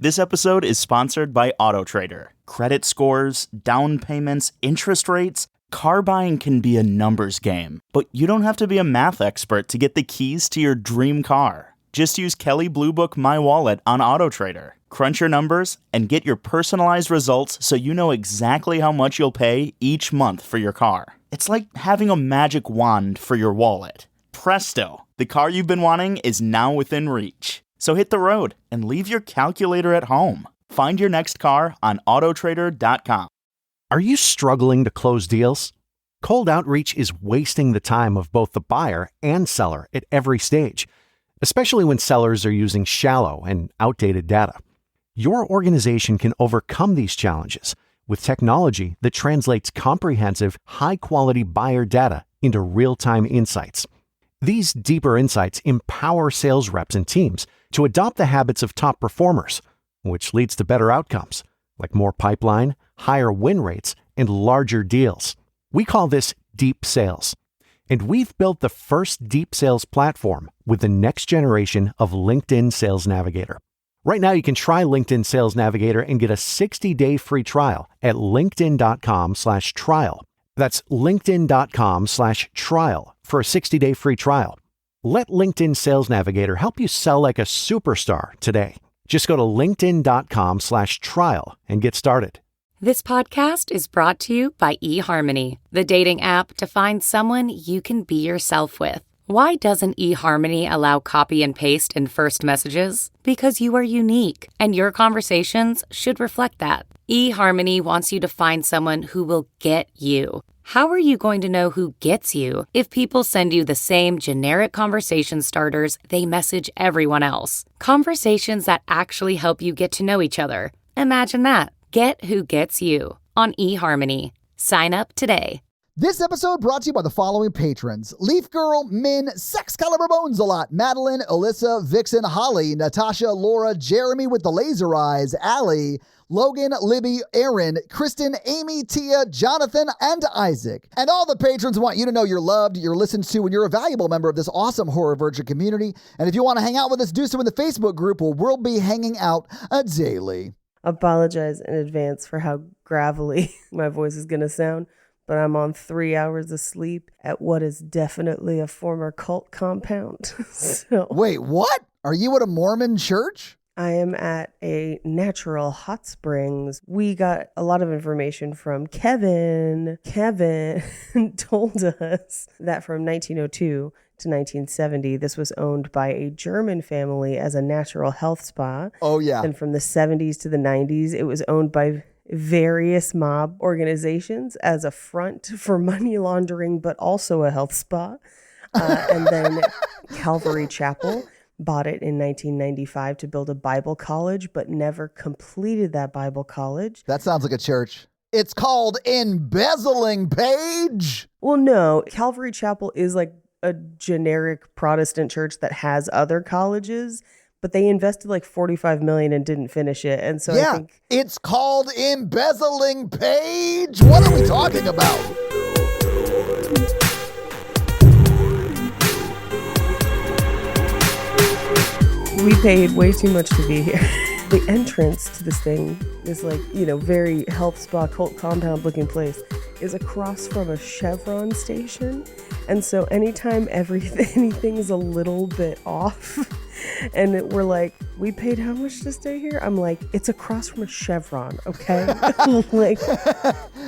This episode is sponsored by AutoTrader. Credit scores, down payments, interest rates. Car buying can be a numbers game, but you don't have to be a math expert to get the keys to your dream car. Just use Kelley Blue Book My Wallet on AutoTrader. Crunch your numbers and get your personalized results so you know exactly how much you'll pay each month for your car. It's like having a magic wand for your wallet. Presto! The car you've been wanting is now within reach. So hit the road and leave your calculator at home. Find your next car on autotrader.com. Are you struggling to close deals? Cold outreach is wasting the time of both the buyer and seller at every stage, especially when sellers are using shallow and outdated data. Your organization can overcome these challenges with technology that translates comprehensive, high-quality buyer data into real-time insights. These deeper insights empower sales reps and teams to adopt the habits of top performers, which leads to better outcomes, like more pipeline, higher win rates, and larger deals. We call this deep sales. And we've built the first deep sales platform with the next generation of LinkedIn Sales Navigator. Right now, you can try LinkedIn Sales Navigator and get a 60-day free trial at linkedin.com/trial. That's linkedin.com/trial for a 60-day free trial. Let LinkedIn Sales Navigator help you sell like a superstar today. Just go to linkedin.com/trial and get started. This podcast is brought to you by eHarmony, the dating app to find someone you can be yourself with. Why doesn't eHarmony allow copy and paste in first messages? Because you are unique, and your conversations should reflect that. eHarmony wants you to find someone who will get you. How are you going to know who gets you if people send you the same generic conversation starters they message everyone else? Conversations that actually help you get to know each other. Imagine that. Get who gets you on eHarmony. Sign up today. This episode brought to you by the following patrons: Leaf Girl, Min, Sex Caliber Bones a Lot, Madeline, Alyssa, Vixen, Holly, Natasha, Laura, Jeremy with the laser eyes, Allie, Logan, Libby, Aaron, Kristen, Amy, Tia, Jonathan, and Isaac. And all the patrons want you to know you're loved, you're listened to, and you're a valuable member of this awesome Horror Virgin community. And if you want to hang out with us, do so in the Facebook group where we'll be hanging out daily. Apologize in advance for how gravelly my voice is going to sound, but I'm on 3 hours of sleep at what is definitely a former cult compound. So, wait, what? Are you at a Mormon church? I am at a natural hot springs. We got a lot of information from Kevin. Kevin told us that from 1902 to 1970, this was owned by a German family as a natural health spa. Oh, yeah. And from the 70s to the 90s, it was owned by various mob organizations as a front for money laundering, but also a health spa. And then Calvary Chapel bought it in 1995 to build a Bible college, but never completed that Bible college. That sounds like a church. It's called embezzling, Paige. Well, no, Calvary Chapel is like a generic Protestant church that has other colleges, but they invested like $45 million and didn't finish it. And so yeah, I think it's called embezzling, Paige. What are we talking about? we paid way too much to be here. The entrance to this thing is like, very health spa cult compound looking place is across from a Chevron station. And so anytime anything is a little bit off and we're like, we paid how much to stay here? I'm like, it's across from a Chevron, okay? Like,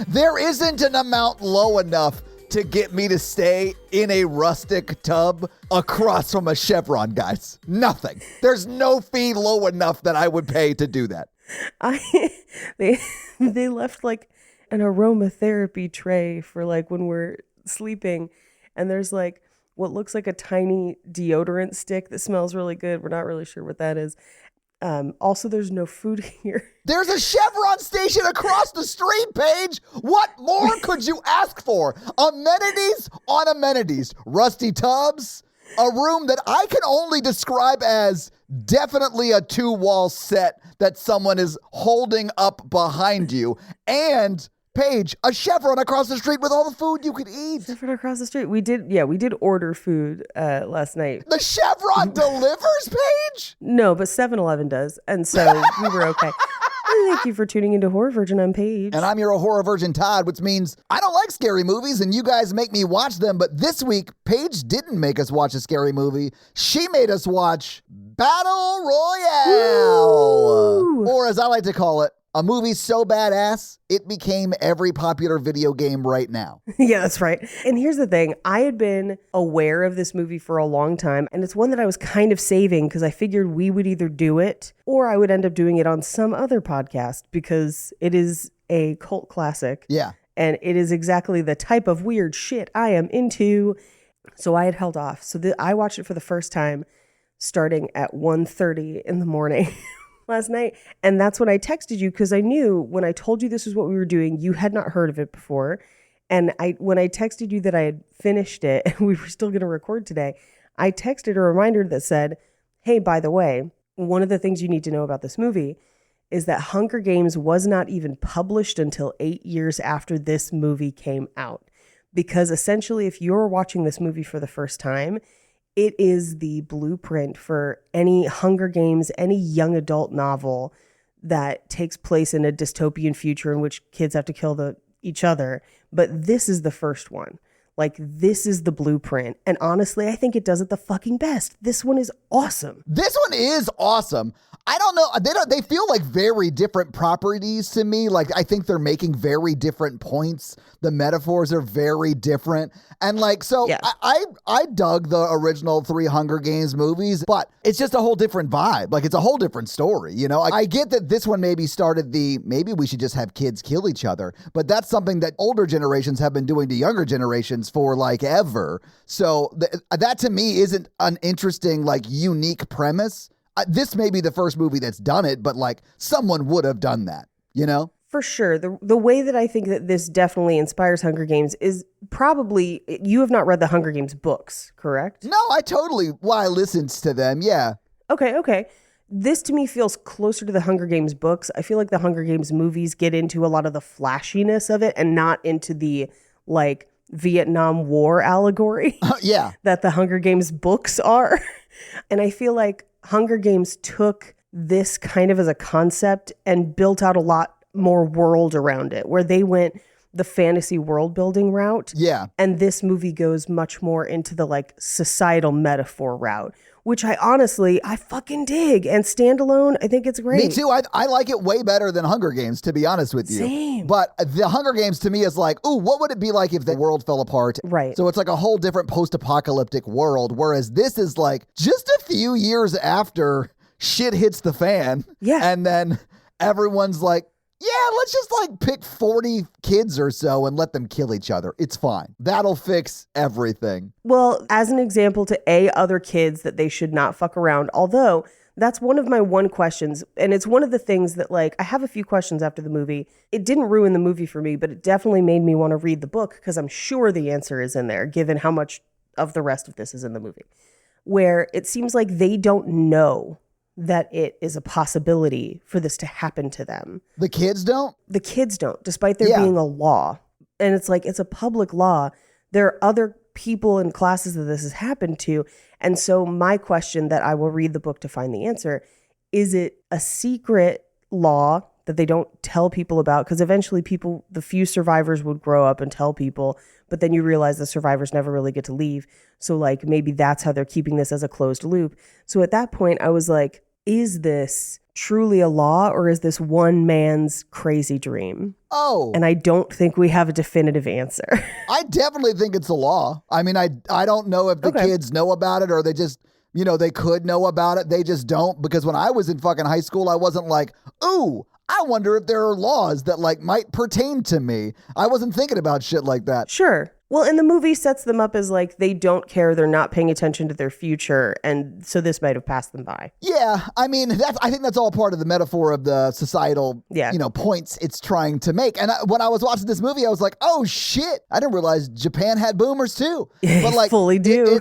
there isn't an amount low enough to get me to stay in a rustic tub across from a Chevron, guys. Nothing. There's no fee low enough that I would pay to do that. They left like an aromatherapy tray for like when we're sleeping, and there's like what looks like a tiny deodorant stick that smells really good. We're not really sure what that is. Also, there's no food here. There's a Chevron station across the street, Paige. What more could you ask for? Amenities on amenities. Rusty tubs, a room that I can only describe as definitely a 2-wall set that someone is holding up behind you, and Paige, a chevron across the street with all the food you could eat. Chevron across the street. We did order food last night. The chevron delivers, Paige? No, but 7-Eleven does. And so we were okay. Thank you for tuning into Horror Virgin. I'm Paige. And I'm your horror virgin, Todd, which means I don't like scary movies and you guys make me watch them. But this week, Paige didn't make us watch a scary movie. She made us watch Battle Royale. Woo! Or as I like to call it, a movie so badass, it became every popular video game right now. Yeah, that's right. And here's the thing. I had been aware of this movie for a long time, and it's one that I was kind of saving because I figured we would either do it or I would end up doing it on some other podcast because it is a cult classic. Yeah. And it is exactly the type of weird shit I am into. So I had held off. So I watched it for the first time starting at 1:30 in the morning. Last night. And that's when I texted you because I knew when I told you this was what we were doing, you had not heard of it before. And when I texted you that I had finished it and we were still going to record today, I texted a reminder that said, hey, by the way, one of the things you need to know about this movie is that Hunger Games was not even published until 8 years after this movie came out. Because essentially, if you're watching this movie for the first time, it is the blueprint for any Hunger Games, any young adult novel that takes place in a dystopian future in which kids have to kill each other. But this is the first one. Like, this is the blueprint. And honestly, I think it does it the fucking best. This one is awesome. This one is awesome. I don't know. They feel like very different properties to me. Like, I think they're making very different points. The metaphors are very different. And like, so Yeah. I dug the original 3 Hunger Games movies, but it's just a whole different vibe. Like, it's a whole different story. You know, I get that this one maybe started maybe we should just have kids kill each other, but that's something that older generations have been doing to younger generations for like ever. So that to me isn't an interesting, like, unique premise. This may be the first movie that's done it, but like someone would have done that, you know? For sure. The way that I think that this definitely inspires Hunger Games is probably, you have not read the Hunger Games books, correct? No, I listened to them. Yeah. Okay. This to me feels closer to the Hunger Games books. I feel like the Hunger Games movies get into a lot of the flashiness of it and not into the like Vietnam War allegory Yeah. that the Hunger Games books are. And I feel like Hunger Games took this kind of as a concept and built out a lot more world around it, where they went the fantasy world building route. Yeah. And this movie goes much more into the like societal metaphor route, which I fucking dig. And standalone, I think it's great. Me too. I like it way better than Hunger Games, to be honest with you. Same. But the Hunger Games to me is like, ooh, what would it be like if the world fell apart? Right. So it's like a whole different post-apocalyptic world, whereas this is like just a few years after shit hits the fan. Yeah. And then everyone's like, yeah, let's just like pick 40 kids or so and let them kill each other. It's fine. That'll fix everything. Well, as an example to other kids that they should not fuck around, although that's one of my questions. And it's one of the things that like, I have a few questions after the movie. It didn't ruin the movie for me, but it definitely made me want to read the book because I'm sure the answer is in there, given how much of the rest of this is in the movie, where it seems like they don't know that it is a possibility for this to happen to them. The kids don't? The kids don't, despite there being a law. And it's like, it's a public law. There are other people in classes that this has happened to. And so my question that I will read the book to find the answer, is it a secret law that they don't tell people about? Because eventually the few survivors would grow up and tell people, but then you realize the survivors never really get to leave. So like maybe that's how they're keeping this as a closed loop. So at that point I was like, is this truly a law or is this one man's crazy dream? Oh. And I don't think we have a definitive answer. I definitely think it's a law. I mean, I don't know if the kids know about it or they just, you know, they could know about it. They just don't. Because when I was in fucking high school, I wasn't like, ooh, I wonder if there are laws that like might pertain to me. I wasn't thinking about shit like that. Sure. Well, and the movie sets them up as like they don't care, they're not paying attention to their future, and so this might have passed them by. Yeah, I mean, I think that's all part of the metaphor of the societal, points it's trying to make. And when I was watching this movie, I was like, oh shit, I didn't realize Japan had boomers too. But like, fully do.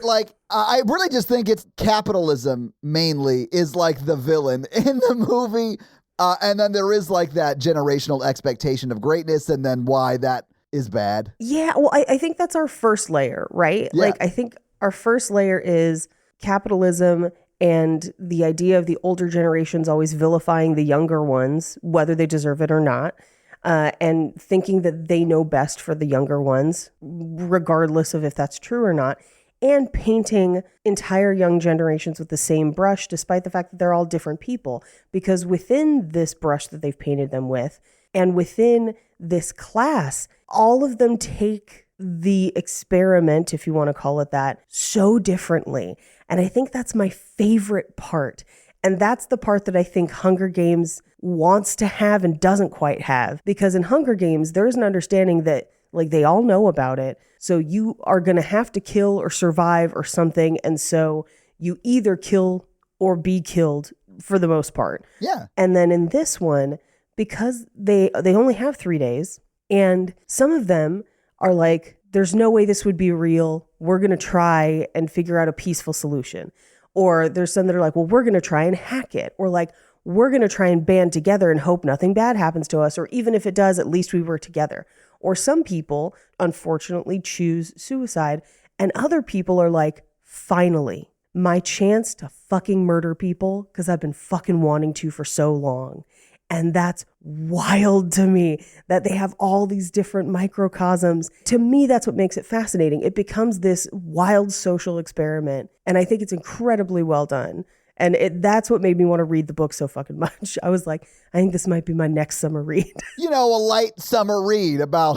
I really just think it's capitalism mainly is like the villain in the movie. And then there is like that generational expectation of greatness and then why that is bad. Yeah, well, I think that's our first layer, right? Yeah. Like, I think our first layer is capitalism and the idea of the older generations always vilifying the younger ones, whether they deserve it or not, and thinking that they know best for the younger ones, regardless of if that's true or not, and painting entire young generations with the same brush, despite the fact that they're all different people. Because within this brush that they've painted them with, and within this class, all of them take the experiment, if you want to call it that, so differently. And I think that's my favorite part. And that's the part that I think Hunger Games wants to have and doesn't quite have. Because in Hunger Games, there's an understanding that like they all know about it. So you are going to have to kill or survive or something. And so you either kill or be killed for the most part. Yeah. And then in this one, because they only have 3 days, and some of them are like, there's no way this would be real. We're going to try and figure out a peaceful solution. Or there's some that are like, well, we're going to try and hack it. Or like, we're going to try and band together and hope nothing bad happens to us. Or even if it does, at least we were together. Or some people, unfortunately, choose suicide. And other people are like, finally, my chance to fucking murder people because I've been fucking wanting to for so long. And that's wild to me that they have all these different microcosms. To me, that's what makes it fascinating. It becomes this wild social experiment. And I think it's incredibly well done. And that's what made me want to read the book so fucking much. I was like, I think this might be my next summer read. You know, a light summer read about...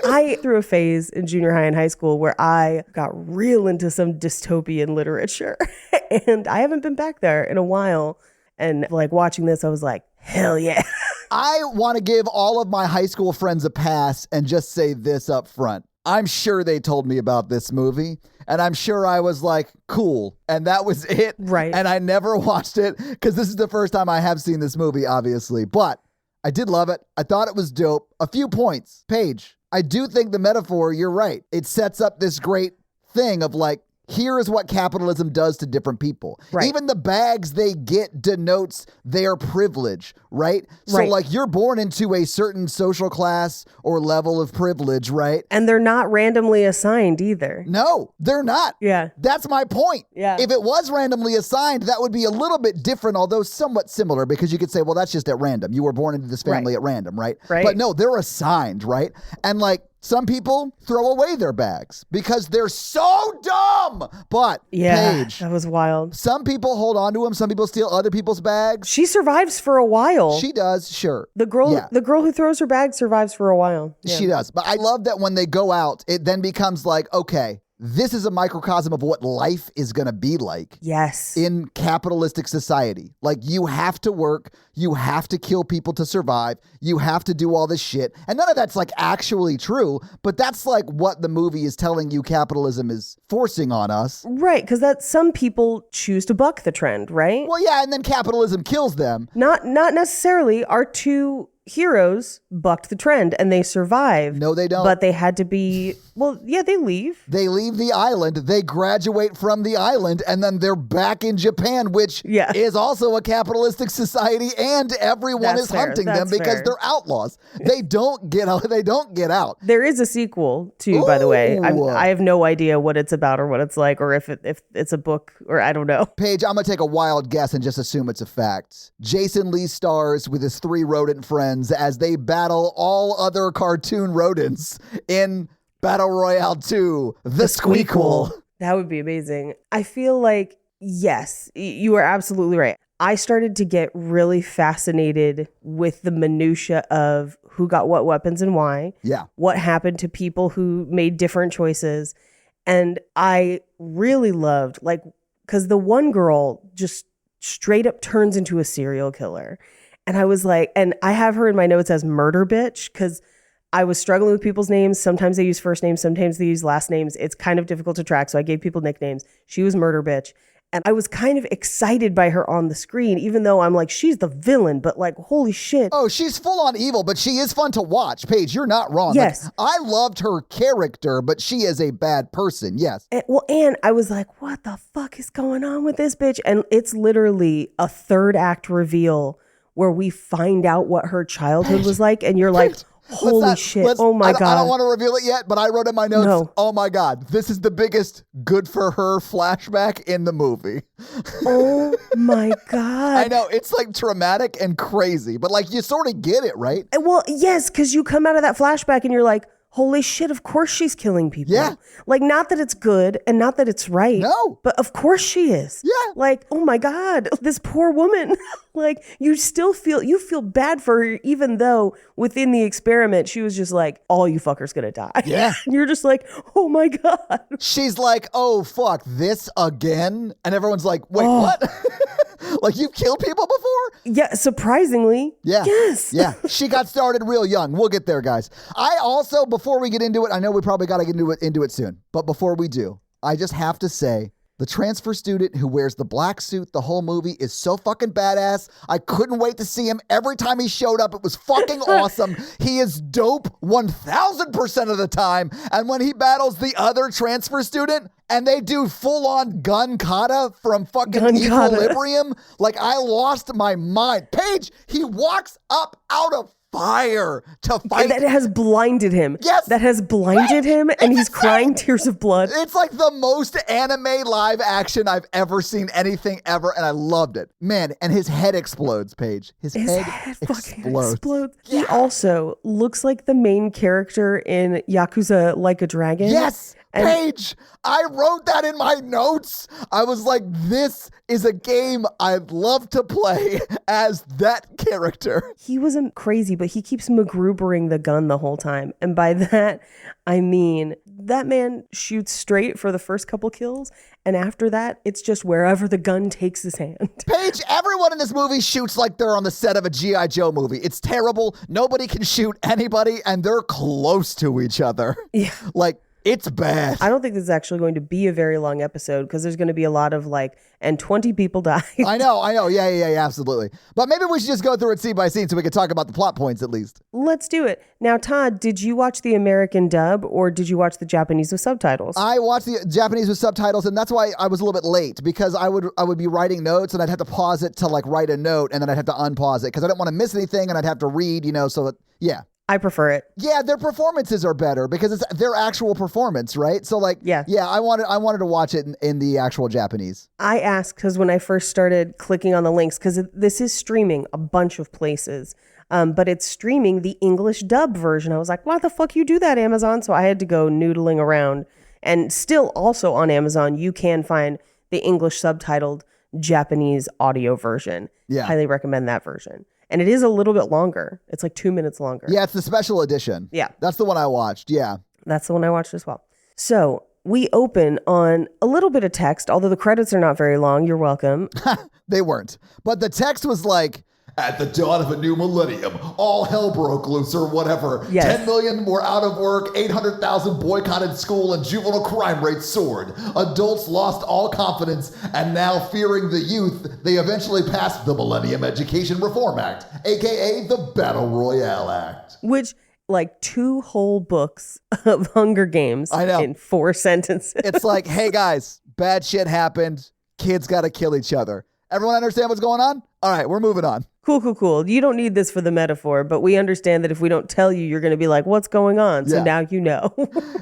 I threw a phase in junior high and high school where I got real into some dystopian literature. And I haven't been back there in a while. And like watching this, I was like, hell yeah. I want to give all of my high school friends a pass and just say this up front. I'm sure they told me about this movie, and I'm sure I was like, cool. And that was it. Right. And I never watched it because this is the first time I have seen this movie, obviously. But I did love it. I thought it was dope. A few points. Paige, I do think the metaphor, you're right. It sets up this great thing of like, here is what capitalism does to different people. Right. Even the bags they get denotes their privilege, right? So Right. like you're born into a certain social class or level of privilege, right? And they're not randomly assigned either. No, they're not. Yeah. That's my point. Yeah. If it was randomly assigned, that would be a little bit different, although somewhat similar, because you could say, well, that's just at random. You were born into this family at random, right? Right. But no, they're assigned, right? And like, some people throw away their bags because they're so dumb. But, Yeah, Paige, that was wild. some people hold on to them. Some people steal other people's bags. She survives for a while. She does, sure. The girl Yeah. who throws her bag survives for a while. Yeah. She does. But I love that when they go out, it then becomes like, okay, this is a microcosm of what life is going to be like. Yes. In capitalistic society. Like you have to work, you have to kill people to survive, you have to do all this shit. And none of that's like actually true, but that's like what the movie is telling you capitalism is forcing on us. Right, because that some people choose to buck the trend, right? Well, yeah, and then capitalism kills them. Not necessarily. Our two heroes bucked the trend and they survived. No, they don't. But they had to be, well, yeah, they leave. They leave the island, they graduate from the island, and then they're back in Japan, which Yeah. is also a capitalistic society, and everyone That's is fair. hunting them That's because fair. they're outlaws. They don't get out. They don't get out. There is a sequel too, by the way. Ooh. I have no idea what it's about or what it's like, or if it's a book, or I don't know. Paige, I'm going to take a wild guess and just assume it's a fact. Jason Lee stars with his 3 rodent friends as they battle all other cartoon rodents in Battle Royale 2, The Squeakquel. That would be amazing. I feel like, yes, you are absolutely right. I started to get really fascinated with the minutia of who got what weapons and why. Yeah. What happened to people who made different choices. And I really loved, like, because the one girl just straight up turns into a serial killer. And I was like, and I have her in my notes as murder bitch because I was struggling with people's names. Sometimes they use first names, sometimes they use last names. It's kind of difficult to track. So I gave people nicknames. She was murder bitch. And I was kind of excited by her on the screen, even though I'm like, she's the villain, but like, holy shit. Oh, she's full on evil, but she is fun to watch. Paige, you're not wrong. Yes. Like, I loved her character, but she is a bad person. Yes. And I was like, what the fuck is going on with this bitch? And it's literally a third act reveal where we find out what her childhood was like, and you're like, holy shit, oh my God. I don't want to reveal it yet, but I wrote in my notes, No. oh my God, this is the biggest good for her flashback in the movie. Oh my God. I know, it's like traumatic and crazy, but like you sort of get it, right? Well, yes, because you come out of that flashback and you're like, holy shit, of course she's killing people. Yeah. Like, not that it's good and not that it's right. No. But of course she is. Yeah. Like, oh my God, this poor woman. Like, you feel bad for her, even though within the experiment, she was just like, all you fuckers gonna die. Yeah. And you're just like, oh my God. She's like, oh, fuck, this again? And everyone's like, wait, what? Like, you've killed people before? Yeah, surprisingly. Yeah. Yes. Yeah. She got started real young. We'll get there, guys. I also, before we get into it, I know we probably got to get into it soon. But before we do, I just have to say, the transfer student who wears the black suit the whole movie is so fucking badass. I couldn't wait to see him. Every time he showed up, it was fucking awesome. He is dope 1,000% of the time. And when he battles the other transfer student and they do full-on gun kata from fucking Equilibrium, like I lost my mind. Paige, he walks up out of fire to fight. That has blinded him. Yes. That has blinded him, and he's crying tears of blood. It's like the most anime live action I've ever seen anything ever, and I loved it. Man, and his head explodes, Paige. His head fucking explodes. Yeah. He also looks like the main character in Yakuza Like a Dragon. Yes, Paige, I wrote that in my notes. I was like, this is a game I'd love to play as that character. He wasn't crazy, but he keeps magroobering the gun the whole time. And by that, I mean, that man shoots straight for the first couple kills. And after that, it's just wherever the gun takes his hand. Paige, everyone in this movie shoots like they're on the set of a G.I. Joe movie. It's terrible. Nobody can shoot anybody, and they're close to each other. Yeah. Like, it's bad. I don't think this is actually going to be a very long episode because there's going to be a lot of like, and 20 people died. I know. Yeah, absolutely. But maybe we should just go through it scene by scene so we can talk about the plot points at least. Let's do it. Now, Todd, did you watch the American dub or did you watch the Japanese with subtitles? I watched the Japanese with subtitles, and that's why I was a little bit late, because I would be writing notes and I'd have to pause it to like write a note, and then I'd have to unpause it because I didn't want to miss anything, and I'd have to read, so that, yeah. I prefer it. Yeah, their performances are better because it's their actual performance, right? So like, yeah, I wanted to watch it in the actual Japanese. I asked because when I first started clicking on the links, because this is streaming a bunch of places, but it's streaming the English dub version. I was like, why the fuck you do that, Amazon? So I had to go noodling around. And still also on Amazon, you can find the English subtitled Japanese audio version. Yeah. Highly recommend that version. And it is a little bit longer. It's like 2 minutes longer. Yeah, it's the special edition. Yeah. That's the one I watched. Yeah. That's the one I watched as well. So we open on a little bit of text, although the credits are not very long. You're welcome. They weren't. But the text was like, at the dawn of a new millennium, all hell broke loose or whatever. Yes. 10 million were out of work, 800,000 boycotted school, and juvenile crime rates soared. Adults lost all confidence, and now fearing the youth, they eventually passed the Millennium Education Reform Act, aka the Battle Royale Act. Which, like 2 whole books of Hunger Games I know. in 4 sentences. It's like, hey guys, bad shit happened. Kids gotta kill each other. Everyone understand what's going on? All right, we're moving on. Cool. You don't need this for the metaphor, but we understand that if we don't tell you, you're going to be like, what's going on? So now you know.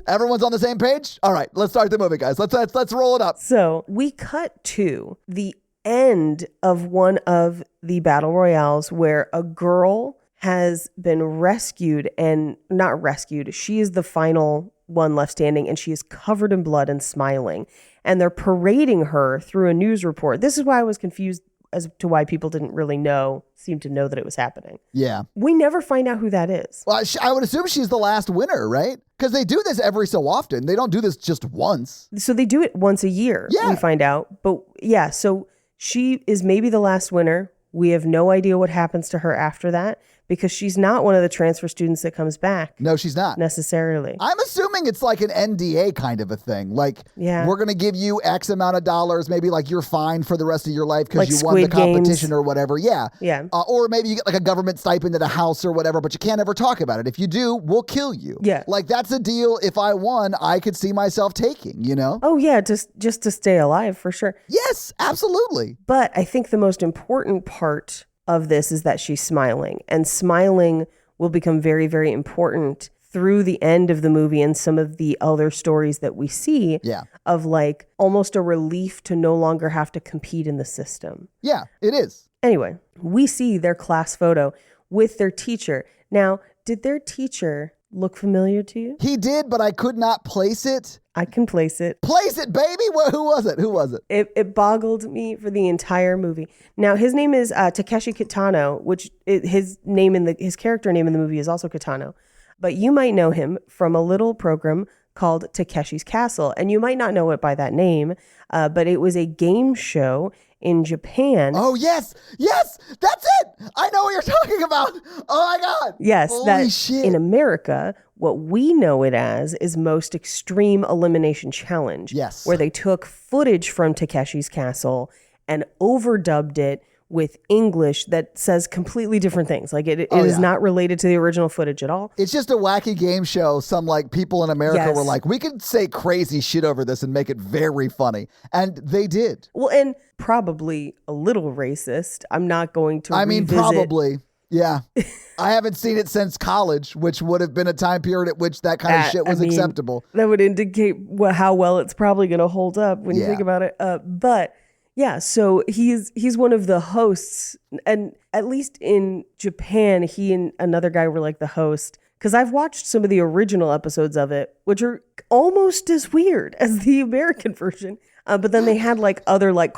Everyone's on the same page? All right, let's start the movie, guys. Let's roll it up. So we cut to the end of one of the battle royales where a girl has been rescued, and not rescued. She is the final one left standing, and she is covered in blood and smiling. And they're parading her through a news report. This is why I was confused as to why people didn't really seem to know that it was happening. Yeah. We never find out who that is. Well, I would assume she's the last winner, right? Because they do this every so often. They don't do this just once. So they do it once a year, we find out. But yeah, so she is maybe the last winner. We have no idea what happens to her after that, because she's not one of the transfer students that comes back. No, she's not. Necessarily. I'm assuming it's like an NDA kind of a thing. Like, we're going to give you X amount of dollars. Maybe like you're fine for the rest of your life because like you won the competition Games. Or whatever. Yeah. Yeah. Or maybe you get like a government stipend at a house or whatever, but you can't ever talk about it. If you do, we'll kill you. Yeah. Like that's a deal. If I won, I could see myself taking, Oh yeah, just to stay alive for sure. Yes, absolutely. But I think the most important part of this is that she's smiling, and smiling will become very, very important through the end of the movie and some of the other stories that we see of like almost a relief to no longer have to compete in the system. Yeah, it is. Anyway, we see their class photo with their teacher. Now, did their teacher look familiar to you? He did, but I could not place it. I can place it. Place it, baby! Who was it? Who was it? It boggled me for the entire movie. Now, his name is Takeshi Kitano, which his character name in the movie is also Kitano. But you might know him from a little program called Takeshi's Castle. And you might not know it by that name, but it was a game show in Japan. Oh, yes. Yes, that's it. I know what you're talking about. Oh, my God. Yes. Holy shit. In America, what we know it as is Most Extreme Elimination Challenge. Yes. Where they took footage from Takeshi's Castle and overdubbed it with English that says completely different things. Like it is not related to the original footage at all. It's just a wacky game show. Some like people in America were like, we could say crazy shit over this and make it very funny. And they did. Well, and probably a little racist. I'm not going to revisit. Probably. Yeah. I haven't seen it since college, which would have been a time period at which that kind of shit was acceptable. That would indicate how well it's probably going to hold up when you think about it. But yeah, so he's one of the hosts, and at least in Japan, he and another guy were like the host. Because I've watched some of the original episodes of it, which are almost as weird as the American version. But then they had like other like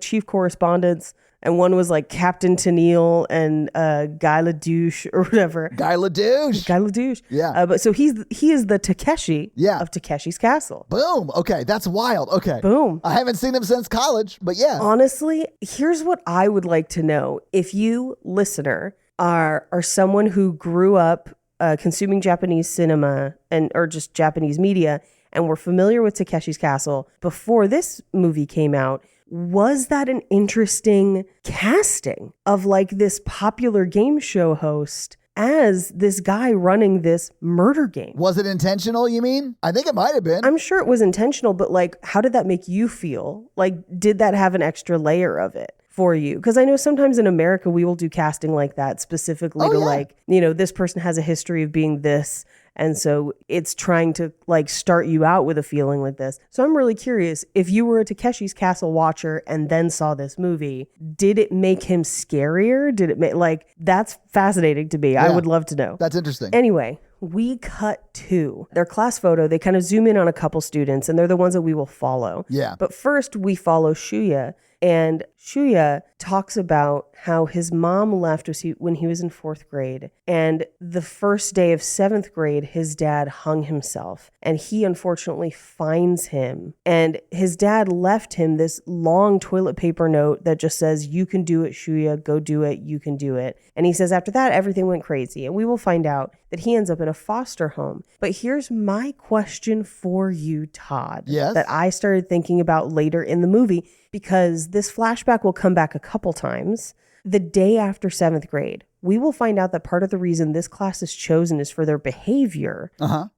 chief correspondents. And one was like Captain Tennille and Guy Ledouche or whatever. Guy Ledouche. Yeah. But so he is the Takeshi of Takeshi's Castle. Boom. Okay. That's wild. Okay. Boom. I haven't seen him since college, but yeah. Honestly, here's what I would like to know. If you, listener, are someone who grew up consuming Japanese cinema or just Japanese media and were familiar with Takeshi's Castle before this movie came out, was that an interesting casting of like this popular game show host as this guy running this murder game? Was it intentional, you mean? I think it might have been. I'm sure it was intentional, but like, how did that make you feel? Like, did that have an extra layer of it for you? Because I know sometimes in America, we will do casting like that specifically like, this person has a history of being this. And so it's trying to like start you out with a feeling like this. So I'm really curious, if you were a Takeshi's Castle watcher and then saw this movie, did it make him scarier? Did it make that's fascinating to me. Yeah, I would love to know. That's interesting. Anyway, we cut to their class photo. They kind of zoom in on a couple students and they're the ones that we will follow. Yeah. But first we follow Shuya. And Shuya talks about how his mom left when he was in 4th grade. And the first day of 7th grade, his dad hung himself. And he unfortunately finds him. And his dad left him this long toilet paper note that just says, "You can do it, Shuya. Go do it. You can do it." And he says after that, everything went crazy. And we will find out that he ends up in a foster home. But here's my question for you, Todd. Yes. That I started thinking about later in the movie, because this flashback will come back a couple times. The day after 7th grade, we will find out that part of the reason this class is chosen is for their behavior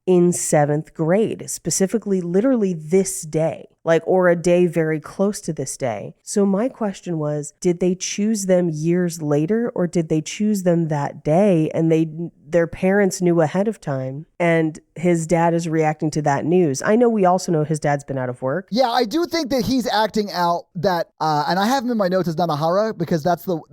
in 7th grade, specifically literally this day, or a day very close to this day. So my question was, did they choose them years later, or did they choose them that day and their parents knew ahead of time and his dad is reacting to that news? I know we also know his dad's been out of work. Yeah, I do think that he's acting out that, and I have him in my notes as Nanahara because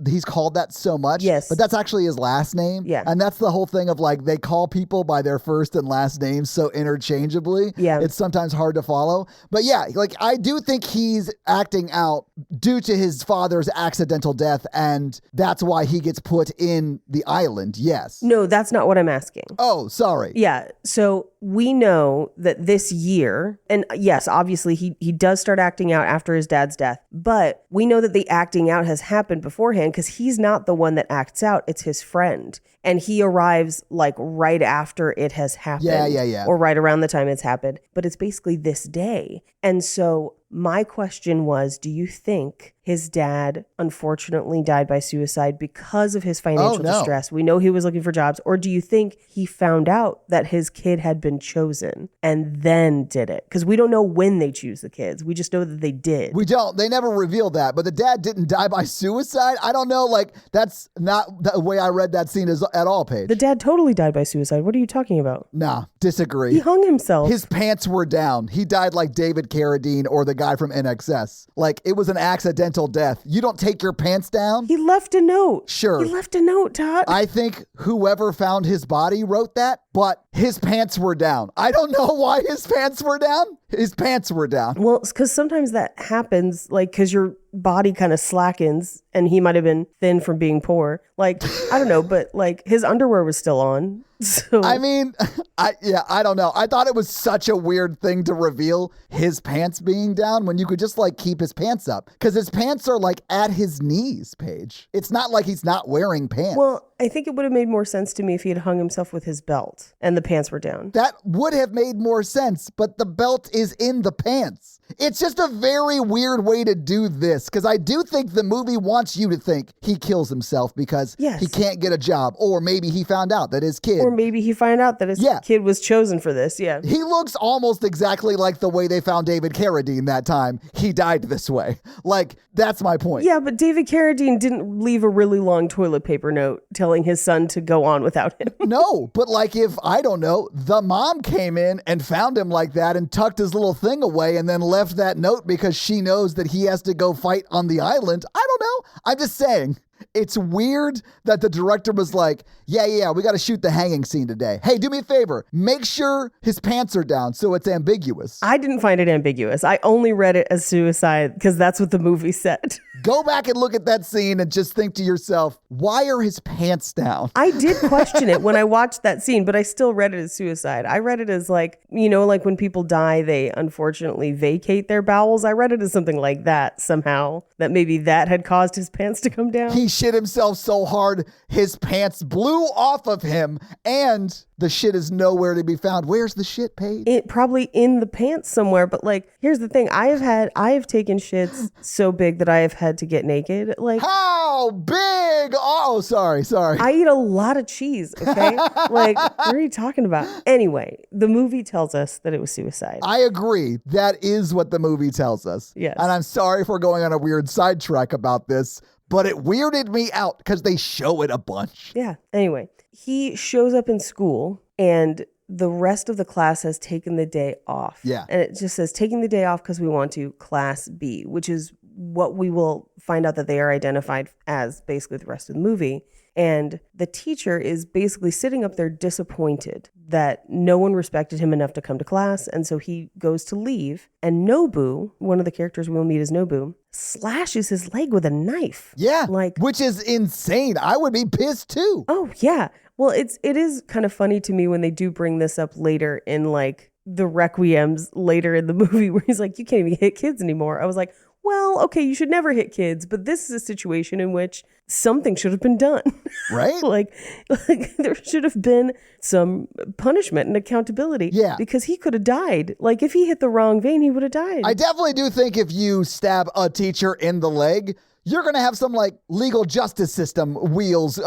he's called that so much. Yes. But that's actually his last name. Yeah. And that's the whole thing of they call people by their first and last names so interchangeably. Yeah. It's sometimes hard to follow. But yeah, I do think he's acting out due to his father's accidental death, and that's why he gets put in the island. Yes. No, that's not what I'm asking. Oh, sorry. Yeah. So we know that this year, and yes, obviously he does start acting out after his dad's death, but we know that the acting out has happened beforehand because he's not the one that acts out. It's his friend. And he arrives right after it has happened. Yeah. Or right around the time it's happened. But it's basically this day. And so my question was, do you think his dad unfortunately died by suicide because of his financial no. distress? We know he was looking for jobs. Or do you think he found out that his kid had been chosen and then did it? Because we don't know when they choose the kids. We just know that they did. We don't. They never revealed that. But the dad didn't die by suicide. I don't know. Like, that's not the way I read that scene at all, Paige. The dad totally died by suicide. What are you talking about? Nah, disagree. He hung himself. His pants were down. He died like David Carradine or the guy from NXS. Like, it was an accidental death. You don't take your pants down? He left a note. Sure. He left a note, Todd. I think whoever found his body wrote that, but his pants were down. I don't know why his pants were down. His pants were down. Well, because sometimes that happens, like, because your body kind of slackens, and he might have been thin from being poor. Like, I don't know, but like his underwear was still on. So I mean, I don't know. I thought it was such a weird thing to reveal his pants being down when you could just like keep his pants up, because his pants are like at his knees, Paige. It's not like he's not wearing pants. Well, I think it would have made more sense to me if he had hung himself with his belt and the pants were down. That would have made more sense, but the belt is in the pants. It's just a very weird way to do this, because I do think the movie wants you to think he kills himself because Yes. he can't get a job, or maybe he found out that his kid... Or maybe he found out that his kid was chosen for this. Yeah. He looks almost exactly like the way they found David Carradine that time. He died this way. Like, that's my point. Yeah, but David Carradine didn't leave a really long toilet paper note telling his son to go on without him. No, but like if, I don't know, the mom came in and found him like that and tucked his little thing away and then left that note because she knows that he has to go fight on the island. I don't know. I'm just saying. It's weird that the director was like, yeah, we got to shoot the hanging scene today. Hey, do me a favor. Make sure his pants are down so it's ambiguous. I didn't find it ambiguous. I only read it as suicide because that's what the movie said. Go back and look at that scene and just think to yourself, why are his pants down? I did question it when I watched that scene, but I still read it as suicide. I read it as like, you know, like when people die, they unfortunately vacate their bowels. I read it as something like that somehow, that maybe that had caused his pants to come down. He shit himself so hard, his pants blew off of him, and the shit is nowhere to be found. Where's the shit, Paige? It probably in the pants somewhere, but like, here's the thing. I have taken shits so big that I have had to get naked. Like, how big? Oh, sorry. I eat a lot of cheese, okay? Like, what are you talking about? Anyway, the movie tells us that it was suicide. I agree. That is what the movie tells us. Yes. And I'm sorry for going on a weird sidetrack about this, but it weirded me out because they show it a bunch. Yeah. Anyway, he shows up in school and the rest of the class has taken the day off. Yeah. And it just says taking the day off because we want to, class B, which is what we will find out that they are identified as basically the rest of the movie. And the teacher is basically sitting up there disappointed that no one respected him enough to come to class. And so he goes to leave. And Nobu, one of the characters we'll meet as Nobu, slashes his leg with a knife. Yeah. Like, which is insane. I would be pissed too. Oh, yeah. Well, it is kind of funny to me when they do bring this up later in like the requiems later in the movie where he's like, you can't even hit kids anymore. I was like, well, okay, you should never hit kids, but this is a situation in which something should have been done. Right? like there should have been some punishment and accountability. Yeah. Because he could have died. Like if he hit the wrong vein, he would have died. I definitely do think if you stab a teacher in the leg, you're going to have some like legal justice system wheels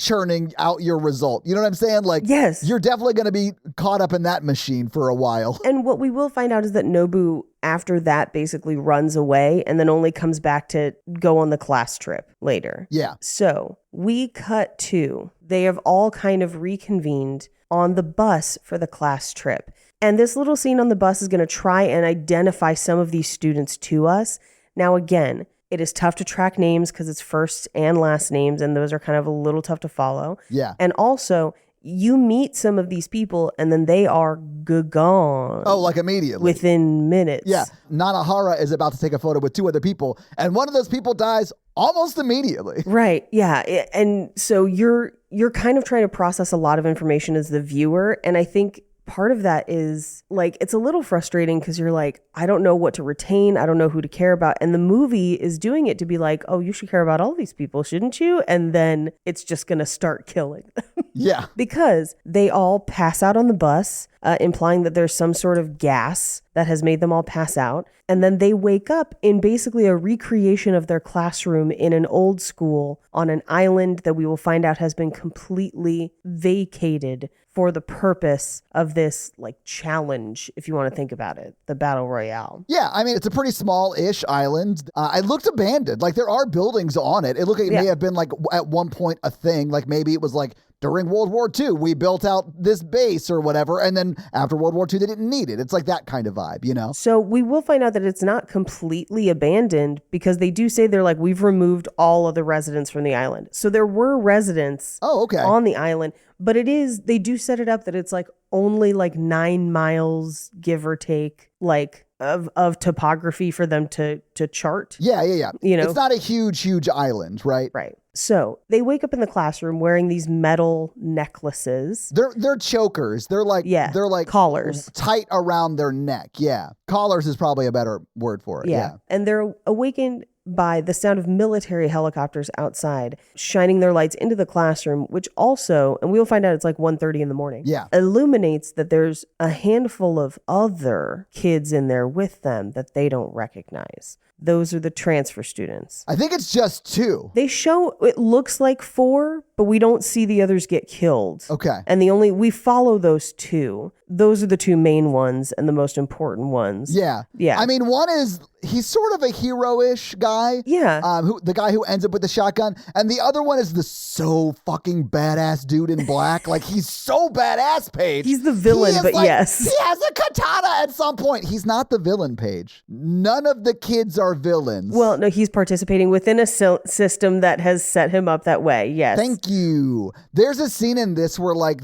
churning out your result. You know what I'm saying? Like, yes. You're definitely going to be caught up in that machine for a while. And what we will find out is that Nobu, after that, basically runs away and then only comes back to go on the class trip later. Yeah. So we cut to, they have all kind of reconvened on the bus for the class trip. And this little scene on the bus is going to try and identify some of these students to us. Now, again, it is tough to track names because it's first and last names, and those are kind of a little tough to follow. Yeah. And also, you meet some of these people, and then they are gone. Oh, like immediately. Within minutes. Yeah. Nanahara is about to take a photo with two other people, and one of those people dies almost immediately. Right. Yeah. And so you're kind of trying to process a lot of information as the viewer, and I think part of that is like, it's a little frustrating because you're like, I don't know what to retain. I don't know who to care about. And the movie is doing it to be like, oh, you should care about all these people, shouldn't you? And then it's just going to start killing them. Yeah. Because they all pass out on the bus, implying that there's some sort of gas that has made them all pass out. And then they wake up in basically a recreation of their classroom in an old school on an island that we will find out has been completely vacated for the purpose of this like challenge, if you want to think about it, the Battle Royale. Yeah, I mean, it's a pretty small-ish island. It looked abandoned. Like, there are buildings on it. It looked like it may have been, like, at one point a thing. Like, maybe it was, like, during World War II, we built out this base or whatever, and then after World War II, they didn't need it. It's like that kind of vibe, you know? So we will find out that it's not completely abandoned because they do say they're like, we've removed all of the residents from the island. So there were residents on the island, but they do set it up that it's like only like 9 miles, give or take, like of topography for them to chart. Yeah. You know, it's not a huge island, right? Right. So they wake up in the classroom wearing these metal necklaces. They're chokers. They're like collars tight around their neck. Yeah. Collars is probably a better word for it. Yeah. And they're awakened by the sound of military helicopters outside, shining their lights into the classroom, which also, and we'll find out it's like 1:30 in the morning, illuminates that there's a handful of other kids in there with them that they don't recognize. Those are the transfer students. I think it's just 2. They show, it looks like 4, but we don't see the others get killed. Okay. And we follow those 2. Those are the 2 main ones and the most important ones. Yeah. I mean, one is, he's sort of a hero-ish guy. Yeah. The guy who ends up with the shotgun. And the other one is the so fucking badass dude in black. Like, he's so badass, Paige. He's the villain, but yes. He has a katana at some point. He's not the villain, Paige. None of the kids are villains. Well, no, he's participating within a system that has set him up that way. Yes. Thank you. There's a scene in this where like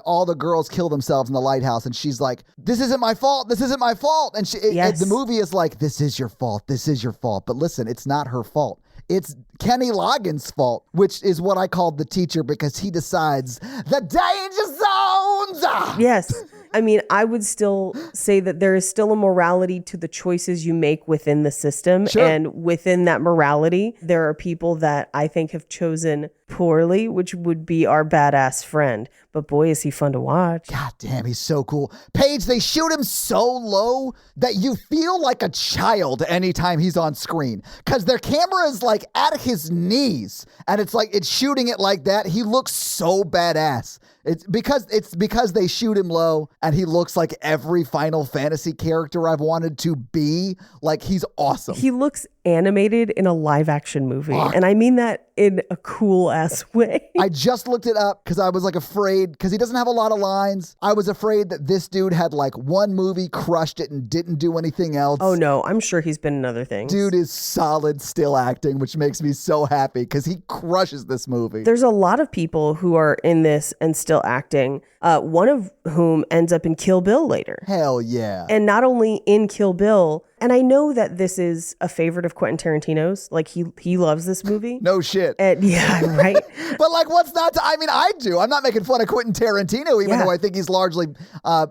all the girls kill themselves in the lighthouse, and she's like, "This isn't my fault. This isn't my fault." And the movie is like, "This is your fault. This is your fault." But listen, it's not her fault. It's Kenny Loggins' fault, which is what I called the teacher because he decides the danger zones. Yes. I mean, I would still say that there is still a morality to the choices you make within the system. Sure. And within that morality, there are people that I think have chosen poorly, which would be our badass friend. But boy, is he fun to watch. God damn, he's so cool. Paige, they shoot him so low that you feel like a child anytime he's on screen. Because their camera is like at his knees. And it's like, it's shooting it like that. He looks so badass. It's because they shoot him low and he looks like every Final Fantasy character I've wanted to be. Like, he's awesome. He looks animated in a live action movie. And I mean that in a cool ass way. I just looked it up because I was like afraid, because he doesn't have a lot of lines. I was afraid that this dude had like one movie, crushed it, and didn't do anything else. Oh no, I'm sure he's been in other things. Dude is solid still acting, which makes me so happy because he crushes this movie. There's a lot of people who are in this and still acting, one of whom ends up in Kill Bill later. Hell yeah. And not only in Kill Bill, and I know that this is a favorite of Quentin Tarantino's. Like, he loves this movie. No shit. And, yeah, right. But like, what's not to, I mean, I do. I'm not making fun of Quentin Tarantino, even though I think he's largely,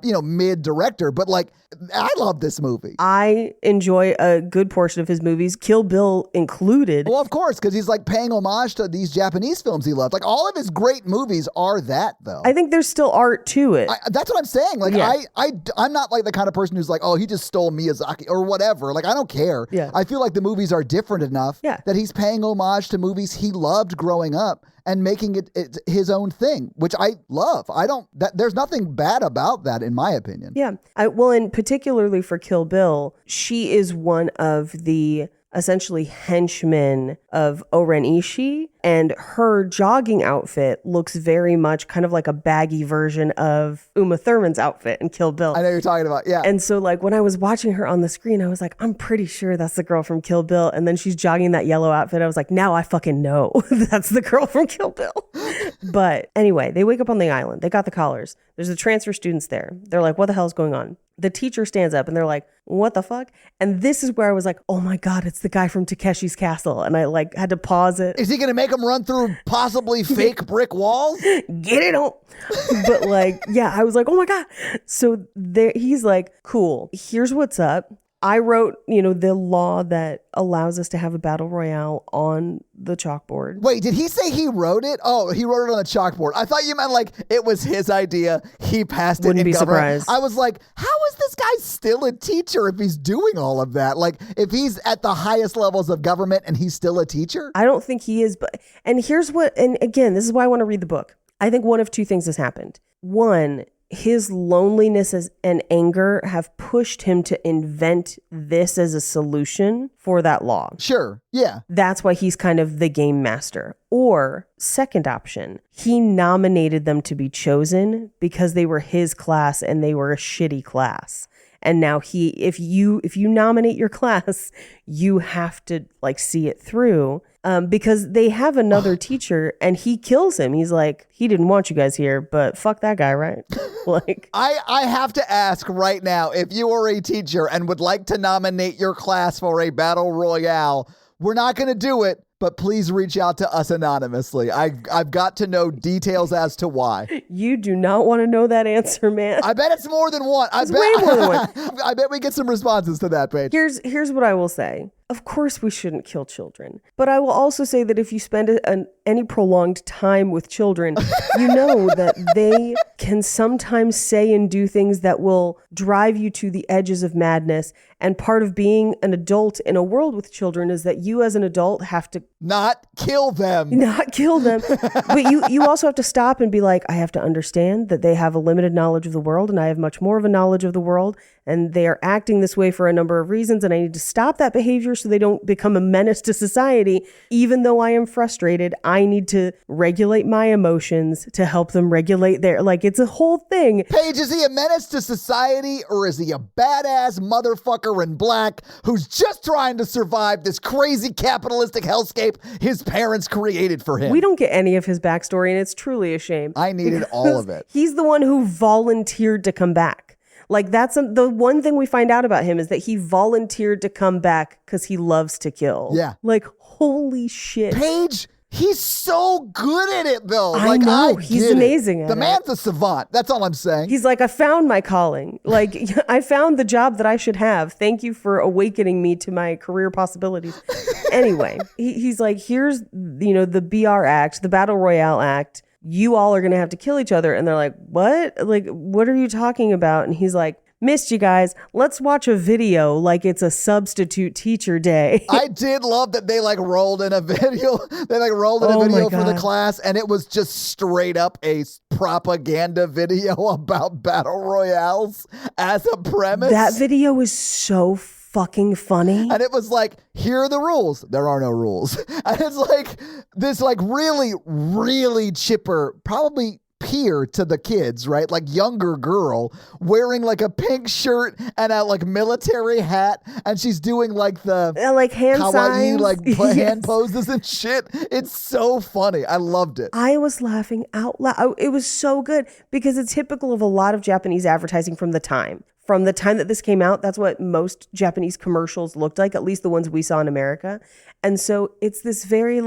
mid-director. But like, I love this movie. I enjoy a good portion of his movies, Kill Bill included. Well, of course, because he's like paying homage to these Japanese films he loved. Like, all of his great movies are that, though. I think there's still art to it. That's what I'm saying. Like, I'm not like the kind of person who's like, oh, he just stole Miyazaki or whatever. Like, I don't care. Yeah. I feel like the movies are different enough that he's paying homage to movies he loved growing up and making it his own thing, which I love. There's nothing bad about that, in my opinion. Yeah. And particularly for Kill Bill, she is one of the essentially henchmen of Oren Ishii, and her jogging outfit looks very much kind of like a baggy version of Uma Thurman's outfit in Kill Bill. I know you're talking about, yeah. And so like when I was watching her on the screen, I was like, I'm pretty sure that's the girl from Kill Bill. And then she's jogging that yellow outfit. I was like, now I fucking know that's the girl from Kill Bill. But anyway, they wake up on the island. They got the collars. There's the transfer students there. They're like, what the hell's going on? The teacher stands up and they're like, what the fuck? And this is where I was like, oh my God, it's the guy from Takeshi's Castle. And I like had to pause it. Is he going to make him run through possibly fake brick walls? Get it on. But like, yeah, I was like, oh my God. So he's like, cool, here's what's up. I wrote, the law that allows us to have a battle royale on the chalkboard. Wait, did he say he wrote it? Oh, he wrote it on the chalkboard. I thought you meant like it was his idea. He passed it. Wouldn't be government. surprised. I was like, how is this guy still a teacher if he's doing all of that? Like, if he's at the highest levels of government and he's still a teacher? I don't think he is. And again, this is why I want to read the book. I think one of two things has happened. One, his loneliness and anger have pushed him to invent this as a solution for that law. Sure. Yeah. That's why he's kind of the game master. Or second option, he nominated them to be chosen because they were his class and they were a shitty class. And now if you nominate your class, you have to like see it through. Because they have another teacher and he kills him. He's like, he didn't want you guys here, but fuck that guy, right? Like, I have to ask right now, if you are a teacher and would like to nominate your class for a battle royale, we're not going to do it, but please reach out to us anonymously. I've got to know details as to why. You do not want to know that answer, man. I bet it's more than one. It's way more than one. I bet we get some responses to that, Paige. Here's what I will say. Of course we shouldn't kill children. But I will also say that if you spend any prolonged time with children, you know that they can sometimes say and do things that will drive you to the edges of madness. And part of being an adult in a world with children is that you as an adult have to not kill them. But you also have to stop and be like, I have to understand that they have a limited knowledge of the world and I have much more of a knowledge of the world. And they are acting this way for a number of reasons. And I need to stop that behavior so they don't become a menace to society. Even though I am frustrated, I need to regulate my emotions to help them regulate their, like, it's a whole thing. Paige, is he a menace to society or is he a badass motherfucker in black who's just trying to survive this crazy capitalistic hellscape his parents created for him? We don't get any of his backstory and it's truly a shame. I needed all of it. He's the one who volunteered to come back. Like, that's the one thing we find out about him is that he volunteered to come back because he loves to kill. Yeah. Like, holy shit. Paige, he's so good at it, though. I know. He's amazing at it. The man's a savant. That's all I'm saying. He's like, I found my calling. Like, I found the job that I should have. Thank you for awakening me to my career possibilities. Anyway, he's like, here's, the BR Act, the Battle Royale Act. You all are going to have to kill each other. And they're like, what? Like, what are you talking about? And he's like, missed you guys. Let's watch a video like it's a substitute teacher day. I did love that they rolled in a video. They rolled in a video for the class and it was just straight up a propaganda video about battle royales as a premise. That video is so fucking funny. And it was like, here are the rules. There are no rules. And it's like this really, really chipper, probably peer to the kids, right? Like younger girl wearing a pink shirt and a military hat. And she's doing the hand kawaii, signs. Hand poses and shit. It's so funny. I loved it. I was laughing out loud. It was so good because it's typical of a lot of Japanese advertising from the time. From the time that this came out, that's what most Japanese commercials looked like, at least the ones we saw in America. And so it's this very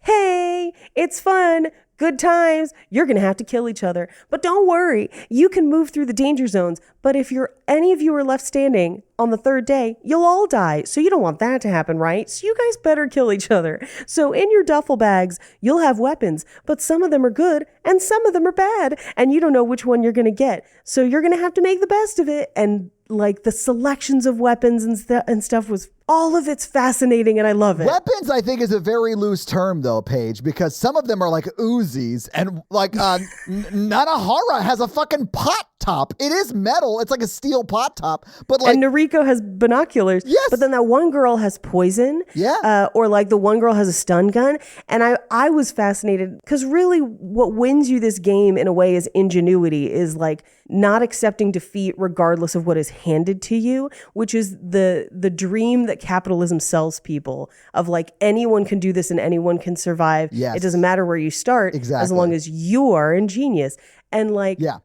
hey, it's fun, good times, you're going to have to kill each other. But don't worry, you can move through the danger zones. But if any of you are left standing on the third day, you'll all die. So you don't want that to happen, right? So you guys better kill each other. So in your duffel bags, you'll have weapons, but some of them are good and some of them are bad. And you don't know which one you're going to get. So you're going to have to make the best of it. And the selections of weapons and stuff was, all of it's fascinating and I love it. Weapons, I think, is a very loose term though, Paige, because some of them are Uzis and Nanahara has a fucking pot top. It is metal. It's like a steel pot top, but and Noriko has binoculars. Yes. But then that one girl has poison. Yeah. Or the one girl has a stun gun. And I was fascinated because really what wins you this game in a way is ingenuity, is not accepting defeat regardless of what is handed to you, which is the dream that capitalism sells people of anyone can do this and anyone can survive. Yes. It doesn't matter where you start. Exactly. As long as you are ingenious. And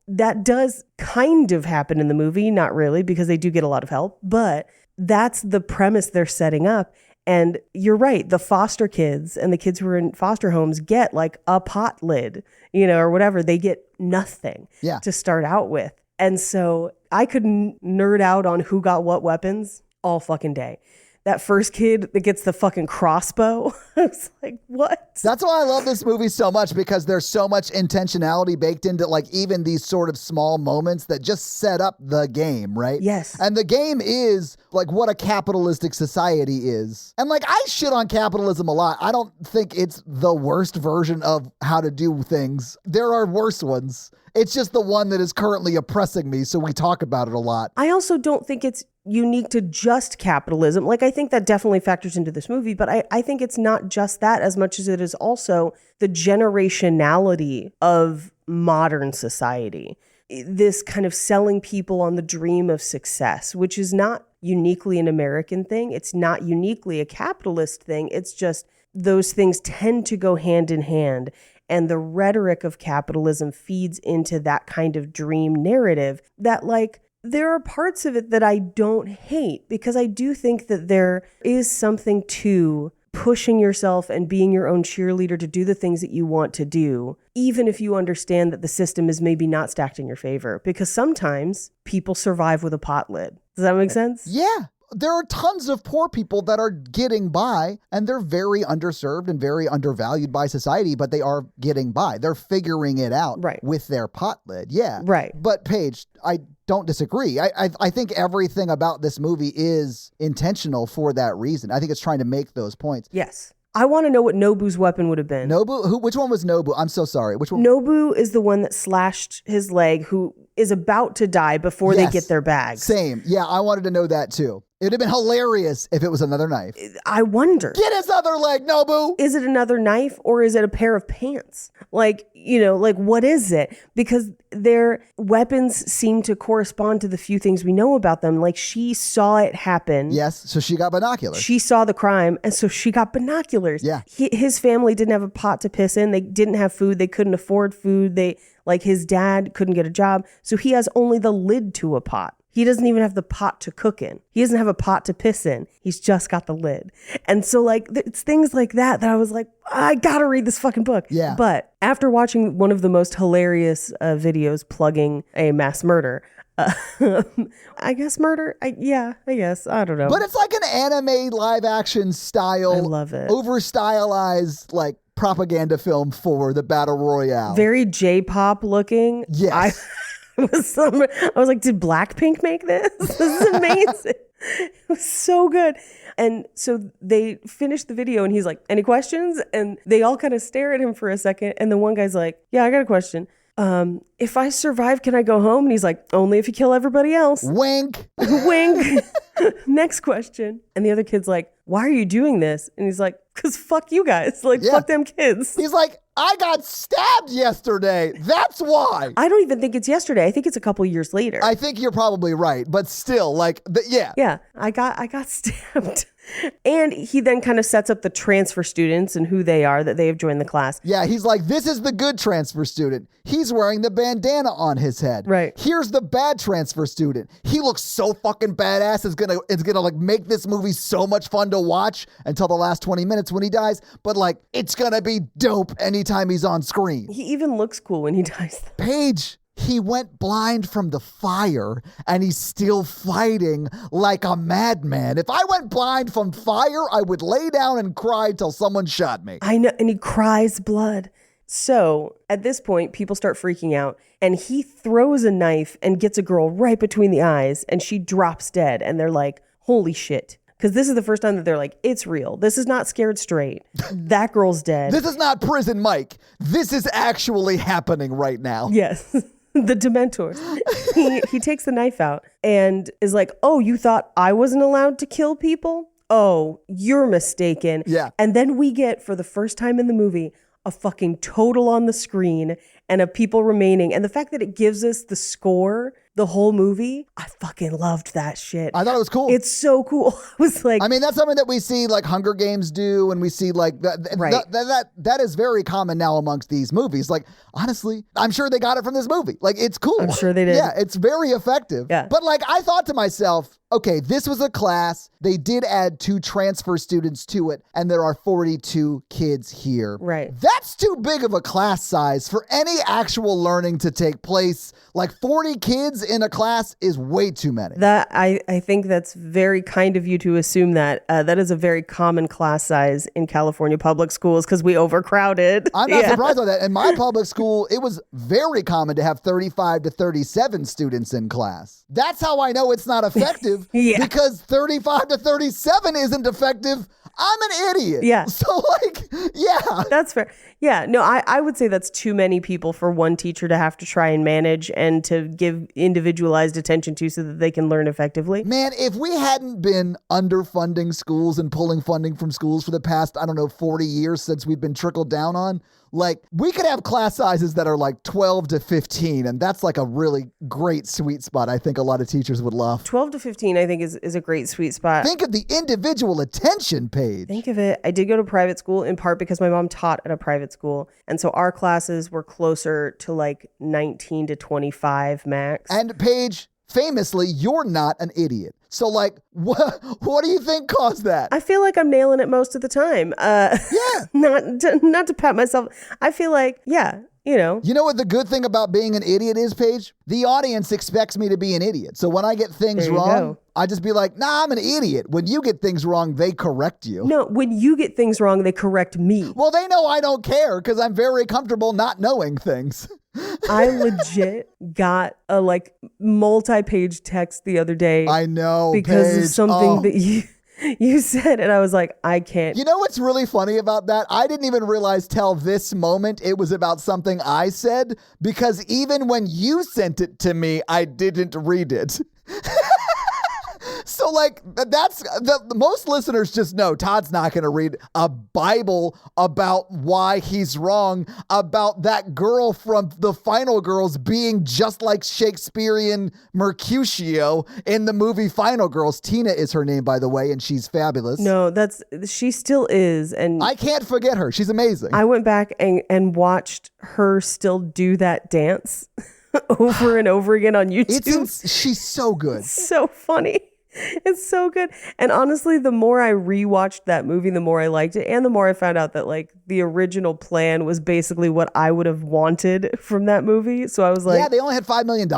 that does kind of happen in the movie, not really, because they do get a lot of help, but that's the premise they're setting up. And you're right, the foster kids and the kids who are in foster homes get a pot lid, or whatever. They get nothing to start out with. And so I could nerd out on who got what weapons all fucking day. That first kid that gets the fucking crossbow. I was like, what? That's why I love this movie so much, because there's so much intentionality baked into like even these sort of small moments that just set up the game, right? Yes. And the game is like what a capitalistic society is. And like I shit on capitalism a lot. I don't think it's the worst version of how to do things. There are worse ones. It's just the one that is currently oppressing me, so we talk about it a lot. I also don't think it's unique to just capitalism. Like, I think that definitely factors into this movie, but I think it's not just that as much as it is also the generationality of modern society. This kind of selling people on the dream of success, which is not uniquely an American thing. It's not uniquely a capitalist thing. It's just those things tend to go hand in hand. And the rhetoric of capitalism feeds into that kind of dream narrative that, like, there are parts of it that I don't hate, because I do think that there is something to pushing yourself and being your own cheerleader to do the things that you want to do, even if you understand that the system is maybe not stacked in your favor, because sometimes people survive with a pot lid. Does that make sense? Yeah. There are tons of poor people that are getting by, and they're very underserved and very undervalued by society, but they are getting by. They're figuring it out with their pot lid. Yeah. Right. But Paige, I don't disagree. I think everything about this movie is intentional for that reason. I think it's trying to make those points. Yes. I want to know what Nobu's weapon would have been. Nobu? Which one was Nobu? I'm so sorry. Which one? Nobu is the one that slashed his leg, who is about to die before they get their bags. Same. Yeah, I wanted to know that too. It would have been hilarious if it was another knife. I wonder. Get his other leg, Nobu! Is it another knife, or is it a pair of pants? Like, you know, like, what is it? Because their weapons seem to correspond to the few things we know about them. Like, she saw it happen. Yes, so she got binoculars. She saw the crime, and so she got binoculars. Yeah. His family didn't have a pot to piss in. They didn't have food. They couldn't afford food. Like, his dad couldn't get a job. So he has only the lid to a pot. He doesn't even have the pot to cook in. He doesn't have a pot to piss in. He's just got the lid. And so, like, it's things like that I was like, I gotta read this fucking book. Yeah. But after watching one of the most hilarious videos plugging a mass murder, I guess murder? I guess. I don't know. But it's like an anime live action style. I love it. Over stylized, like, propaganda film for the Battle Royale. Very J-pop looking. Yes. I was like, did Blackpink make this? This is amazing. It was so good. And so they finished the video and he's like, any questions? And they all kind of stare at him for a second. And the one guy's like, yeah, I got a question. If I survive, can I go home? And he's like, only if you kill everybody else. Wink. Wink. Next question. And the other kid's like, why are you doing this? And he's like, because fuck you guys. Like, fuck them kids. He's like, I got stabbed yesterday. That's why. I don't even think it's yesterday. I think it's a couple years later. I think you're probably right. But still, like, yeah. Yeah, I got stabbed. And he then kind of sets up the transfer students and who they are, that they have joined the class. Yeah, he's like, this is the good transfer student. He's wearing the bandana on his head. Right. Here's the bad transfer student. He looks so fucking badass. It's gonna like make this movie so much fun to watch until the last 20 minutes when he dies. But like, it's gonna be dope anytime he's on screen. He even looks cool when he dies. Paige, he went blind from the fire and he's still fighting like a madman. If I went blind from fire, I would lay down and cry till someone shot me. I know, and he cries blood. So at this point, people start freaking out and he throws a knife and gets a girl right between the eyes and she drops dead. And they're like, holy shit. Because this is the first time that they're like, it's real. This is not Scared Straight. That girl's dead. This is not Prison Mike. This is actually happening right now. Yes. The Dementors. He takes the knife out and is like, oh, you thought I wasn't allowed to kill people? Oh, you're mistaken. Yeah. And then we get, for the first time in the movie, a fucking total on the screen and of people remaining. And the fact that it gives us the score the whole movie, I fucking loved that shit. I thought it was cool. It's so cool. I was like, I mean, that's something that we see like Hunger Games do, and we see like that is very common now amongst these movies. Like, honestly, I'm sure they got it from this movie. Like, it's cool. I'm sure they did. Yeah, it's very effective. Yeah. But like, I thought to myself, okay, this was a class. They did add 2 transfer students to it, and there are 42 kids here. Right. That's too big of a class size for any actual learning to take place. Like 40 kids kids in a class is way too many. That I think that's very kind of you to assume that. That is a very common class size in California public schools because we overcrowded. I'm not surprised by that. In my public school, it was very common to have 35 to 37 students in class. That's how I know it's not effective because 35 to 37 isn't effective. I'm an idiot. Yeah. So yeah. That's fair. Yeah. No, I would say that's too many people for one teacher to have to try and manage and to give individualized attention to so that they can learn effectively. Man, if we hadn't been underfunding schools and pulling funding from schools for the past, 40 years since we've been trickled down on, we could have class sizes that are 12 to 15, and that's a really great sweet spot I think a lot of teachers would love. 12 to 15, I think, is a great sweet spot. Think of the individual attention page. Think of it. I did go to private school in part because my mom taught at a private school, and so our classes were closer to 19 to 25 max. And Paige, famously, you're not an idiot. So what do you think caused that? I feel like I'm nailing it most of the time. Not to pat myself. I feel you know. You know what the good thing about being an idiot is, Paige? The audience expects me to be an idiot. So when I get things wrong, I just be like, nah, I'm an idiot. When you get things wrong, they correct you. No, when you get things wrong, they correct me. Well, they know I don't care because I'm very comfortable not knowing things. I legit got a multi-page text the other day. I know, because Paige. of something that you said, and I was like, I can't. You know what's really funny about that? I didn't even realize till this moment it was about something I said, because even when you sent it to me, I didn't read it. So that's most listeners just know Todd's not going to read a Bible about why he's wrong about that girl from the Final Girls being just like Shakespearean Mercutio in the movie Final Girls. Tina is her name, by the way, and she's fabulous. No, she still is. And I can't forget her. She's amazing. I went back and watched her still do that dance over and over again on YouTube. She's so good. It's so funny. It's so good. And honestly, the more I rewatched that movie, the more I liked it. And the more I found out that the original plan was basically what I would have wanted from that movie. So I was like, yeah, they only had $5 million.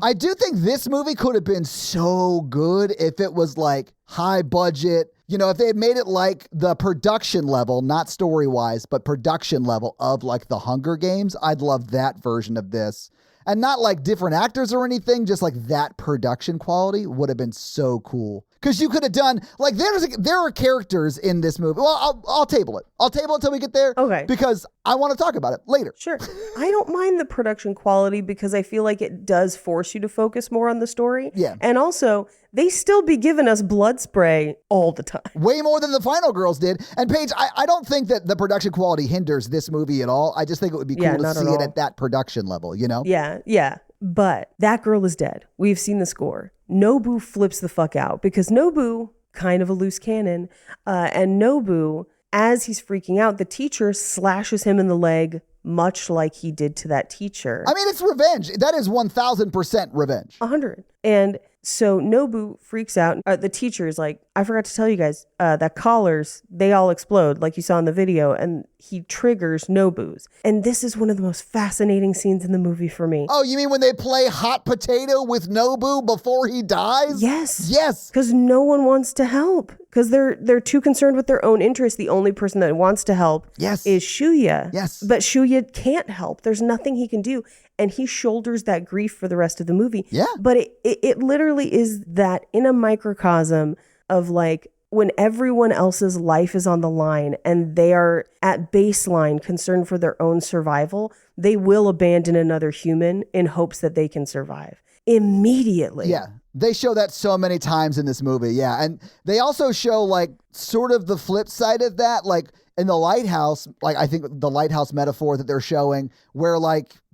I do think this movie could have been so good if it was high budget. If they had made it the production level, not story-wise, but production level of The Hunger Games, I'd love that version of this. And not different actors or anything, just that production quality would have been so cool. Because you could have done, there are characters in this movie. Well, I'll table it. I'll table it until we get there. Okay. Because I want to talk about it later. Sure. I don't mind the production quality because I feel like it does force you to focus more on the story. Yeah. And also, they still be giving us blood spray all the time. Way more than the Final Girls did. And Paige, I don't think that the production quality hinders this movie at all. I just think it would be cool to see it at that production level, Yeah. But that girl is dead. We've seen the score. Nobu flips the fuck out because Nobu, kind of a loose cannon, and Nobu, as he's freaking out, the teacher slashes him in the leg, much like he did to that teacher. I mean, it's revenge. That is 1,000% revenge. 100. And so Nobu freaks out. The teacher is like, I forgot to tell you guys that collars, they all explode like you saw in the video. And he triggers Nobu's. And this is one of the most fascinating scenes in the movie for me. Oh, you mean when they play hot potato with Nobu before he dies? Yes. Yes. Because no one wants to help. Because they're too concerned with their own interests. The only person that wants to help is Shuya. Yes. But Shuya can't help. There's nothing he can do. And he shoulders that grief for the rest of the movie. Yeah. But it literally is that in a microcosm of when everyone else's life is on the line and they are at baseline concerned for their own survival, they will abandon another human in hopes that they can survive immediately. Yeah. They show that so many times in this movie. Yeah. And they also show sort of the flip side of that. In the lighthouse, I think the lighthouse metaphor that they're showing where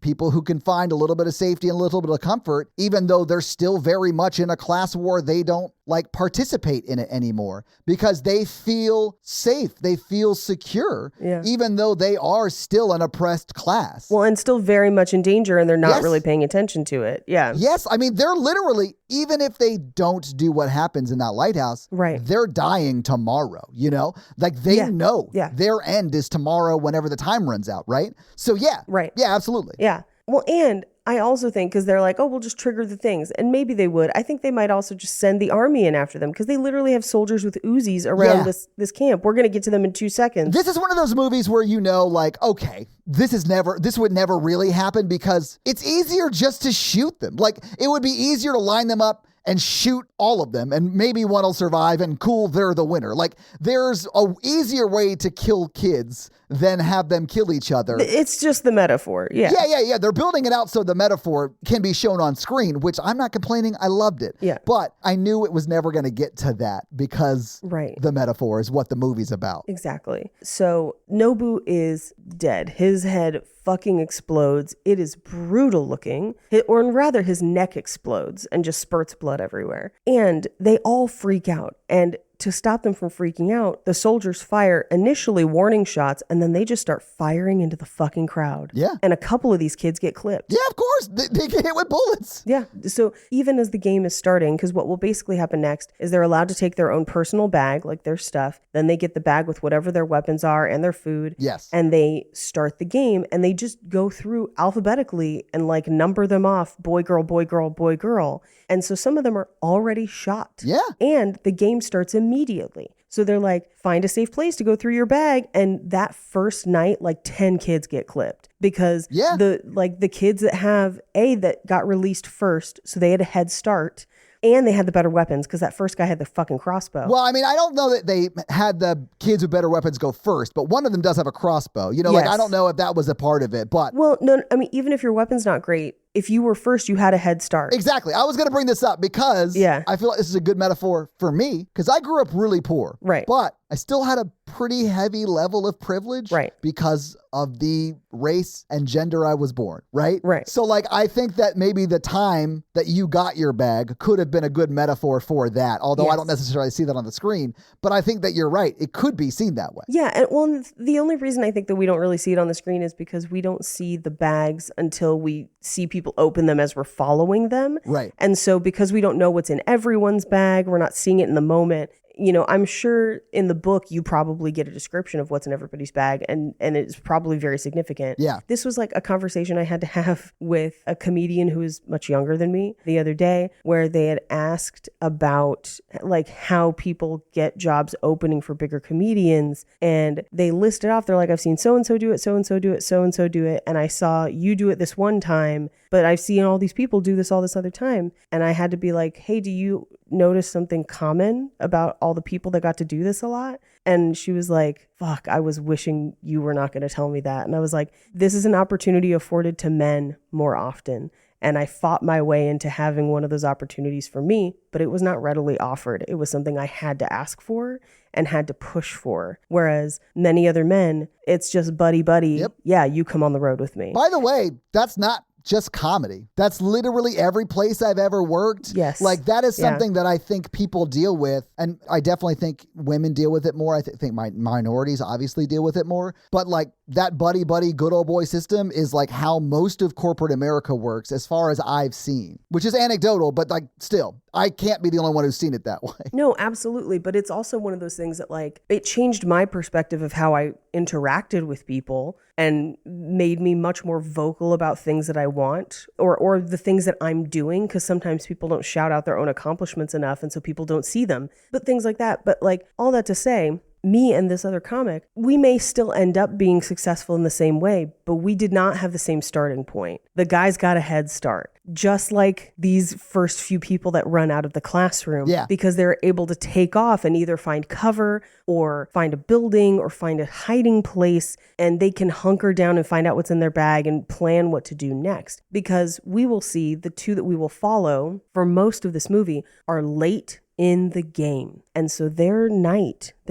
people who can find a little bit of safety and a little bit of comfort, even though they're still very much in a class war, they don't participate in it anymore because they feel safe. They feel secure, even though they are still an oppressed class. Well, and still very much in danger and they're not really paying attention to it. Yeah. Yes. I mean, they're literally, even if they don't do what happens in that lighthouse, they're dying tomorrow, they know their end is tomorrow whenever the time runs out, right? So yeah. Right. Yeah, absolutely. Yeah. Well, and I also think, because they're like, oh, we'll just trigger the things. And maybe they would. I think they might also just send the army in after them, because they literally have soldiers with Uzis around this camp. We're going to get to them in 2 seconds. This is one of those movies where you know, like, okay, this would never really happen, because it's easier just to shoot them. Like, it would be easier to line them up and shoot all of them, and maybe one will survive, and cool, they're the winner. Like, there's a easier way to kill kids than have them kill each other. It's just the metaphor. Yeah. Yeah. They're building it out so the metaphor can be shown on screen, which I'm not complaining. I loved it. Yeah. But I knew it was never going to get to that, because the metaphor is what the movie's about. Exactly. So Nobu is dead. His head fucking explodes. It is brutal looking, or rather his neck explodes and just spurts blood everywhere. And they all freak out. And to stop them from freaking out, the soldiers fire initially warning shots, and then they just start firing into the fucking crowd. Yeah. And a couple of these kids get clipped. Yeah, of course. They get hit with bullets. Yeah. So even as the game is starting, because what will basically happen next is they're allowed to take their own personal bag, like their stuff. Then they get the bag with whatever their weapons are and their food. Yes. And they start the game, and they just go through alphabetically and like number them off, boy, girl, boy, girl, boy, girl. And so some of them are already shot. Yeah. And the game starts immediately. So they're like, find a safe place to go through your bag. And that first night, like 10 kids get clipped, because the kids that got released first, so they had a head start. And they had the better weapons, because that first guy had the fucking crossbow. Well, I mean, I don't know that they had the kids with better weapons go first, but one of them does have a crossbow. You know, like, I don't know if that was a part of it, but... Well, no, I mean, even if your weapon's not great, if you were first, you had a head start. Exactly. I was going to bring this up because I feel like this is a good metaphor for me, because I grew up really poor. Right. But I still had a pretty heavy level of privilege. Right. Because of the race and gender I was born. Right? Right. So, like, I think that maybe the time that you got your bag could have been a good metaphor for that, although I don't necessarily see that on the screen. But I think that you're right. It could be seen that way. Yeah. And well, the only reason I think that we don't really see it on the screen is because we don't see the bags until we see people open them as we're following them. Right. And so because we don't know what's in everyone's bag, we're not seeing it in the moment. You know, I'm sure in the book you probably get a description of what's in everybody's bag, and it's probably very significant. Yeah. This was like a conversation I had to have with a comedian who is much younger than me the other day, where they had asked about like how people get jobs opening for bigger comedians, and they listed off, they're like, I've seen so-and-so do it, so-and-so do it, so-and-so do it, and I saw you do it this one time, but I've seen all these people do this all this other time. And I had to be like, hey, do you notice something common about all the people that got to do this a lot? And she was like, fuck, I was wishing you were not going to tell me that. And I was like, this is an opportunity afforded to men more often. And I fought my way into having one of those opportunities for me, but it was not readily offered. It was something I had to ask for and had to push for. Whereas many other men, it's just buddy. Yep. Yeah, you come on the road with me. By the way, that's not just comedy. That's literally every place I've ever worked. Yes. Like, that is something that I think people deal with. And I definitely think women deal with it more. I think minorities obviously deal with it more. But like, that buddy, good old boy system is like how most of corporate America works, as far as I've seen, which is anecdotal, but like, still, I can't be the only one who's seen it that way. No, absolutely. But it's also one of those things that like, it changed my perspective of how I interacted with people and made me much more vocal about things that I want or the things that I'm doing. Because sometimes people don't shout out their own accomplishments enough, and so people don't see them. But things like that. But like, all that to say, me and this other comic, we may still end up being successful in the same way, but we did not have the same starting point. The guys got a head start, just like these first few people that run out of the classroom, because they're able to take off and either find cover or find a building or find a hiding place, and they can hunker down and find out what's in their bag and plan what to do next. Because we will see the two that we will follow for most of this movie are late in the game. And so their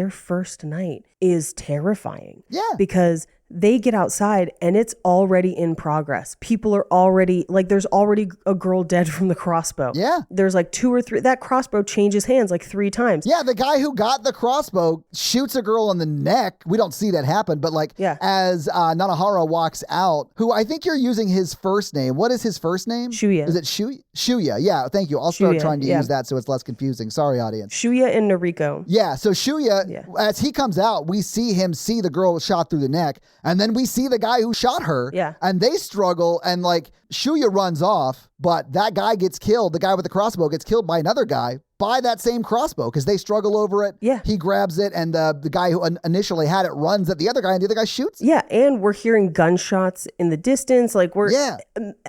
first night is terrifying. Yeah. Because they get outside and it's already in progress. People are already, like, there's already a girl dead from the crossbow. Yeah. There's like 2 or 3, that crossbow changes hands like 3 times. Yeah, the guy who got the crossbow shoots a girl in the neck. We don't see that happen, but like, as Nanahara walks out, who I think you're using his first name. What is his first name? Shuya. Is it Shuya? Shuya, yeah, thank you. I'll start trying to use that so it's less confusing. Sorry, audience. Shuya and Noriko. Yeah, so Shuya, as he comes out, we see him see the girl shot through the neck, and then we see the guy who shot her, and they struggle, and like, Shuya runs off, but that guy gets killed. The guy with the crossbow gets killed by another guy by that same crossbow because they struggle over it. Yeah. He grabs it, and the guy who initially had it runs at the other guy, and the other guy shoots. Yeah, and we're hearing gunshots in the distance. Like,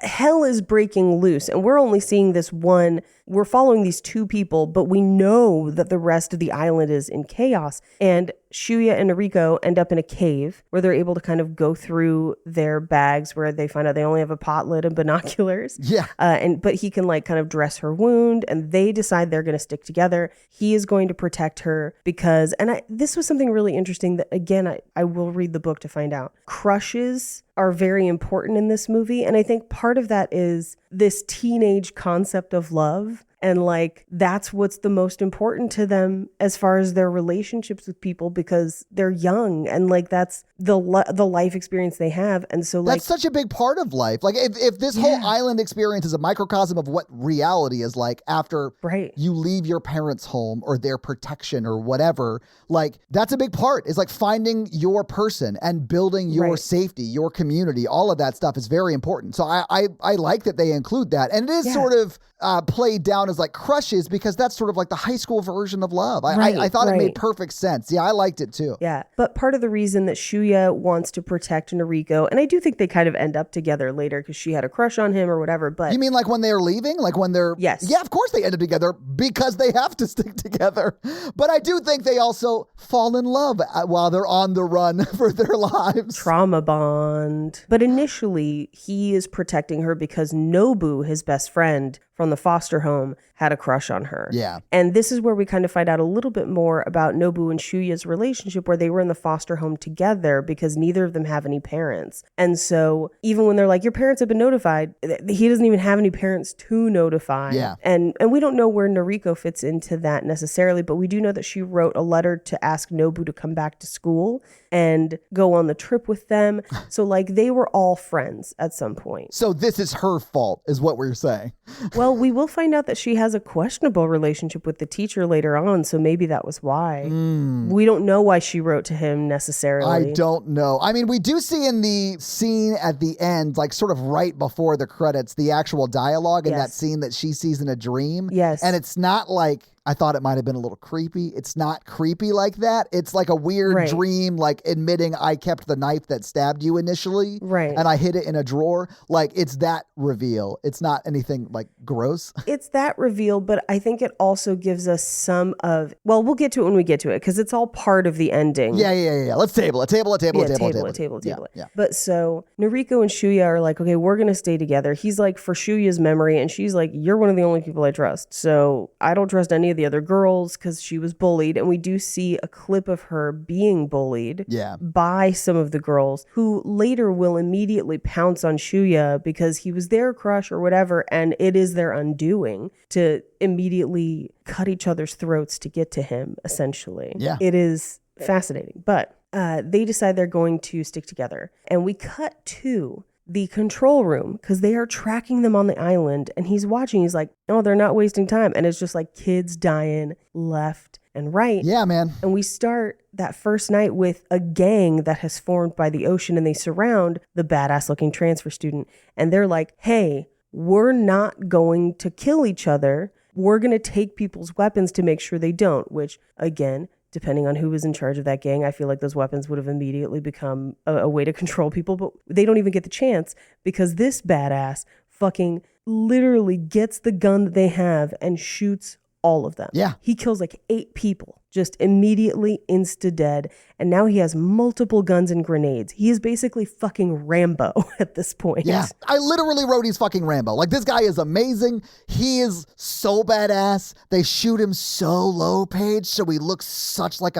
hell is breaking loose, and we're only seeing this one. We're following these two people, but we know that the rest of the island is in chaos. And Shuya and Noriko end up in a cave where they're able to kind of go through their bags where they find out they only have a pot lid and binoculars. Yeah. But he can like kind of dress her wound, and they decide they're going to stick together. He is going to protect her because, this was something really interesting that, again, I will read the book to find out. Crushes are very important in this movie. And I think part of that is this teenage concept of love. And like, that's what's the most important to them as far as their relationships with people, because they're young and like, that's the life experience they have. And so like, that's such a big part of life. Like if this whole island experience is a microcosm of what reality is like after you leave your parents' home or their protection or whatever, like that's a big part. It's like finding your person and building your safety, your community, all of that stuff is very important. So I like that they include that. And it is sort of played down as like crushes because that's sort of like the high school version of love. I thought it made perfect sense. Yeah, I liked it too. Yeah, but part of the reason that Shuya wants to protect Noriko, and I do think they kind of end up together later because she had a crush on him or whatever, but... You mean like when they're leaving? Like when they're... Yes. Yeah, of course they end up together because they have to stick together. But I do think they also fall in love while they're on the run for their lives. Trauma bond. But initially, he is protecting her because Nobu, his best friend from the foster home, had a crush on her. Yeah. And this is where we kind of find out a little bit more about Nobu and Shuya's relationship, where they were in the foster home together because neither of them have any parents. And so even when they're like, your parents have been notified, he doesn't even have any parents to notify. Yeah. And we don't know where Noriko fits into that necessarily, but we do know that she wrote a letter to ask Nobu to come back to school and go on the trip with them. So like they were all friends at some point. So this is her fault, is what we're saying. Well, we will find out that she has a questionable relationship with the teacher later on, so maybe that was why. We don't know why she wrote to him necessarily. I don't know. I mean, we do see in the scene at the end, like sort of right before the credits, the actual dialogue in that scene that she sees in a dream. Yes. And it's not like... I thought it might have been a little creepy. It's not creepy like that. It's like a weird dream, like admitting I kept the knife that stabbed you initially. Right. And I hid it in a drawer. Like it's that reveal. It's not anything like gross. It's that reveal, but I think it also gives us some of, well, we'll get to it when we get to it because it's all part of the ending. Yeah. Let's table it. Table it. Yeah. But so Noriko and Shuya are like, okay, we're going to stay together. He's like, for Shuya's memory. And she's like, you're one of the only people I trust. So I don't trust any of the other girls because she was bullied, and we do see a clip of her being bullied by some of the girls who later will immediately pounce on Shuya because he was their crush or whatever, and it is their undoing to immediately cut each other's throats to get to him, essentially. Yeah. It is fascinating, but they decide they're going to stick together, and we cut to the control room because they are tracking them on the island, and he's watching. He's like, oh, they're not wasting time. And it's just like kids dying left and right. Yeah, man. And we start that first night with a gang that has formed by the ocean, and they surround the badass looking transfer student. And they're like, hey, we're not going to kill each other. We're going to take people's weapons to make sure they don't, which again, depending on who was in charge of that gang, I feel like those weapons would have immediately become a way to control people, but they don't even get the chance because this badass fucking literally gets the gun that they have and shoots all of them. Yeah. He kills like 8 people, just immediately insta-dead. And now he has multiple guns and grenades. He is basically fucking Rambo at this point. Yeah. I literally wrote he's fucking Rambo. Like this guy is amazing. He is so badass. They shoot him so low, Paige. So he looks such like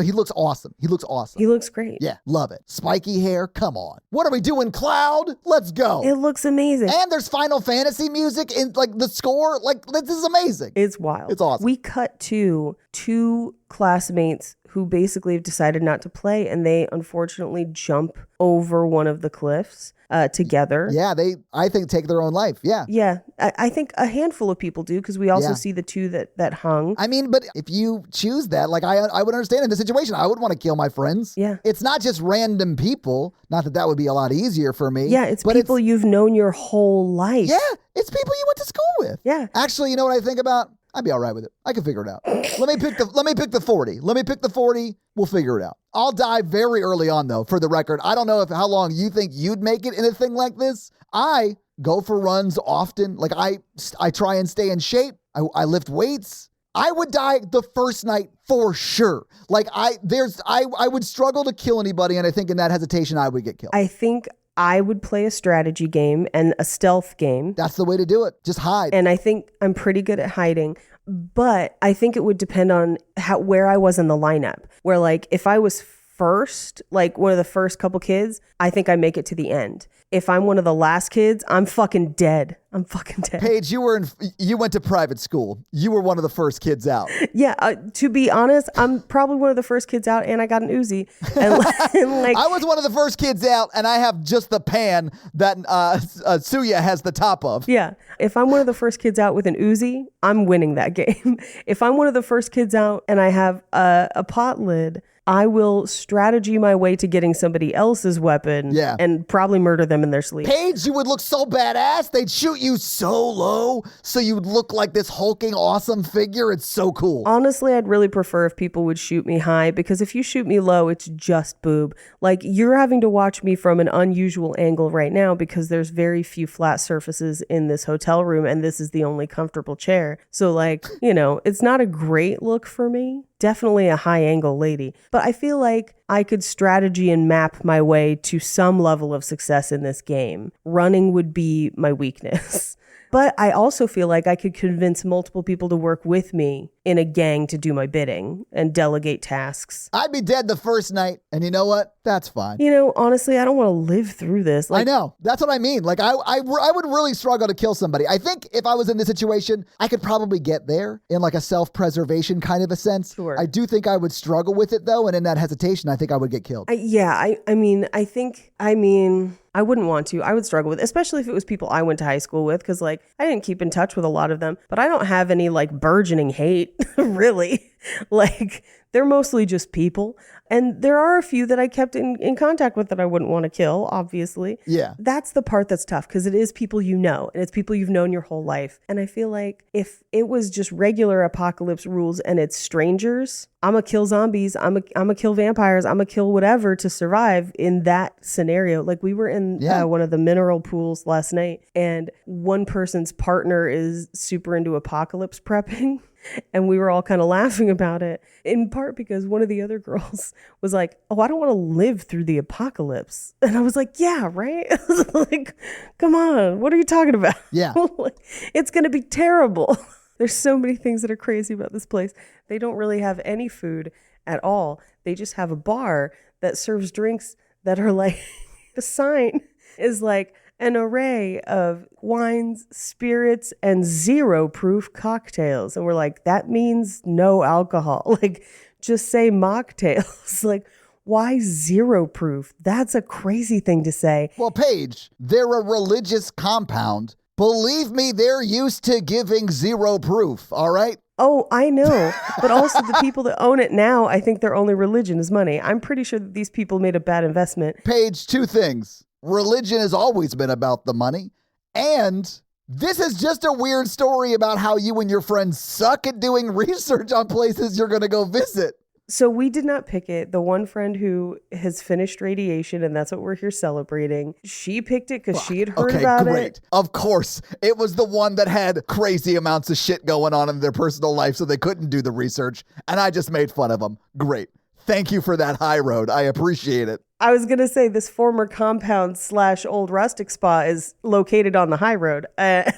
he looks awesome. He looks awesome. He looks great. Yeah. Love it. Spiky hair. Come on. What are we doing, Cloud? Let's go. It looks amazing. And there's Final Fantasy music in like the score. Like this is amazing. It's wild. It's awesome. We cut to 2 classmates who basically have decided not to play, and they unfortunately jump over one of the cliffs together. Yeah, I think, take their own life. Yeah. Yeah, I think a handful of people do, because we also see the two that hung. I mean, but if you choose that, like I would understand in this situation, I would want to kill my friends. Yeah. It's not just random people. Not that would be a lot easier for me. Yeah, it's people you've known your whole life. Yeah, it's people you went to school with. Yeah. Actually, you know what I think about? I'd be all right with it. I can figure it out. Let me pick the 40. Let me pick the 40. We'll figure it out. I'll die very early on, though, for the record. I don't know how long you think you'd make it in a thing like this. I go for runs often. Like I try and stay in shape. I lift weights. I would die the first night for sure. Like I would struggle to kill anybody, and I think in that hesitation I would get killed. I think I would play a strategy game and a stealth game. That's the way to do it. Just hide. And I think I'm pretty good at hiding, but I think it would depend on where I was in the lineup. Where like if I was first, like one of the first couple kids, I think I make it to the end. If I'm one of the last kids, I'm fucking dead. I'm fucking dead. Paige, you went to private school. You were one of the first kids out. Yeah, to be honest, I'm probably one of the first kids out, and I got an Uzi. And like, I was one of the first kids out, and I have just the pan that Suya has the top of. Yeah, if I'm one of the first kids out with an Uzi, I'm winning that game. If I'm one of the first kids out and I have a pot lid, I will strategy my way to getting somebody else's weapon and probably murder them in their sleep. Paige, you would look so badass. They'd shoot you so low, so you would look like this hulking awesome figure. It's so cool. Honestly, I'd really prefer if people would shoot me high, because if you shoot me low, it's just boob. Like, you're having to watch me from an unusual angle right now because there's very few flat surfaces in this hotel room, and this is the only comfortable chair. So like, it's not a great look for me. Definitely a high angle lady. But I feel like I could strategy and map my way to some level of success in this game. Running would be my weakness. But I also feel like I could convince multiple people to work with me in a gang to do my bidding and delegate tasks. I'd be dead the first night, and you know what? That's fine. Honestly, I don't want to live through this. I know. That's what I mean. Like, I would really struggle to kill somebody. I think if I was in this situation, I could probably get there in like a self-preservation kind of a sense. Sure. I do think I would struggle with it, though, and in that hesitation, I think I would get killed. I wouldn't want to. I would struggle with it, especially if it was people I went to high school with, because like I didn't keep in touch with a lot of them, but I don't have any like burgeoning hate, really. Like, they're mostly just people. And there are a few that I kept in contact with that I wouldn't want to kill, obviously. Yeah. That's the part that's tough, because it is people you know, and it's people you've known your whole life. And I feel like if it was just regular apocalypse rules and it's strangers, I'm going to kill zombies, I'm going to kill vampires, I'm going to kill whatever to survive in that scenario. Like, we were in one of the mineral pools last night, and one person's partner is super into apocalypse prepping. And we were all kind of laughing about it, in part because one of the other girls was like, oh, I don't want to live through the apocalypse. And I was like, yeah, right? Like, come on, what are you talking about? Yeah. It's going to be terrible. There's so many things that are crazy about this place. They don't really have any food at all. They just have a bar that serves drinks that are like, the sign is like, an array of wines, spirits, and 0-proof cocktails. And we're like, that means no alcohol. Like, just say mocktails. Like, why 0-proof? That's a crazy thing to say. Well, Paige, they're a religious compound. Believe me, they're used to giving 0-proof, all right? Oh, I know. But also the people that own it now, I think their only religion is money. I'm pretty sure that these people made a bad investment. Paige, two things. Religion has always been about the money, and this is just a weird story about how you and your friends suck at doing research on places you're going to go visit. So we did not pick it. The one friend who has finished radiation, and that's what we're here celebrating, she picked it because she had heard about it. Of course. It was the one that had crazy amounts of shit going on in their personal life, so they couldn't do the research, and I just made fun of them. Great. Thank you for that high road. I appreciate it. I was going to say this former compound / old rustic spa is located on the high road. And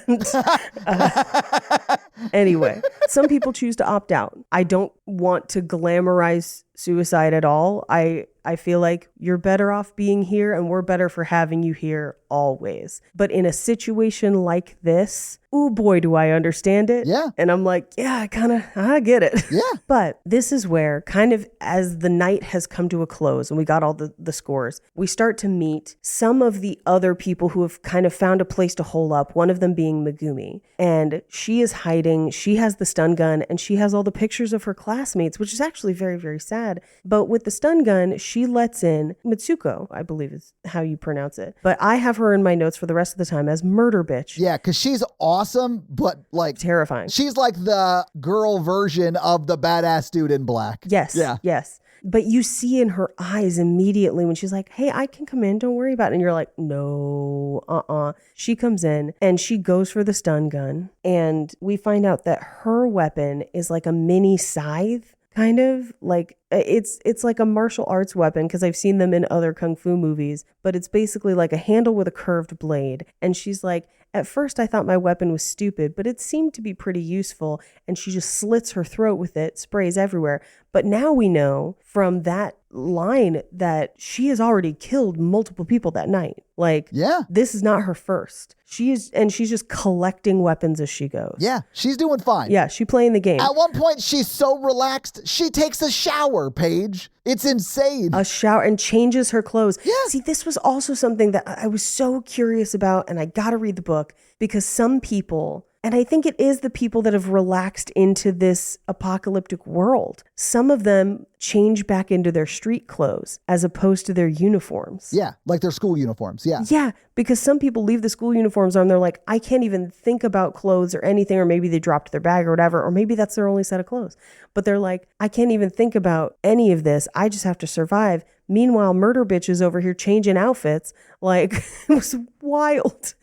Anyway, some people choose to opt out. I don't want to glamorize suicide at all. I feel like you're better off being here and we're better for having you here always. But in a situation like this, ooh boy, do I understand it. Yeah. And I'm like, yeah, I get it. Yeah. But this is where kind of as the night has come to a close and we got all the scores, we start to meet some of the other people who have kind of found a place to hole up, one of them being Megumi. And she is hiding, she has the stun gun, and she has all the pictures of her classmates, which is actually very, very sad. But with the stun gun, she lets in Mitsuko, I believe is how you pronounce it. But I have her in my notes for the rest of the time as murder bitch. Yeah, because she's awesome, but like Terrifying. she's like the girl version of the badass dude in black. Yes. Yeah. Yes. But you see in her eyes immediately when she's like, hey, I can come in. Don't worry about it. And you're like, no, She comes in and she goes for the stun gun. And we find out that her weapon is like a mini scythe. Kind of like it's like a martial arts weapon because I've seen them in other kung fu movies, but it's basically like a handle with a curved blade. And she's like, at first I thought my weapon was stupid, but it seemed to be pretty useful. And she just slits her throat with it, sprays everywhere. But now we know from that line that she has already killed multiple people that night. Like, Yeah. this is not her first. She's just collecting weapons as she goes. Yeah, she's doing fine. Yeah, she's playing the game. At one point, she's so relaxed, she takes a shower, Paige. It's insane. A shower and changes her clothes. Yeah. See, this was also something that I was so curious about, and I got to read the book because some people, and I think it is the people that have relaxed into this apocalyptic world, some of them change back into their street clothes as opposed to their uniforms. Yeah, like their school uniforms. Yeah. Yeah, because some people leave the school uniforms on, they're like, I can't even think about clothes or anything, or maybe they dropped their bag or whatever, or maybe that's their only set of clothes. But they're like, I can't even think about any of this. I just have to survive. Meanwhile, murder bitch is over here changing outfits. Like, it was wild.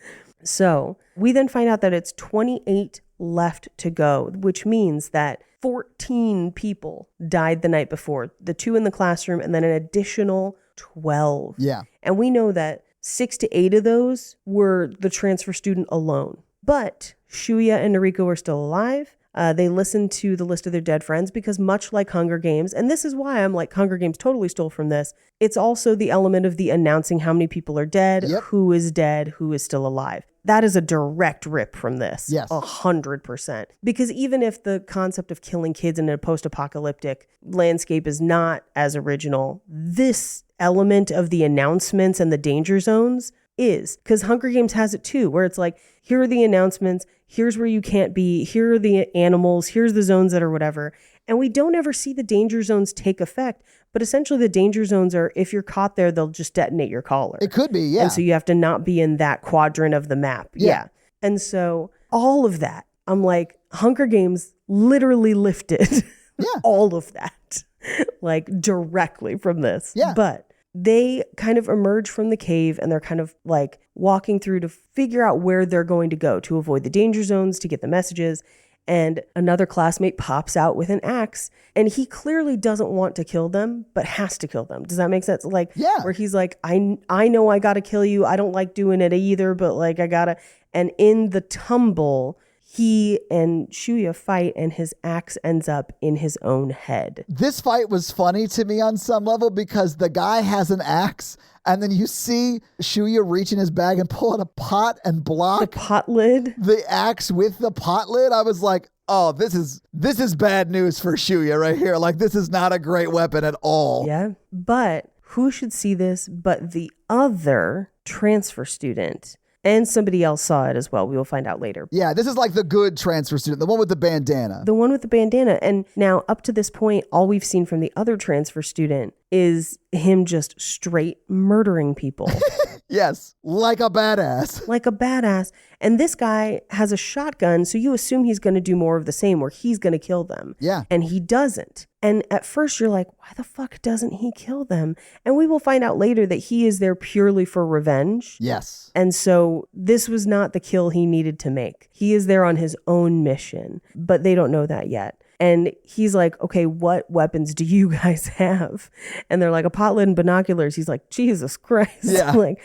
So we then find out that it's 28 left to go, which means that 14 people died the night before, the 2 in the classroom, and then an additional 12. Yeah. And we know that 6 to 8 of those were the transfer student alone. But Shuya and Noriko are still alive. They listened to the list of their dead friends because much like Hunger Games, and this is why I'm like, Hunger Games totally stole from this, it's also the element of the announcing how many people are dead, Yep. who is dead, who is still alive. That is a direct rip from this. Yes. 100%. Because even if the concept of killing kids in a post-apocalyptic landscape is not as original, this element of the announcements and the danger zones is. Because Hunger Games has it too, where it's like, here are the announcements, here's where you can't be, here are the animals, here's the zones that are whatever. And we don't ever see the danger zones take effect. But essentially the danger zones are, if you're caught there, they'll just detonate your collar. It could be, yeah. And so you have to not be in that quadrant of the map. Yeah. And so all of that, I'm like, Hunger Games literally lifted all of that, like directly from this. Yeah. But they kind of emerge from the cave and they're kind of like walking through to figure out where they're going to go to avoid the danger zones, to get the messages. And another classmate pops out with an axe and he clearly doesn't want to kill them, but has to kill them. Does that make sense? Like, where he's like, I know I got to kill you. I don't like doing it either, but like I gotta. And in the tumble, he and Shuya fight and his axe ends up in his own head. This fight was funny to me on some level because the guy has an axe and then you see Shuya reach in his bag and pull out a pot and block The pot lid. the axe with the pot lid. I was like, oh, this is bad news for Shuya right here. Like, this is not a great weapon at all. Yeah. But who should see this but the other transfer student? And somebody else saw it as well. We will find out later. Yeah, this is like the good transfer student, the one with the bandana. The one with the bandana. And now up to this point, all we've seen from the other transfer student is him just straight murdering people. Yes, like a badass. Like a badass. And this guy has a shotgun, so you assume he's going to do more of the same, where he's going to kill them. Yeah. And he doesn't. And at first you're like, why the fuck doesn't he kill them? And we will find out later that he is there purely for revenge. Yes. And so this was not the kill he needed to make. He is there on his own mission, but they don't know that yet. And he's like, okay, what weapons do you guys have? And they're like, a pot lid and binoculars. He's like, Jesus Christ. Yeah. Like,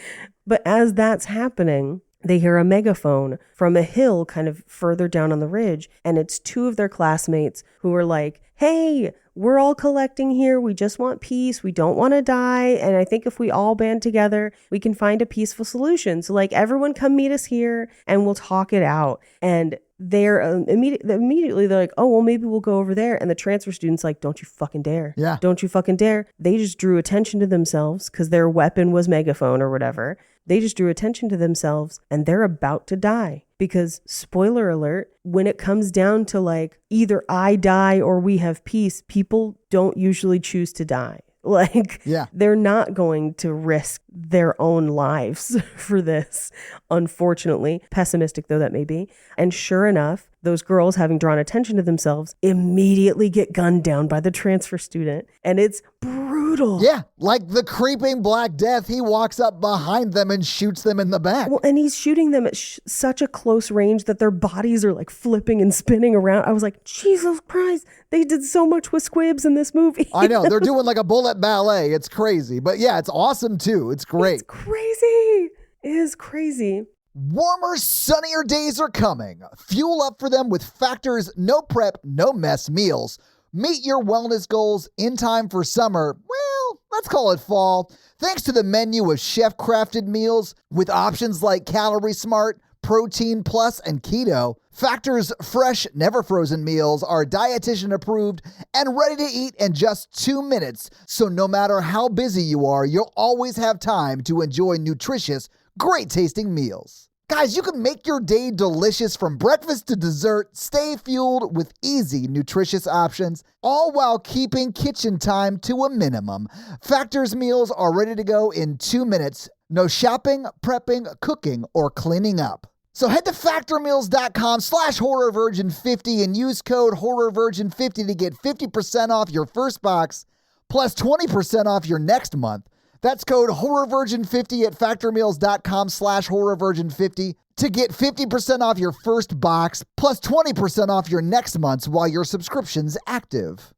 but as that's happening, they hear a megaphone from a hill kind of further down on the ridge. And it's two of their classmates who are like, hey, we're all collecting here. We just want peace. We don't want to die. And I think if we all band together, we can find a peaceful solution. So like, everyone come meet us here and we'll talk it out. And they're immediately they're like, oh, well, maybe we'll go over there. And the transfer student's like, don't you fucking dare. Yeah. Don't you fucking dare. They just drew attention to themselves because their weapon was megaphone or whatever. They just drew attention to themselves and they're about to die. Because, spoiler alert, when it comes down to like either I die or we have peace, people don't usually choose to die. Like, they're not going to risk their own lives for this, unfortunately, pessimistic though that may be. And sure enough, those girls, having drawn attention to themselves, immediately get gunned down by the transfer student. And it's brutal. Yeah, like the creeping Black Death, he walks up behind them and shoots them in the back. Well, and he's shooting them at such a close range that their bodies are like flipping and spinning around. I was like, Jesus Christ, they did so much with squibs in this movie. I know, they're doing like a bullet ballet. It's crazy. But yeah, it's awesome too. It's great. It's crazy. It is crazy. Warmer, sunnier days are coming. Fuel up for them with Factor's no prep, no mess meals. Meet your wellness goals in time for summer. Well, let's call it fall. Thanks to the menu of chef-crafted meals with options like Calorie Smart, Protein Plus, and Keto. Factor's fresh, never frozen meals are dietitian approved and ready to eat in just 2 minutes. So no matter how busy you are, you'll always have time to enjoy nutritious, great tasting meals. Guys, you can make your day delicious from breakfast to dessert. Stay fueled with easy, nutritious options, all while keeping kitchen time to a minimum. Factor's meals are ready to go in 2 minutes. No shopping, prepping, cooking, or cleaning up. So head to factormeals.com/horrorvirgin50 and use code horrorvirgin50 to get 50% off your first box plus 20% off your next month. That's code HorrorVirgin50 at factormeals.com/HorrorVirgin50 to get 50% off your first box plus 20% off your next month's while your subscription's active.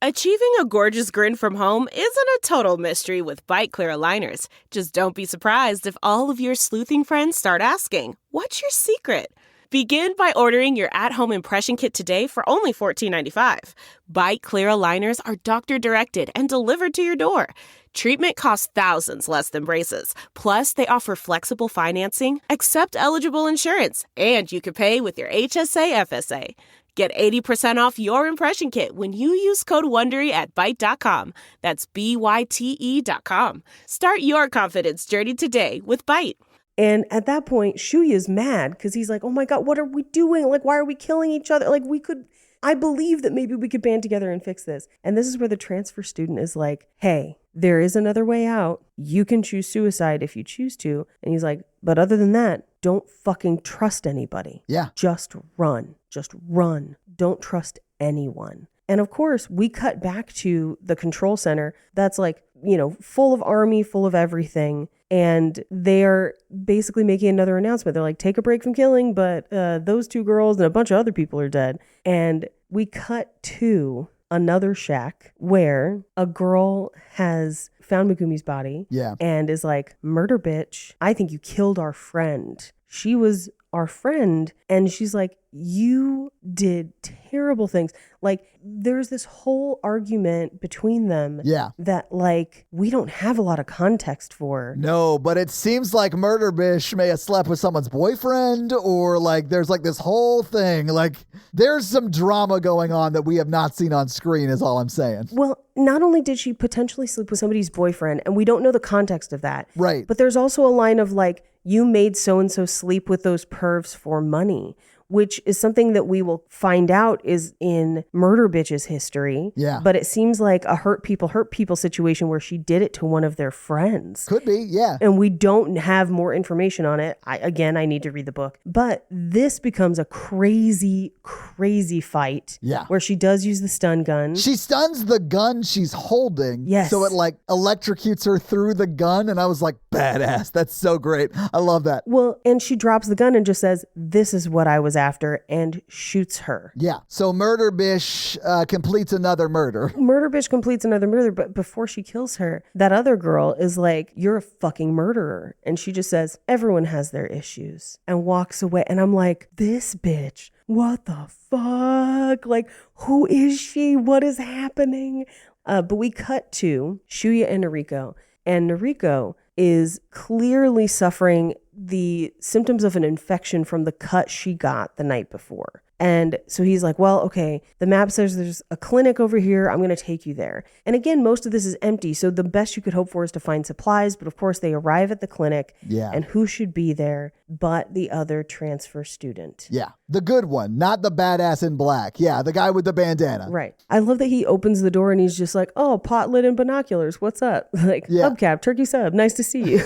Achieving a gorgeous grin from home isn't a total mystery with Bite Clear aligners. Just don't be surprised if all of your sleuthing friends start asking, what's your secret? Begin by ordering your at-home impression kit today for only $14.95. Bite Clear aligners are doctor-directed and delivered to your door. Treatment costs thousands less than braces. Plus, they offer flexible financing, accept eligible insurance, and you can pay with your HSA FSA. Get 80% off your impression kit when you use code WONDERY at Byte.com. That's BYTE.com. Start your confidence journey today with Byte. And at that point, Shuya's mad because he's like, oh my God, what are we doing? Like, why are we killing each other? Like, I believe that maybe we could band together and fix this. And this is where the transfer student is like, hey, there is another way out. You can choose suicide if you choose to. And he's like, but other than that, don't fucking trust anybody. Yeah. Just run. Just run. Don't trust anyone. And of course, we cut back to the control center that's like, full of army, full of everything. And they're basically making another announcement. They're like, take a break from killing, but those two girls and a bunch of other people are dead. And we cut to another shack where a girl has found Megumi's body and is like, murder bitch, I think you killed our friend. She was our friend. And she's like, you did terrible things. Like, there's this whole argument between them that, like, we don't have a lot of context for. No, but it seems like Murder Bish may have slept with someone's boyfriend, or, like, there's, like, this whole thing. Like, there's some drama going on that we have not seen on screen, is all I'm saying. Well, not only did she potentially sleep with somebody's boyfriend, and we don't know the context of that. Right. But there's also a line of, like, you made so-and-so sleep with those pervs for money, which is something that we will find out is in Murder Bitch's history. Yeah. But it seems like a hurt people situation where she did it to one of their friends. Could be, yeah. And we don't have more information on it. I need to read the book. But this becomes a crazy, crazy fight. Yeah. Where she does use the stun gun. She stuns the gun she's holding. Yes. So it, like, electrocutes her through the gun. And I was like, badass. That's so great. I love that. Well, and she drops the gun and just says, this is what I was comes after and shoots her. Yeah. So Murder Bish completes another murder. Murder Bitch completes another murder, but before she kills her, that other girl is like, you're a fucking murderer. And she just says, everyone has their issues, and walks away. And I'm like, this bitch, what the fuck? Like, who is she? What is happening? But we cut to Shuya and Noriko. And Noriko is clearly suffering the symptoms of an infection from the cut she got the night before. And so he's like, well, okay, the map says there's a clinic over here. I'm going to take you there. And again, most of this is empty. So the best you could hope for is to find supplies. But of course, they arrive at the clinic. Yeah. And who should be there but the other transfer student? Yeah. The good one, not the badass in black. Yeah. The guy with the bandana. Right. I love that he opens the door and he's just like, oh, pot lid and binoculars. What's up? Like, Yeah. hubcap, turkey sub. Nice to see you.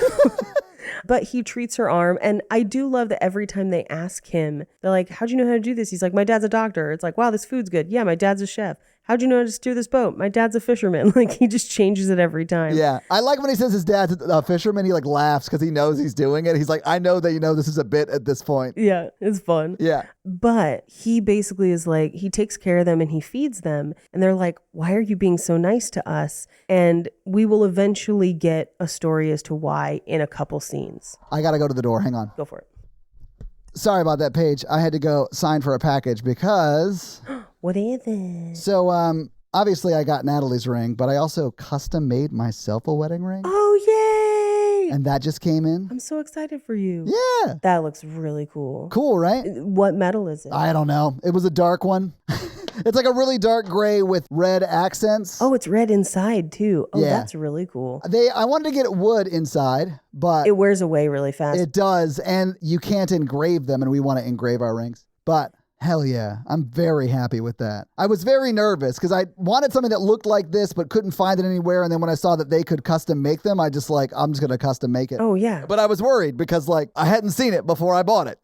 But he treats her arm. And I do love that every time they ask him, they're like, how'd you know how to do this? He's like, my dad's a doctor. It's like, wow, this food's good. Yeah, my dad's a chef. How'd you know how to steer this boat? My dad's a fisherman. Like, he just changes it every time. Yeah. I like when he says his dad's a fisherman, he like laughs because he knows he's doing it. He's like, I know that you know this is a bit at this point. Yeah, it's fun. Yeah. But he basically is like, he takes care of them and he feeds them. And they're like, why are you being so nice to us? And we will eventually get a story as to why in a couple scenes. I got to go to the door. Hang on. Go for it. Sorry about that, Paige. I had to go sign for a package because... What is it? So, obviously I got Natalie's ring, but I also custom made myself a wedding ring. Oh, yay! And that just came in. I'm so excited for you. Yeah. That looks really cool. Cool, right? What metal is it? I don't know. It was a dark one. It's like a really dark gray with red accents. Oh, it's red inside too. Oh, Yeah. that's really cool. I wanted to get wood inside, but It wears away really fast. it does, and you can't engrave them, and we want to engrave our rings. But hell yeah, I'm very happy with that. I was very nervous because I wanted something that looked like this but couldn't find it anywhere, and then when I saw that they could custom make them, I'm just going to custom make it. Oh, yeah. But I was worried because I hadn't seen it before I bought it.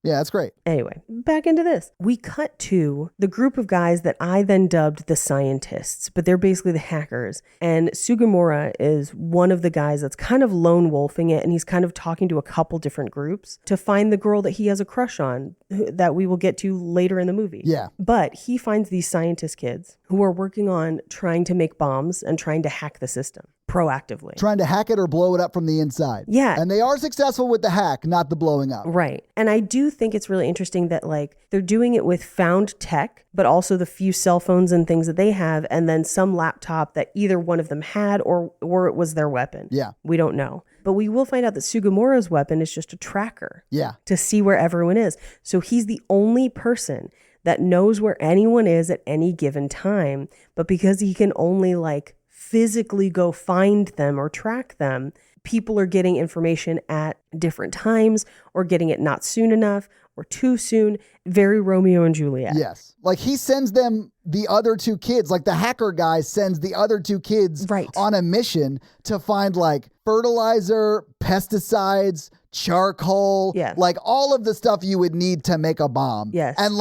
Yeah, that's great. Anyway, back into this. We cut to the group of guys that I then dubbed the scientists, but they're basically the hackers. And Sugimura is one of the guys that's kind of lone wolfing it, and he's kind of talking to a couple different groups to find the girl that he has a crush on that we will get to later in the movie. Yeah. But he finds these scientist kids who are working on trying to make bombs and trying to hack the system proactively. Trying to hack it or blow it up from the inside. Yeah. And they are successful with the hack, not the blowing up. Right. And I do think it's really interesting that they're doing it with found tech, but also the few cell phones and things that they have, and then some laptop that either one of them had or it was their weapon. Yeah. We don't know. But we will find out that Sugimura's weapon is just a tracker. Yeah. To see where everyone is. So he's the only person that knows where anyone is at any given time. But because he can only physically go find them or track them, people are getting information at different times or getting it not soon enough or too soon. Very Romeo and Juliet. Yes. He sends them the other two kids, the hacker guy sends the other two kids Right. on a mission to find fertilizer, pesticides, charcoal, Yes. all of the stuff you would need to make a bomb. Yes. And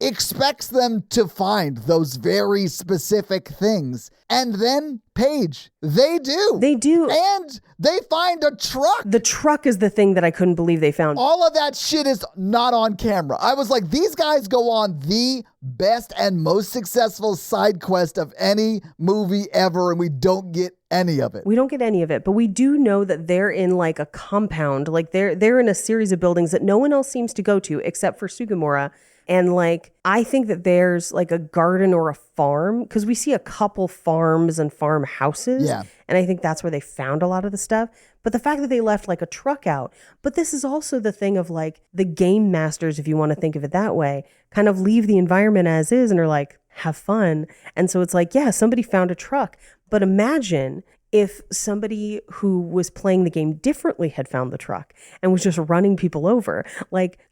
expects them to find those very specific things. And then, Paige, they do. They do. And they find a truck. The truck is the thing that I couldn't believe they found. All of that shit is not on camera. I was like, these guys go on the best and most successful side quest of any movie ever, and we don't get any of it. We don't get any of it, but we do know that they're in a compound. They're in a series of buildings that no one else seems to go to except for Sugimura. And I think that there's a garden or a farm, because we see a couple farms and farmhouses. Yeah. And I think that's where they found a lot of the stuff. But the fact that they left a truck out. But this is also the thing of the game masters, if you want to think of it that way, kind of leave the environment as is and are have fun. And so it's yeah, somebody found a truck. But imagine if somebody who was playing the game differently had found the truck and was just running people over.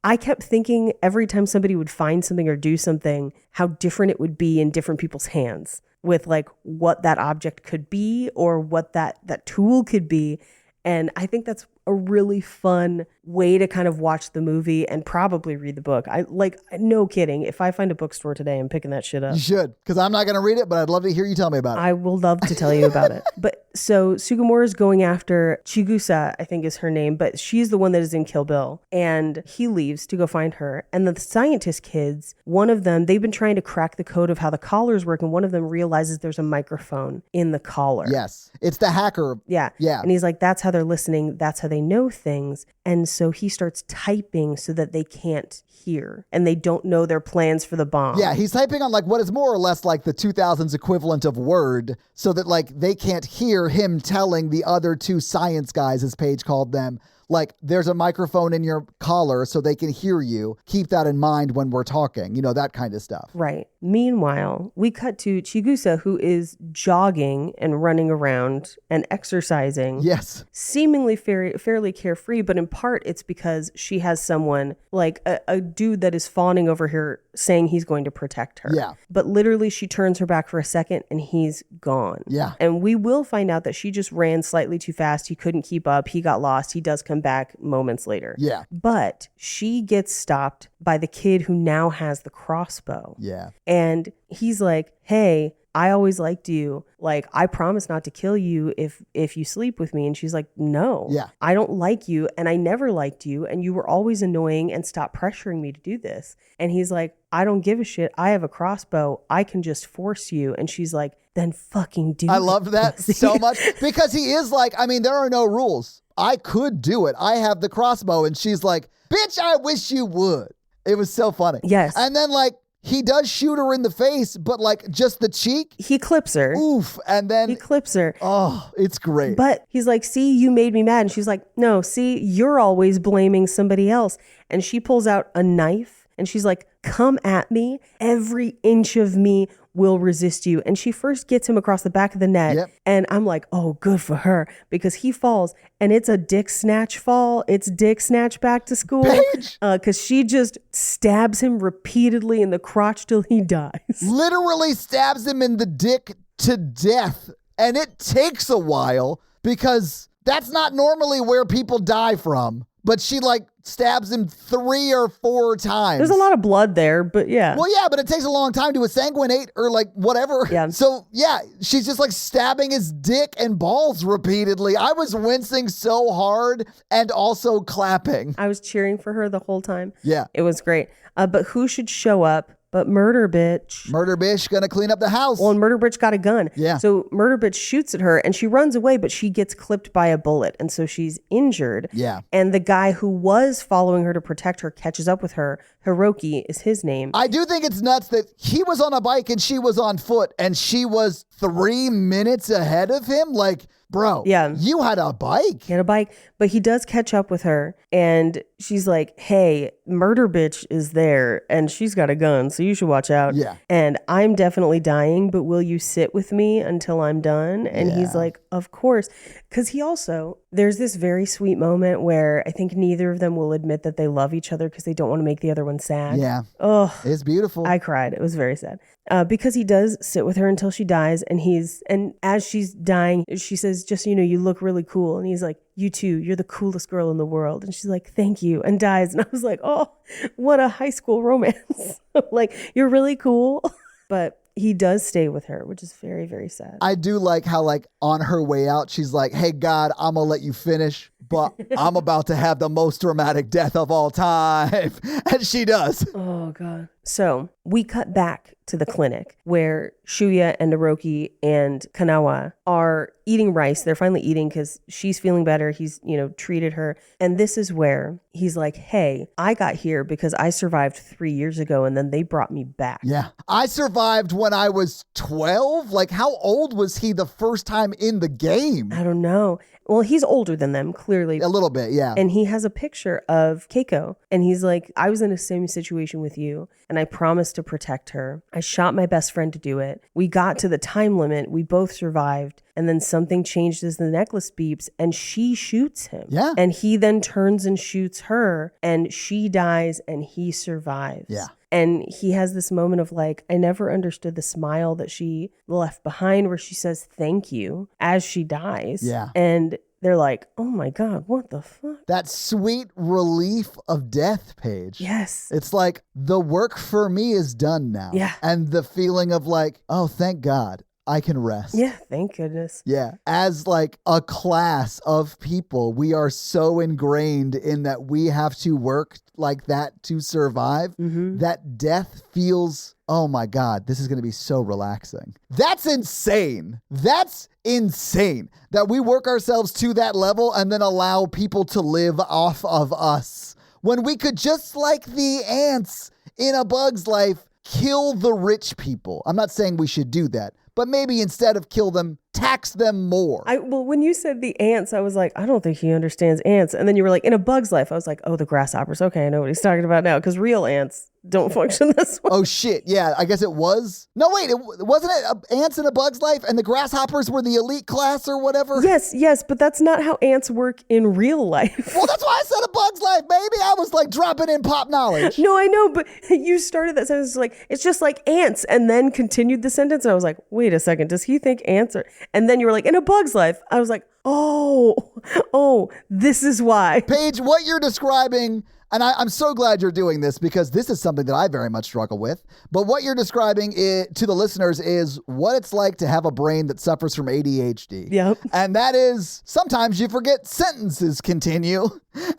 I kept thinking every time somebody would find something or do something, how different it would be in different people's hands with what that object could be or what that tool could be. And I think that's a really fun way to kind of watch the movie and probably read the book. I like, no kidding. If I find a bookstore today, I'm picking that shit up. You should, because I'm not going to read it, but I'd love to hear you tell me about it. I will love to tell you about it. But so Sugimura is going after Chigusa, I think is her name, but she's the one that is in Kill Bill. And he leaves to go find her. And the scientist kids, one of them, they've been trying to crack the code of how the collars work. And one of them realizes there's a microphone in the collar. Yes. It's the hacker. Yeah. Yeah. And he's like, that's how they're listening. That's how they know things. And so he starts typing so that they can't hear and they don't know their plans for the bomb. Yeah, he's typing on like what is more or less like the 2000s equivalent of Word so that like they can't hear him telling the other two science guys, as Paige called them, like there's a microphone in your collar so they can hear you. Keep that in mind when we're talking, you know, that kind of stuff. Right. Meanwhile, we cut to Chigusa, who is jogging and running around and exercising. Yes. Seemingly fairly carefree, but in part it's because she has someone like a dude that is fawning over her saying he's going to protect her. Yeah. But literally she turns her back for a second and he's gone. Yeah. And we will find out that she just ran slightly too fast. He couldn't keep up. He got lost. He does come back moments later. Yeah. But she gets stopped by the kid who now has the crossbow. Yeah. And he's like, hey, I always liked you. Like, I promise not to kill you if you sleep with me. And she's like, no, Yeah. I don't like you. And I never liked you. And you were always annoying and stop pressuring me to do this. And he's like, I don't give a shit. I have a crossbow. I can just force you. And she's like, then fucking do it. I loved that so much because he is like, I mean, there are no rules. I could do it. I have the crossbow. And she's like, bitch, I wish you would. It was so funny. Yes. And then like, he does shoot her in the face, but like just the cheek. He clips her. Oof. And then He clips her. oh, it's great. But he's like, see, you made me mad. And she's like, no, see, you're always blaming somebody else. And she pulls out a knife and she's like, come at me. Every inch of me will resist you. And she first gets him across the back of the net. Yep. And I'm like, oh, good for her, because he falls and it's a dick snatch fall. It's dick snatch back to school. Paige! Because she just stabs him repeatedly in the crotch till he dies. Literally stabs him in the dick to death. And it takes a while because that's not normally where people die from. But she like stabs him 3 or 4 times. There's a lot of blood there, but yeah. Well, yeah, but it takes a long time to sanguinate or like whatever. Yeah. So yeah, she's just like stabbing his dick and balls repeatedly. I was wincing so hard and also clapping. I was cheering for her the whole time. Yeah. It was great. But who should show up but Murder Bitch? Murder bitch gonna clean up the house. Well, and Murder Bitch got a gun. Yeah. So Murder Bitch shoots at her and she runs away, but she gets clipped by a bullet. And so she's injured. Yeah. And the guy who was following her to protect her catches up with her. Hiroki is his name. I do think it's nuts that he was on a bike and she was on foot and she was 3 minutes ahead of him. Like, bro, Yeah. you had a bike. He had a bike, but he does catch up with her and she's like, hey, Murder Bitch is there and she's got a gun, so you should watch out. Yeah. And I'm definitely dying, but will you sit with me until I'm done? And he's Yeah. like, of course. Because he also, there's this very sweet moment where I think neither of them will admit that they love each other because they don't want to make the other one sad. Yeah. Oh, It's beautiful. I cried. It was very sad. Because he does sit with her until she dies. And as she's dying, she says, just so you know, you look really cool. And he's like, you too, you're the coolest girl in the world. And she's like, thank you, and dies. And I was like, oh, what a high school romance. Like, you're really cool. But he does stay with her, which is very, very sad. I do like how, like, on her way out, she's like, hey, God, I'm going to let you finish, but I'm about to have the most dramatic death of all time. And she does. Oh, God. So we cut back to the clinic where Shuya and Naroki and Kanawa are eating rice. They're finally eating because she's feeling better. He's, treated her. And this is where he's like, hey, I got here because I survived 3 years ago and then they brought me back. Yeah. I survived when I was 12. Like, how old was he the first time in the game? I don't know. Well, he's older than them, clearly. A little bit, yeah. And he has a picture of Keiko. And he's like, I was in the same situation with you. And I promised to protect her. I shot my best friend to do it. We got to the time limit. We both survived. And then something changed as the necklace beeps and she shoots him. Yeah. And he then turns and shoots her and she dies and he survives. Yeah. And he has this moment of like, I never understood the smile that she left behind where she says thank you as she dies. Yeah. And they're like, oh my God, what the fuck? That sweet relief of death, Paige. Yes. It's like the work for me is done now. Yeah. And the feeling of like, oh, thank God I can rest. Yeah, thank goodness. Yeah. As like a class of people, we are so ingrained in that we have to work like that to survive, that death feels, oh my God, this is going to be so relaxing. That's insane. That's insane that we work ourselves to that level and then allow people to live off of us when we could, just like the ants in A Bug's Life, kill the rich people. I'm not saying we should do that, but maybe instead of kill them, tax them more. Well, when you said the ants, I was like, I don't think he understands ants. And then you were like, in A Bug's Life, I was like, oh, the grasshoppers. Okay, I know what he's talking about now, because real ants don't function this way. Oh, shit. Yeah, I guess it was. No, wait, wasn't it ants in A Bug's Life and the grasshoppers were the elite class or whatever? Yes, but that's not how ants work in real life. Well, that's why I said A Bug's Life, baby. I was like dropping in pop knowledge. No, I know, but you started that sentence like, it's just like ants, and then continued the sentence. And I was like, wait a second, does he think ants are? And then you were like, in A Bug's Life. I was like, oh, this is why. Paige, what you're describing, and I'm so glad you're doing this because this is something that I very much struggle with, but what you're describing to the listeners is what it's like to have a brain that suffers from ADHD. Yep. And that is, sometimes you forget sentences continue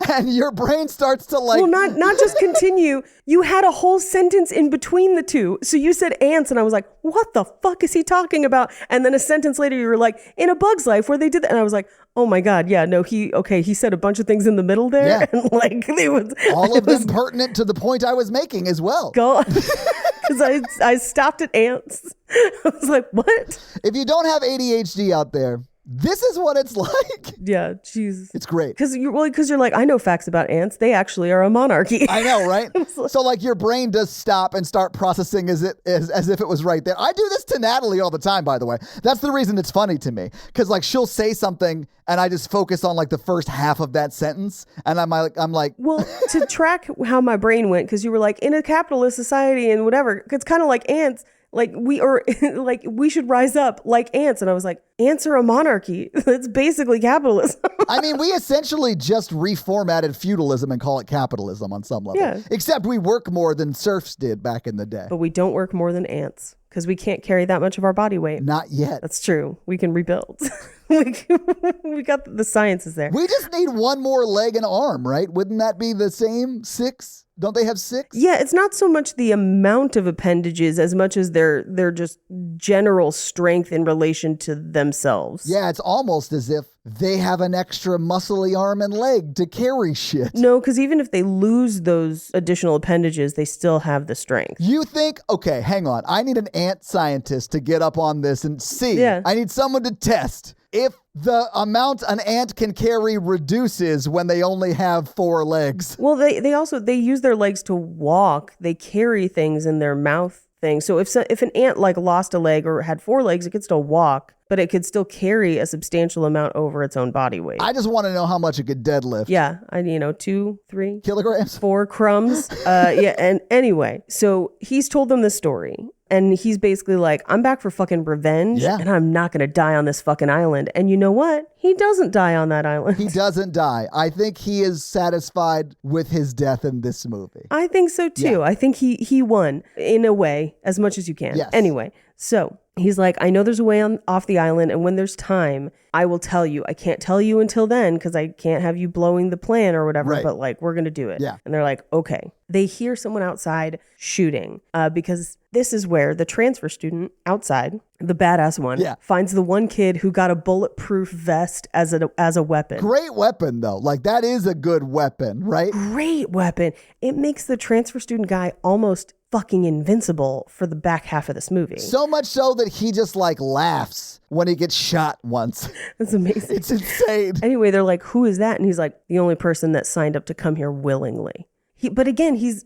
and your brain starts to like... Well, not just continue. You had a whole sentence in between the two. So you said ants, and I was like, what the fuck is he talking about? And then a sentence later, you were like, in A Bug's Life where they did that. And I was like, oh my God, yeah, no, he said a bunch of things in the middle there. Yeah. And like, it was... All of them pertinent to the point I was making as well. God. Because I stopped at ants. I was like, what? If you don't have ADHD out there, this is what it's like. Yeah, Jesus. It's great. Because you're like, I know facts about ants. They actually are a monarchy. I know, right? So like your brain does stop and start processing as if it was right there. I do this to Natalie all the time, by the way. That's the reason it's funny to me. Because like she'll say something and I just focus on like the first half of that sentence. And I'm like, well, to track how my brain went, because you were like, in a capitalist society and whatever, it's kind of like ants. Like we are, like we should rise up like ants. And I was like, ants are a monarchy. That's basically capitalism. I mean, we essentially just reformatted feudalism and call it capitalism on some level. Yeah. Except we work more than serfs did back in the day. But we don't work more than ants because we can't carry that much of our body weight. Not yet. That's true. We can rebuild. We got the science is there. We just need one more leg and arm, right? Wouldn't that be the same 6? Don't they have 6? Yeah, it's not so much the amount of appendages as much as their just general strength in relation to themselves. Yeah, it's almost as if they have an extra muscly arm and leg to carry shit. No, because even if they lose those additional appendages, they still have the strength. You think, okay, hang on. I need an ant scientist to get up on this and see. Yeah. I need someone to test if the amount an ant can carry reduces when they only have 4 legs. Well, they use their legs to walk. They carry things in their mouth thing. So if an ant like lost a leg or had 4 legs, it could still walk, but it could still carry a substantial amount over its own body weight. I just want to know how much it could deadlift. Yeah, 2, 3 kilograms, 4 crumbs. Yeah, and anyway, so he's told them this story. And he's basically like, I'm back for fucking revenge, and I'm not going to die on this fucking island. And you know what? He doesn't die on that island. He doesn't die. I think he is satisfied with his death in this movie. I think so too. Yeah. I think he won in a way, as much as you can. Yes. Anyway, so he's like, I know there's a way off the island, and when there's time, I will tell you. I can't tell you until then because I can't have you blowing the plan or whatever, right. But like, we're going to do it. Yeah. And they're like, okay. They hear someone outside shooting because this is where the transfer student outside, the badass one, finds the one kid who got a bulletproof vest as a weapon. Great weapon, though. Like, that is a good weapon, right? Great weapon. It makes the transfer student guy almost fucking invincible for the back half of this movie. So much so that he just like laughs when he gets shot once. That's amazing. It's insane. Anyway, they're like, who is that? And he's like, the only person that signed up to come here willingly. But again, he's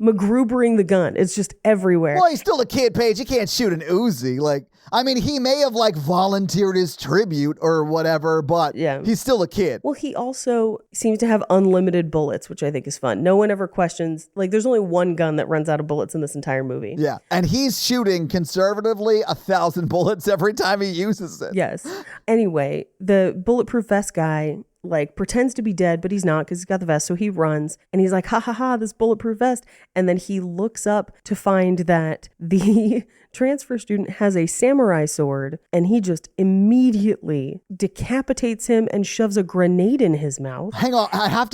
MacGrubering the gun. It's just everywhere. Well, he's still a kid, Paige. He can't shoot an Uzi. Like, I mean, he may have like volunteered his tribute or whatever, but he's still a kid. Well, he also seems to have unlimited bullets, which I think is fun. No one ever questions, like, there's only one gun that runs out of bullets in this entire movie. Yeah, and he's shooting conservatively 1,000 bullets every time he uses it. Yes. Anyway, the bulletproof vest guy like pretends to be dead, but he's not because he's got the vest. So he runs and he's like, ha ha ha, this bulletproof vest. And then he looks up to find that the transfer student has a samurai sword, and he just immediately decapitates him and shoves a grenade in his mouth. Hang on, I have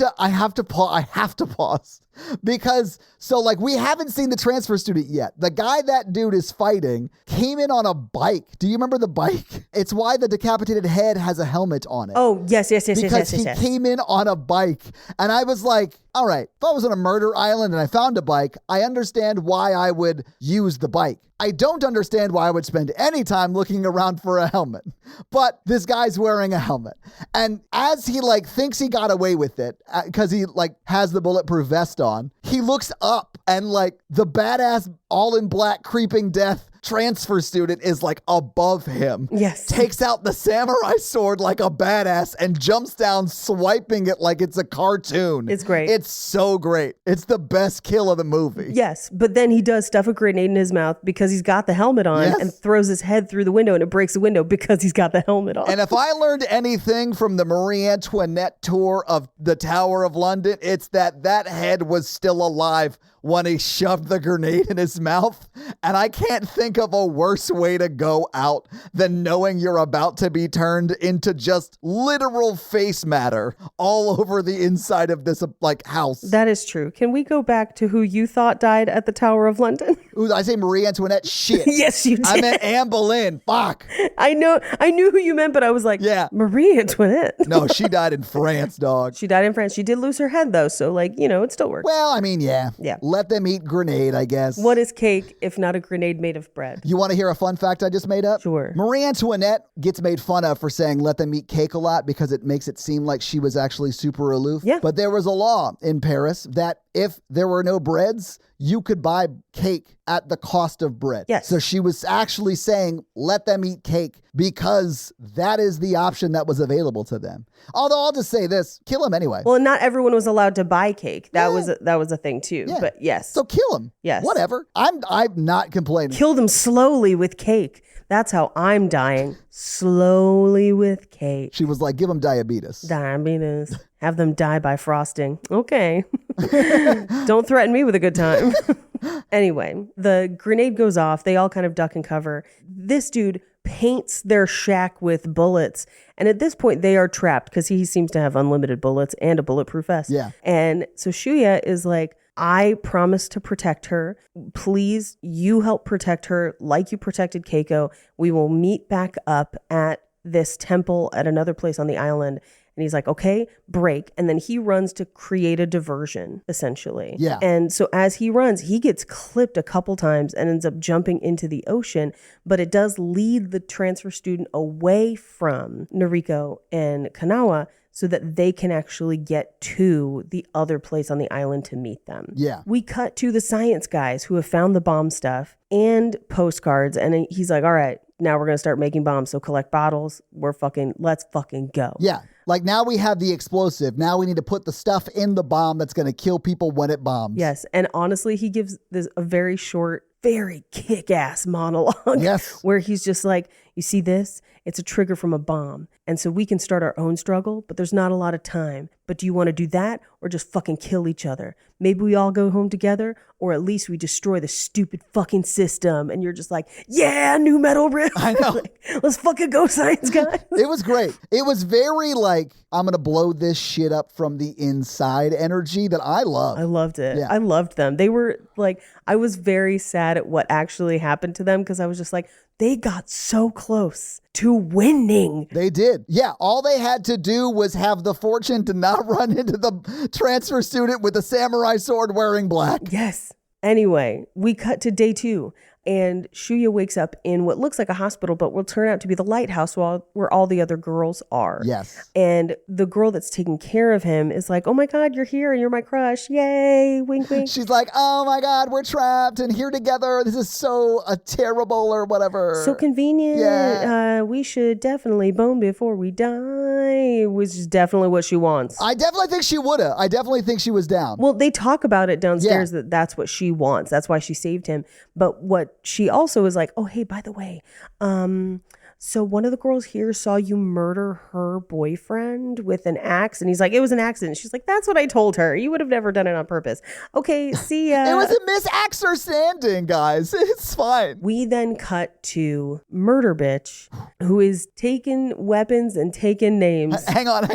to pause. Because, so like, we haven't seen the transfer student yet. The guy that dude is fighting came in on a bike. Do you remember the bike? It's why the decapitated head has a helmet on it. Oh, yes. Because he came in on a bike. And I was like, all right, if I was on a murder island and I found a bike, I understand why I would use the bike. I don't understand why I would spend any time looking around for a helmet. But this guy's wearing a helmet. And as he like thinks he got away with it, because he like has the bulletproof vest on, he looks up and like the badass all in black creeping death transfer student is like above him. Yes. Takes out the samurai sword like a badass and jumps down swiping it like it's a cartoon. It's great. It's so great. It's the best kill of the movie. Yes, but then he does stuff a grenade in his mouth because he's got the helmet on and throws his head through the window, and it breaks the window because he's got the helmet on. And if I learned anything from the Marie Antoinette tour of the Tower of London, it's that head was still alive when he shoved the grenade in his mouth. And I can't think of a worse way to go out than knowing you're about to be turned into just literal face matter all over the inside of this like house. That is true. Can we go back to who you thought died at the Tower of London? Ooh, I say Marie Antoinette? Shit. Yes, you did. I meant Anne Boleyn. Fuck. I knew who you meant, but I was like, Marie Antoinette. No, she died in France, dog. She died in France. She did lose her head, though. So, like, it still works. Well, I mean, yeah. Let them eat grenade, I guess. What is cake if not a grenade made of bread? You want to hear a fun fact I just made up? Sure. Marie Antoinette gets made fun of for saying let them eat cake a lot because it makes it seem like she was actually super aloof. Yeah. But there was a law in Paris that if there were no breads, you could buy cake at the cost of bread. Yes. So she was actually saying, let them eat cake because that is the option that was available to them. Although I'll just say this, kill him anyway. Well, not everyone was allowed to buy cake. That was a thing too. Yeah. But yes. So kill him. Yes. Whatever. I'm not complaining. Kill them slowly with cake. That's how I'm dying. Slowly with cake. She was like, give him diabetes. Diabetes. Have them die by frosting. Okay. Don't threaten me with a good time. Anyway, the grenade goes off. They all kind of duck and cover. This dude paints their shack with bullets. And at this point, they are trapped because he seems to have unlimited bullets and a bulletproof vest. Yeah. And so Shuya is like, I promise to protect her. Please, you help protect her like you protected Keiko. We will meet back up at this temple at another place on the island. And he's like, okay, break. And then he runs to create a diversion, essentially. Yeah. And so as he runs, he gets clipped a couple times and ends up jumping into the ocean. But it does lead the transfer student away from Noriko and Kanawa so that they can actually get to the other place on the island to meet them. Yeah. We cut to the science guys who have found the bomb stuff and postcards. And he's like, all right, now we're going to start making bombs. So collect bottles. Let's fucking go. Yeah. Like now we have the explosive. Now we need to put the stuff in the bomb that's going to kill people when it bombs. Yes. And honestly, he gives this a very short, very kick-ass monologue. Yes. Where he's just like, you see this? It's a trigger from a bomb. And so we can start our own struggle, but there's not a lot of time. But do you want to do that or just fucking kill each other? Maybe we all go home together, or at least we destroy the stupid fucking system. And you're just like, yeah, new metal riff. I know. Like, let's fucking go, science guys. It was great. It was very like, I'm going to blow this shit up from the inside energy that I love. I loved it. Yeah. I loved them. They were like, I was very sad at what actually happened to them because I was just like, they got so close to winning. They did. Yeah. All they had to do was have the fortune to not run into the transfer student with a samurai sword wearing black. Yes. Anyway, we cut to day 2. And Shuya wakes up in what looks like a hospital, but will turn out to be the lighthouse where all the other girls are. Yes. And the girl that's taking care of him is like, oh my God, you're here and you're my crush. Yay, wink, wink. She's like, oh my God, we're trapped and here together. This is so terrible or whatever. So convenient. Yeah. We should definitely bone before we die, which is definitely what she wants. I definitely think she would have. I definitely think she was down. Well, they talk about it downstairs that's what she wants. That's why she saved him. But what she also is like, oh, hey, by the way, so one of the girls here saw you murder her boyfriend with an axe. And he's like, it was an accident. She's like, that's what I told her. You would have never done it on purpose. Okay, see ya. It was a misunderstanding, guys. It's fine. We then cut to Murder Bitch, who is taking weapons and taking names. Hang on.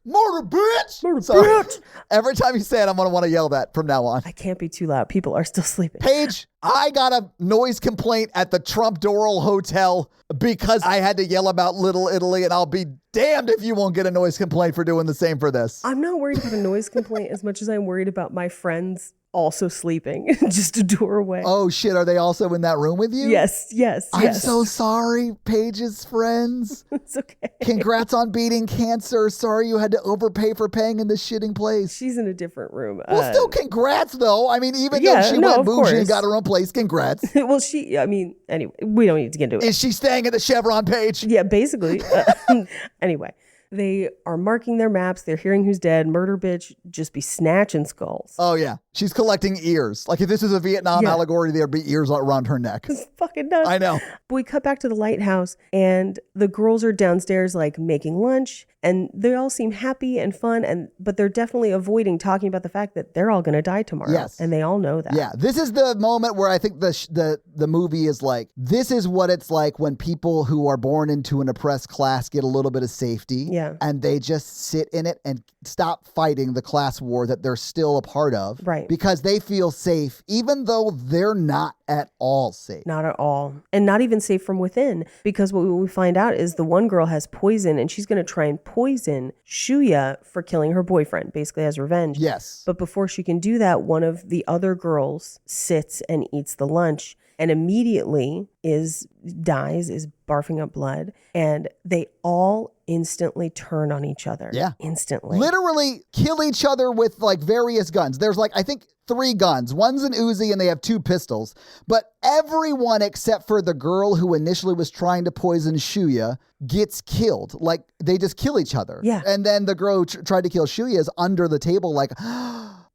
Murder bitch! Bitch! Every time you say it, I'm going to want to yell that from now on. I can't be too loud. People are still sleeping. Paige, I got a noise complaint at the Trump Doral Hotel because I had to yell about Little Italy, and I'll be damned if you won't get a noise complaint for doing the same for this. I'm not worried about a noise complaint as much as I'm worried about my friends also sleeping just a door away. Oh shit, are they also in that room with you? Yes. I'm so sorry, Paige's friends. It's okay. Congrats on beating cancer. Sorry you had to overpay for paying in this shitting place. She's in a different room. Well, still congrats though. I mean, even though she went bougie and got her own place, congrats. Well, anyway, we don't need to get into it. Is she staying at the Chevron, Paige? Yeah, basically. Anyway. They are marking their maps. They're hearing who's dead. Murder Bitch just be snatching skulls. Oh, yeah. She's collecting ears. Like if this is a Vietnam allegory, there'd be ears around her neck. It's fucking nuts. I know. But we cut back to the lighthouse and the girls are downstairs like making lunch and they all seem happy and fun. But they're definitely avoiding talking about the fact that they're all going to die tomorrow. Yes. And they all know that. Yeah. This is the moment where I think the movie is like, this is what it's like when people who are born into an oppressed class get a little bit of safety. Yeah. And they just sit in it and stop fighting the class war that they're still a part of. Right. Because they feel safe, even though they're not at all safe. Not at all. And not even safe from within. Because what we find out is the one girl has poison and she's going to try and poison Shuya for killing her boyfriend, basically as revenge. Yes. But before she can do that, one of the other girls sits and eats the lunch and immediately dies, is barfing up blood. And they all instantly turn on each other. Yeah. Instantly. Literally kill each other with like various guns. There's like, I think 3 guns. One's an Uzi and they have 2 pistols. But everyone except for the girl who initially was trying to poison Shuya gets killed. Like they just kill each other. Yeah. And then the girl who tried to kill Shuya is under the table like,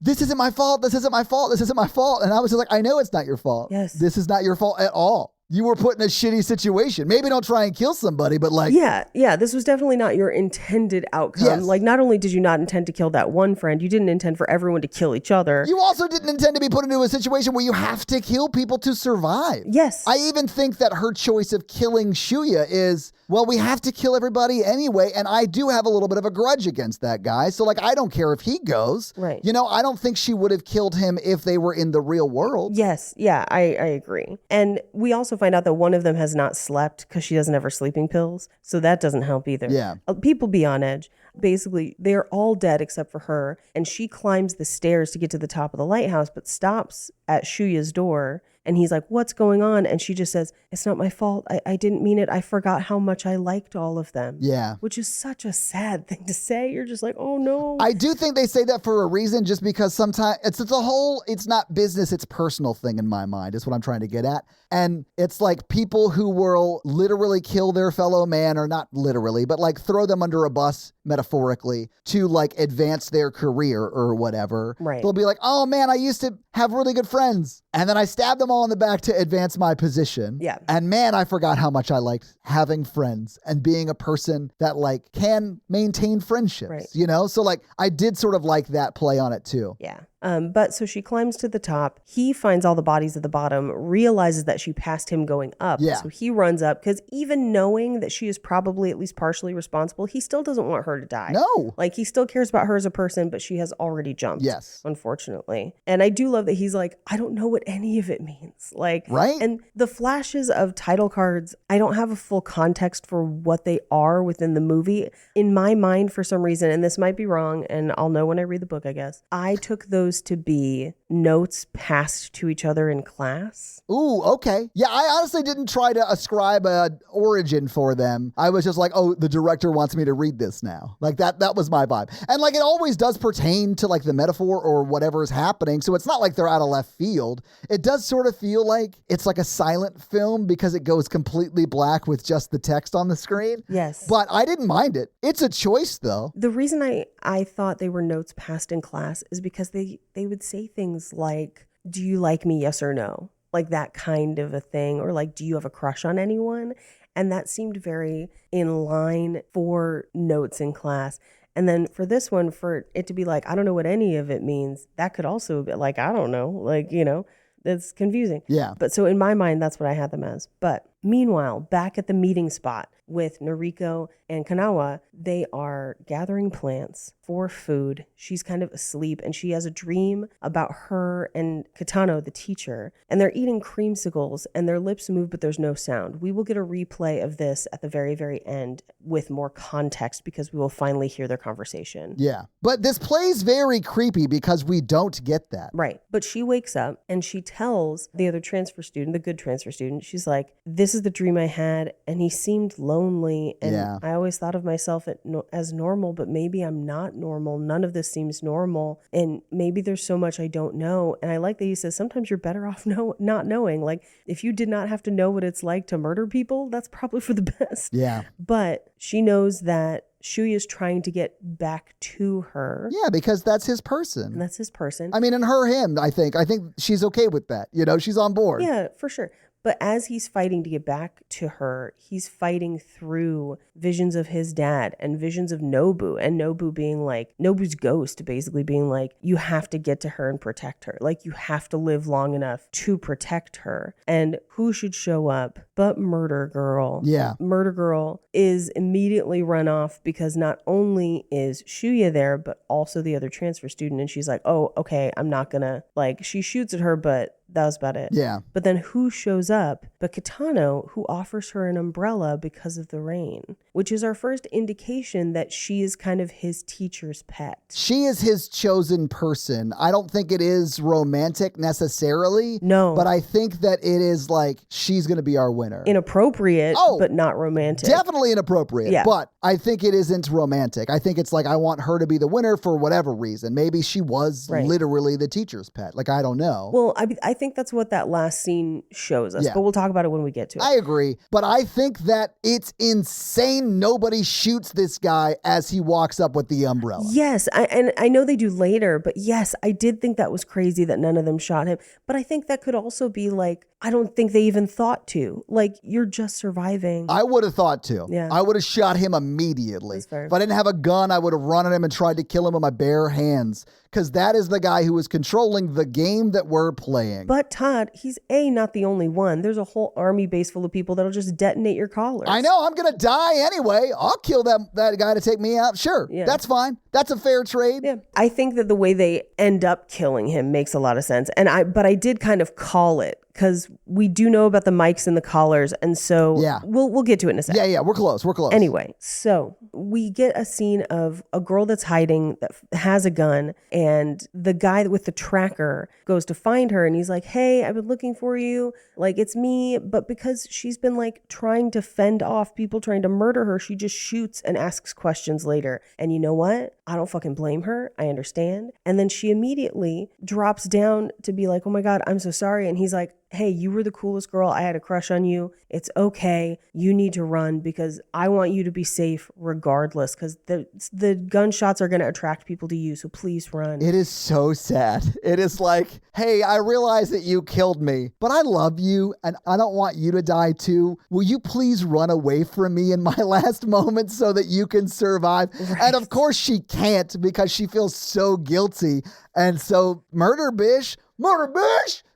this isn't my fault. This isn't my fault. This isn't my fault. And I was just like, I know it's not your fault. Yes. This is not your fault at all. You were put in a shitty situation. Maybe don't try and kill somebody, but like... Yeah. This was definitely not your intended outcome. Yes. Like, not only did you not intend to kill that one friend, you didn't intend for everyone to kill each other. You also didn't intend to be put into a situation where you have to kill people to survive. Yes. I even think that her choice of killing Shuya is, well, we have to kill everybody anyway, and I do have a little bit of a grudge against that guy, so like, I don't care if he goes. Right. You know, I don't think she would have killed him if they were in the real world. Yes. Yeah, I agree. And we also find out that one of them has not slept because she doesn't have her sleeping pills. So that doesn't help either. Yeah. People be on edge. Basically, they're all dead except for her. And she climbs the stairs to get to the top of the lighthouse, but stops at Shuya's door. And he's like, what's going on? And she just says, it's not my fault. I didn't mean it. I forgot how much I liked all of them. Yeah. Which is such a sad thing to say. You're just like, oh no. I do think they say that for a reason, just because sometimes it's not business, it's personal thing in my mind, is what I'm trying to get at. And it's like people who will literally kill their fellow man, or not literally, but like throw them under a bus, metaphorically, to like advance their career or whatever. Right. They'll be like, oh man, I used to have really good friends. And then I stabbed them all in the back to advance my position. Yeah. And man, I forgot how much I liked having friends and being a person that like can maintain friendships, Right. you know? So like I did sort of like that play on it too. Yeah. But so she climbs to the top. He finds all the bodies at the bottom, realizes that she passed him going up. Yeah. So he runs up because even knowing that she is probably at least partially responsible, he still doesn't want her to die. No. Like he still cares about her as a person, but she has already jumped. Yes. Unfortunately. And I do love that he's like, I don't know what any of it means. Like, right. And the flashes of title cards, I don't have a full context for what they are within the movie. In my mind, for some reason, and this might be wrong, and I'll know when I read the book, I guess, I took those to be notes passed to each other in class. Ooh, okay. Yeah, I honestly didn't try to ascribe a origin for them. I was just like, oh, the director wants me to read this now. Like that was my vibe. And like it always does pertain to like the metaphor or whatever is happening. So it's not like they're out of left field. It does sort of feel like it's like a silent film because it goes completely black with just the text on the screen. Yes. But I didn't mind it. It's a choice though. The reason I thought they were notes passed in class is because they would say things like, do you like me, yes or no? Like that kind of a thing. Or like, do you have a crush on anyone? And that seemed very in line for notes in class. And then for this one, for it to be like, I don't know what any of it means, that could also be like, I don't know, like, you know, that's confusing. Yeah. But so in my mind, that's what I had them as. But meanwhile, back at the meeting spot with Noriko and Kanawa, they are gathering plants for food. She's kind of asleep and she has a dream about her and Kitano, the teacher, and they're eating creamsicles and their lips move, but there's no sound. We will get a replay of this at the very, very end with more context because we will finally hear their conversation. Yeah. But this plays very creepy because we don't get that. Right. But she wakes up and she tells the other transfer student, the good transfer student, she's like, this is the dream I had. And he seemed lonely. And Yeah. I always thought of myself as normal, but maybe I'm not normal. None of this seems normal. And maybe there's so much I don't know. And I like that he says, sometimes you're better off not knowing. Like if you did not have to know what it's like to murder people, that's probably for the best. Yeah. But she knows that Shuya's trying to get back to her. Yeah, because that's his person. And that's his person. I mean, and him, I think she's okay with that. You know, she's on board. Yeah, for sure. But as he's fighting to get back to her, he's fighting through visions of his dad and visions of Nobu, and Nobu being like, Nobu's ghost basically being like, you have to get to her and protect her. Like you have to live long enough to protect her. And who should show up but Murder Girl? Yeah. Murder Girl is immediately run off because not only is Shuya there, but also the other transfer student. And she's like, oh, okay, I'm not gonna, like, she shoots at her, but that was about it. Yeah. But then who shows up but Kitano, who offers her an umbrella because of the rain, which is our first indication that she is kind of his teacher's pet. She is his chosen person. I don't think it is romantic necessarily. No. But I think that it is like, she's going to be our winner. Inappropriate, but not romantic. Definitely inappropriate. Yeah. But I think it isn't romantic. I think it's like, I want her to be the winner for whatever reason. Maybe she was literally the teacher's pet. Like, I don't know. Well, I think that's what that last scene shows us, but we'll talk about it when we get to it. I agree, but I think that it's insane nobody shoots this guy as he walks up with the umbrella. Yes, and I know they do later, but yes, I did think that was crazy that none of them shot him. But I think that could also be like, I don't think they even thought to. Like, you're just surviving. I would have thought to. Yeah. I would have shot him immediately. That's fair. If I didn't have a gun, I would have run at him and tried to kill him with my bare hands. Because that is the guy who is controlling the game that we're playing. But Todd, he's not the only one. There's a whole army base full of people that'll just detonate your collars. I know, I'm going to die anyway. I'll kill that guy to take me out. Sure, that's fine. That's a fair trade. Yeah, I think that the way they end up killing him makes a lot of sense. But I did kind of call it, because we do know about the mics and the collars, and so we'll get to it in a second. Yeah, we're close. Anyway, so we get a scene of a girl that's hiding that has a gun, and the guy with the tracker goes to find her, and he's like, hey, I've been looking for you. Like, it's me. But because she's been like trying to fend off people trying to murder her, she just shoots and asks questions later. And you know what? I don't fucking blame her. I understand. And then she immediately drops down to be like, oh my God, I'm so sorry. And he's like, hey, you were the coolest girl. I had a crush on you. It's okay. You need to run because I want you to be safe regardless, because the gunshots are going to attract people to you. So please run. It is so sad. It is like, hey, I realize that you killed me, but I love you and I don't want you to die too. Will you please run away from me in my last moments so that you can survive? Right. And of course she can't because she feels so guilty. And so Murder Bish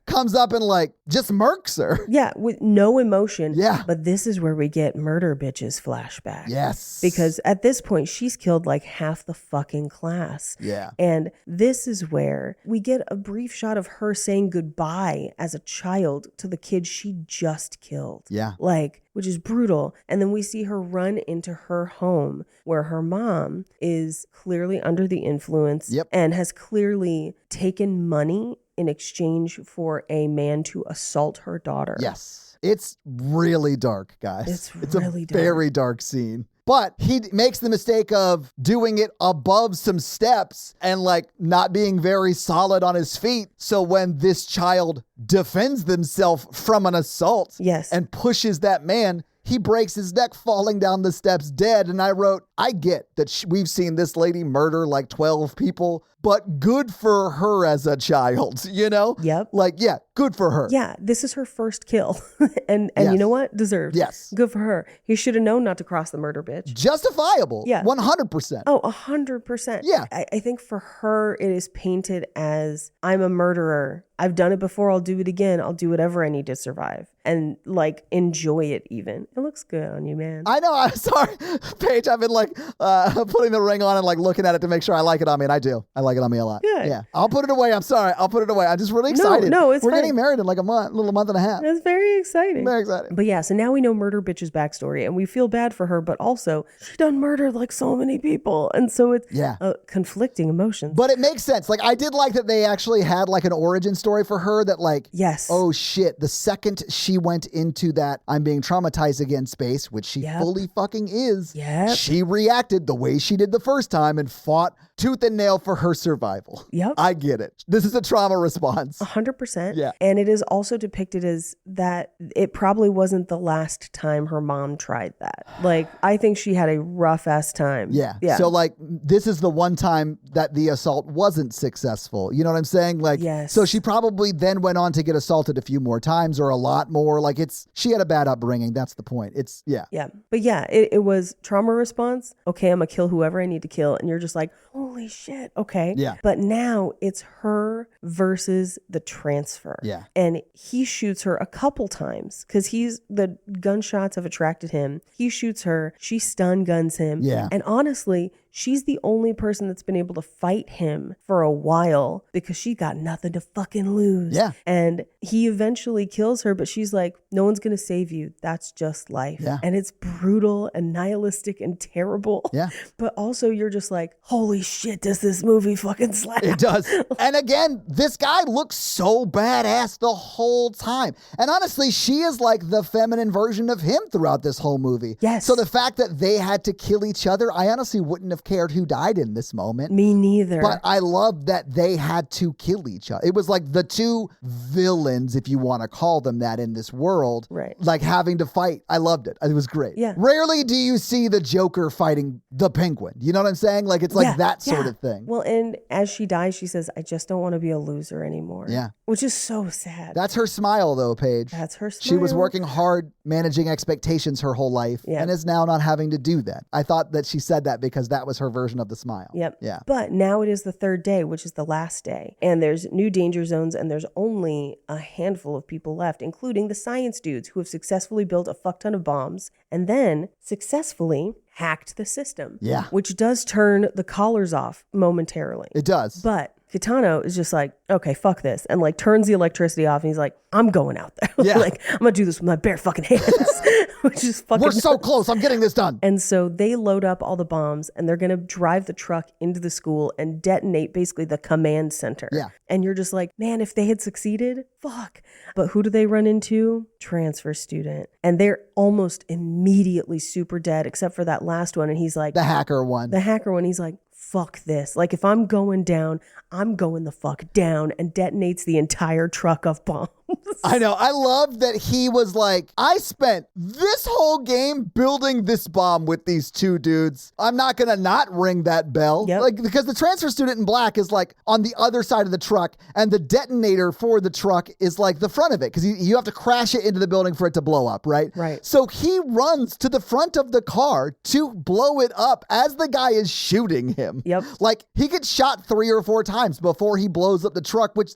comes up and like just murks her. Yeah, with no emotion. Yeah. But this is where we get Murder Bitch's flashback. Yes. Because at this point, she's killed like half the fucking class. Yeah. And this is where we get a brief shot of her saying goodbye as a child to the kid she just killed. Yeah. Like, which is brutal. And then we see her run into her home where her mom is clearly under the influence and has clearly taken money in exchange for a man to assault her daughter. Yes. It's really dark, guys. It's really a dark. very dark scene. But he makes the mistake of doing it above some steps and like not being very solid on his feet. So when this child defends themselves from an assault and pushes that man, he breaks his neck falling down the steps dead. And I wrote, I get that we've seen this lady murder like 12 people, but good for her as a child, you know? Yep. Like, yeah, good for her. Yeah, this is her first kill. and you know what? Deserved. Yes. Good for her. He should have known not to cross the murder bitch. Justifiable. Yeah. 100%. Oh, 100%. Yeah. I think for her, it is painted as, I'm a murderer. I've done it before. I'll do it again. I'll do whatever I need to survive and like enjoy it even. It looks good on you, man. I know. I'm sorry, Paige. I've been like putting the ring on and like looking at it to make sure I like it on me. And I do. I like it on me a lot. Good. Yeah. I'll put it away. I'm sorry. I'll put it away. I'm just really excited. No, it's We're fine. getting married in like a little month and a half. That's very exciting. Very exciting. But yeah, so now we know Murder Bitch's backstory and we feel bad for her, but also she done murdered like so many people. And so it's conflicting emotions. But it makes sense. Like I did like that they actually had like an origin story for her that like, yes. Oh shit. The second she went into that I'm being traumatized again space, which she fully fucking is, she reacted the way she did the first time and fought tooth and nail for her survival. Yep. I get it. This is a trauma response. 100%. Yeah. And it is also depicted as that it probably wasn't the last time her mom tried that. Like, I think she had a rough ass time. Yeah. So like, this is the one time that the assault wasn't successful. You know what I'm saying? Like, so she probably then went on to get assaulted a few more times or a lot more. Like she had a bad upbringing. That's the point. Yeah. But yeah, it was trauma response. Okay, I'm gonna kill whoever I need to kill. And you're just like, holy shit. Okay. Yeah. But now it's her versus the transfer. Yeah. And he shoots her a couple times because the gunshots have attracted him. He shoots her. She stun guns him. Yeah. And honestly, she's the only person that's been able to fight him for a while because she got nothing to fucking lose. Yeah. And he eventually kills her, but she's like, no one's going to save you. That's just life. Yeah. And it's brutal and nihilistic and terrible. Yeah. But also you're just like, holy shit, does this movie fucking slap? It does. And again, this guy looks so badass the whole time. And honestly, she is like the feminine version of him throughout this whole movie. Yes. So the fact that they had to kill each other, I honestly wouldn't have cared who died in this moment. Me neither. But I love that they had to kill each other. It was like the two villains, if you want to call them that in this world, right? Like having to fight. I loved it. It was great. Yeah. Rarely do you see the Joker fighting the Penguin. You know what I'm saying? Like it's like that sort of thing. Well, and as she dies, she says, I just don't want to be a loser anymore. Yeah. Which is so sad. That's her smile though, Paige. That's her smile. She was working hard managing expectations her whole life and is now not having to do that. I thought that she said that because that was her version of the smile. Yep. Yeah. But now it is the third day, which is the last day. And there's new danger zones and there's only a handful of people left, including the science dudes who have successfully built a fuck ton of bombs and then successfully hacked the system. Yeah. Which does turn the collars off momentarily. It does. But Kitano is just like, okay, fuck this. And like turns the electricity off and he's like, I'm going out there. Yeah. Like, I'm going to do this with my bare fucking hands. Which is fucking We're so close. I'm getting this done. And so they load up all the bombs and they're going to drive the truck into the school and detonate basically the command center. Yeah. And you're just like, man, if they had succeeded, fuck. But who do they run into? Transfer student. And they're almost immediately super dead, except for that last one. And he's like, the hacker one. He's like, fuck this. Like, if I'm going down, I'm going the fuck down, and detonates the entire truck of bombs. I know. I love that he was like, I spent this whole game building this bomb with these two dudes. I'm not going to not ring that bell. Yep. Like, because the transfer student in black is like on the other side of the truck, and the detonator for the truck is like the front of it, because you have to crash it into the building for it to blow up, right? Right. So he runs to the front of the car to blow it up as the guy is shooting him. Yep. Like, he gets shot 3 or 4 times before he blows up the truck, which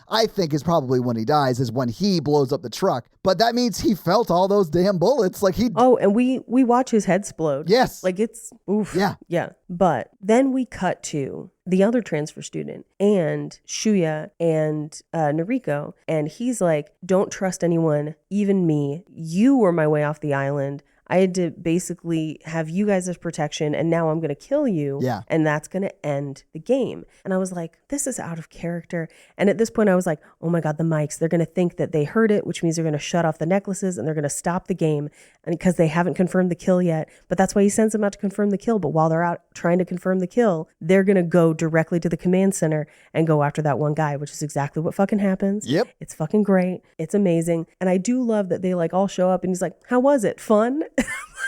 I think is probably when he dies, is when he blows up the truck. But that means he felt all those damn bullets. Like and we watch his head explode. Yes. Like it's oof. Yeah. Yeah. But then we cut to the other transfer student and Shuya and Noriko. And he's like, don't trust anyone, even me. You were my way off the island. I had to basically have you guys as protection, and now I'm going to kill you. Yeah. And that's going to end the game. And I was like, this is out of character. And at this point I was like, oh my God, the mics, they're going to think that they heard it, which means they're going to shut off the necklaces and they're going to stop the game. And because they haven't confirmed the kill yet, but that's why he sends them out to confirm the kill. But while they're out trying to confirm the kill, they're going to go directly to the command center and go after that one guy, which is exactly what fucking happens. Yep. It's fucking great. It's amazing. And I do love that they like all show up and he's like, how was it? Fun?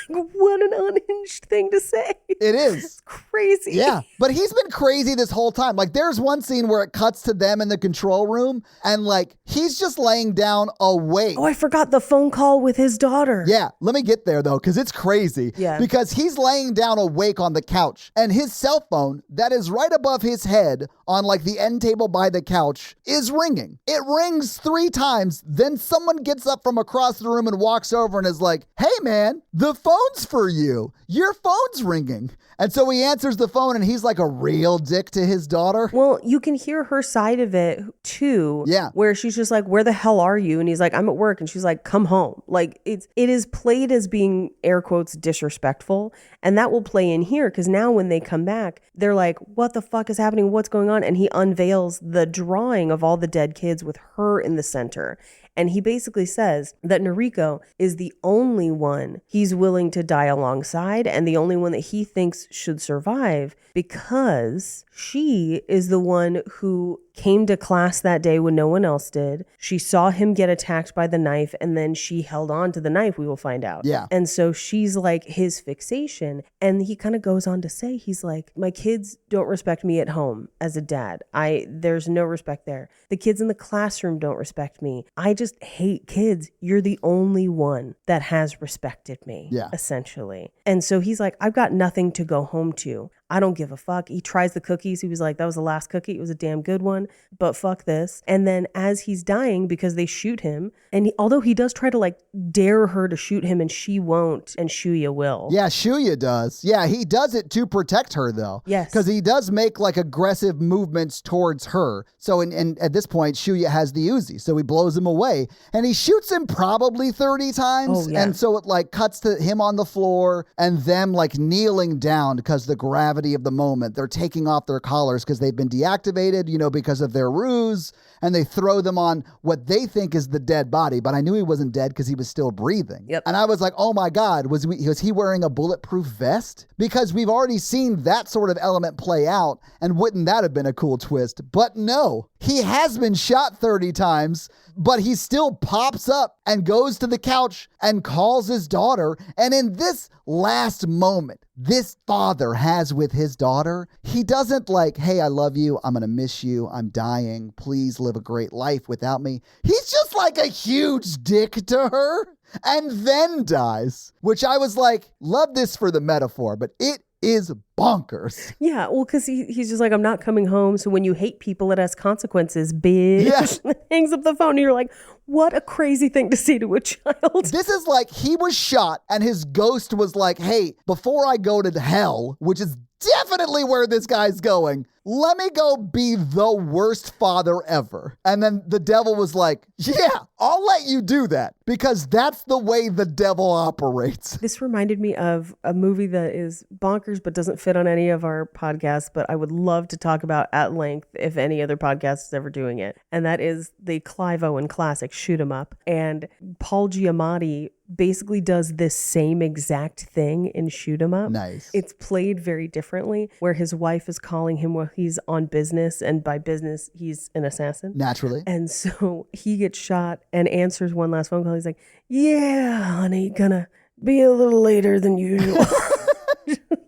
Like, what an unhinged thing to say. It is. It's crazy. Yeah, but he's been crazy this whole time. Like, there's one scene where it cuts to them in the control room and like he's just laying down awake. Oh, I forgot the phone call with his daughter. Yeah, let me get there though, because it's crazy. Yeah. Because he's laying down awake on the couch and his cell phone that is right above his head on like the end table by the couch is ringing. It rings 3 times. Then someone gets up from across the room and walks over and is like, hey man, the phone's for you. Your phone's ringing. And so he answers the phone and he's like a real dick to his daughter. Well, you can hear her side of it too. Yeah. Where she's just like, where the hell are you? And he's like, I'm at work. And she's like, come home. Like it is played as being air quotes disrespectful. And that will play in here because now when they come back, they're like, what the fuck is happening? What's going on? And he unveils the drawing of all the dead kids with her in the center. And he basically says that Noriko is the only one he's willing to die alongside and the only one that he thinks should survive because she is the one who came to class that day when no one else did. She saw him get attacked by the knife and then she held on to the knife, we will find out. Yeah. And so she's like his fixation. And he kind of goes on to say, he's like, my kids don't respect me at home as a dad. There's no respect there. The kids in the classroom don't respect me. I just hate kids. You're the only one that has respected me, essentially. And so he's like, I've got nothing to go home to. I don't give a fuck. He tries the cookies. He was like, that was the last cookie. It was a damn good one, but fuck this. And then as he's dying because they shoot him, and although he does try to like dare her to shoot him and she won't, and Shuya will. Yeah, Shuya does. Yeah, he does it to protect her though. Yes. Because he does make like aggressive movements towards her. So at this point, Shuya has the Uzi. So he blows him away and he shoots him probably 30 times. Oh, yeah. And so it like cuts to him on the floor and them like kneeling down because the gravity of the moment. They're taking off their collars because they've been deactivated, because of their ruse, and they throw them on what they think is the dead body. But I knew he wasn't dead because he was still breathing. Yep. And I was like, oh my God, was he wearing a bulletproof vest? Because we've already seen that sort of element play out, and wouldn't that have been a cool twist? But no, he has been shot 30 times, but he still pops up and goes to the couch and calls his daughter. And in this last moment this father has with his daughter, he doesn't like, hey, I love you. I'm going to miss you. I'm dying. Please live a great life without me. He's just like a huge dick to her and then dies, which I was like, love this for the metaphor, but it is bonkers. Yeah, well, because he's just like, I'm not coming home. So when you hate people, it has consequences, bitch. Yeah. Hangs up the phone and you're like, what a crazy thing to say to a child. This is like he was shot and his ghost was like, hey, before I go to hell, which is definitely where this guy's going, let me go be the worst father ever. And then the devil was like, yeah, I'll let you do that because that's the way the devil operates. This reminded me of a movie that is bonkers but doesn't fit on any of our podcasts, but I would love to talk about at length if any other podcast is ever doing it. And that is the Clive Owen classic, Shoot 'Em Up. And Paul Giamatti basically does this same exact thing in Shoot 'Em Up. Nice. It's played very differently, where his wife is calling him while he's on business, and by business, he's an assassin. Naturally. And so he gets shot and answers one last phone call. He's like, yeah, honey, gonna be a little later than usual.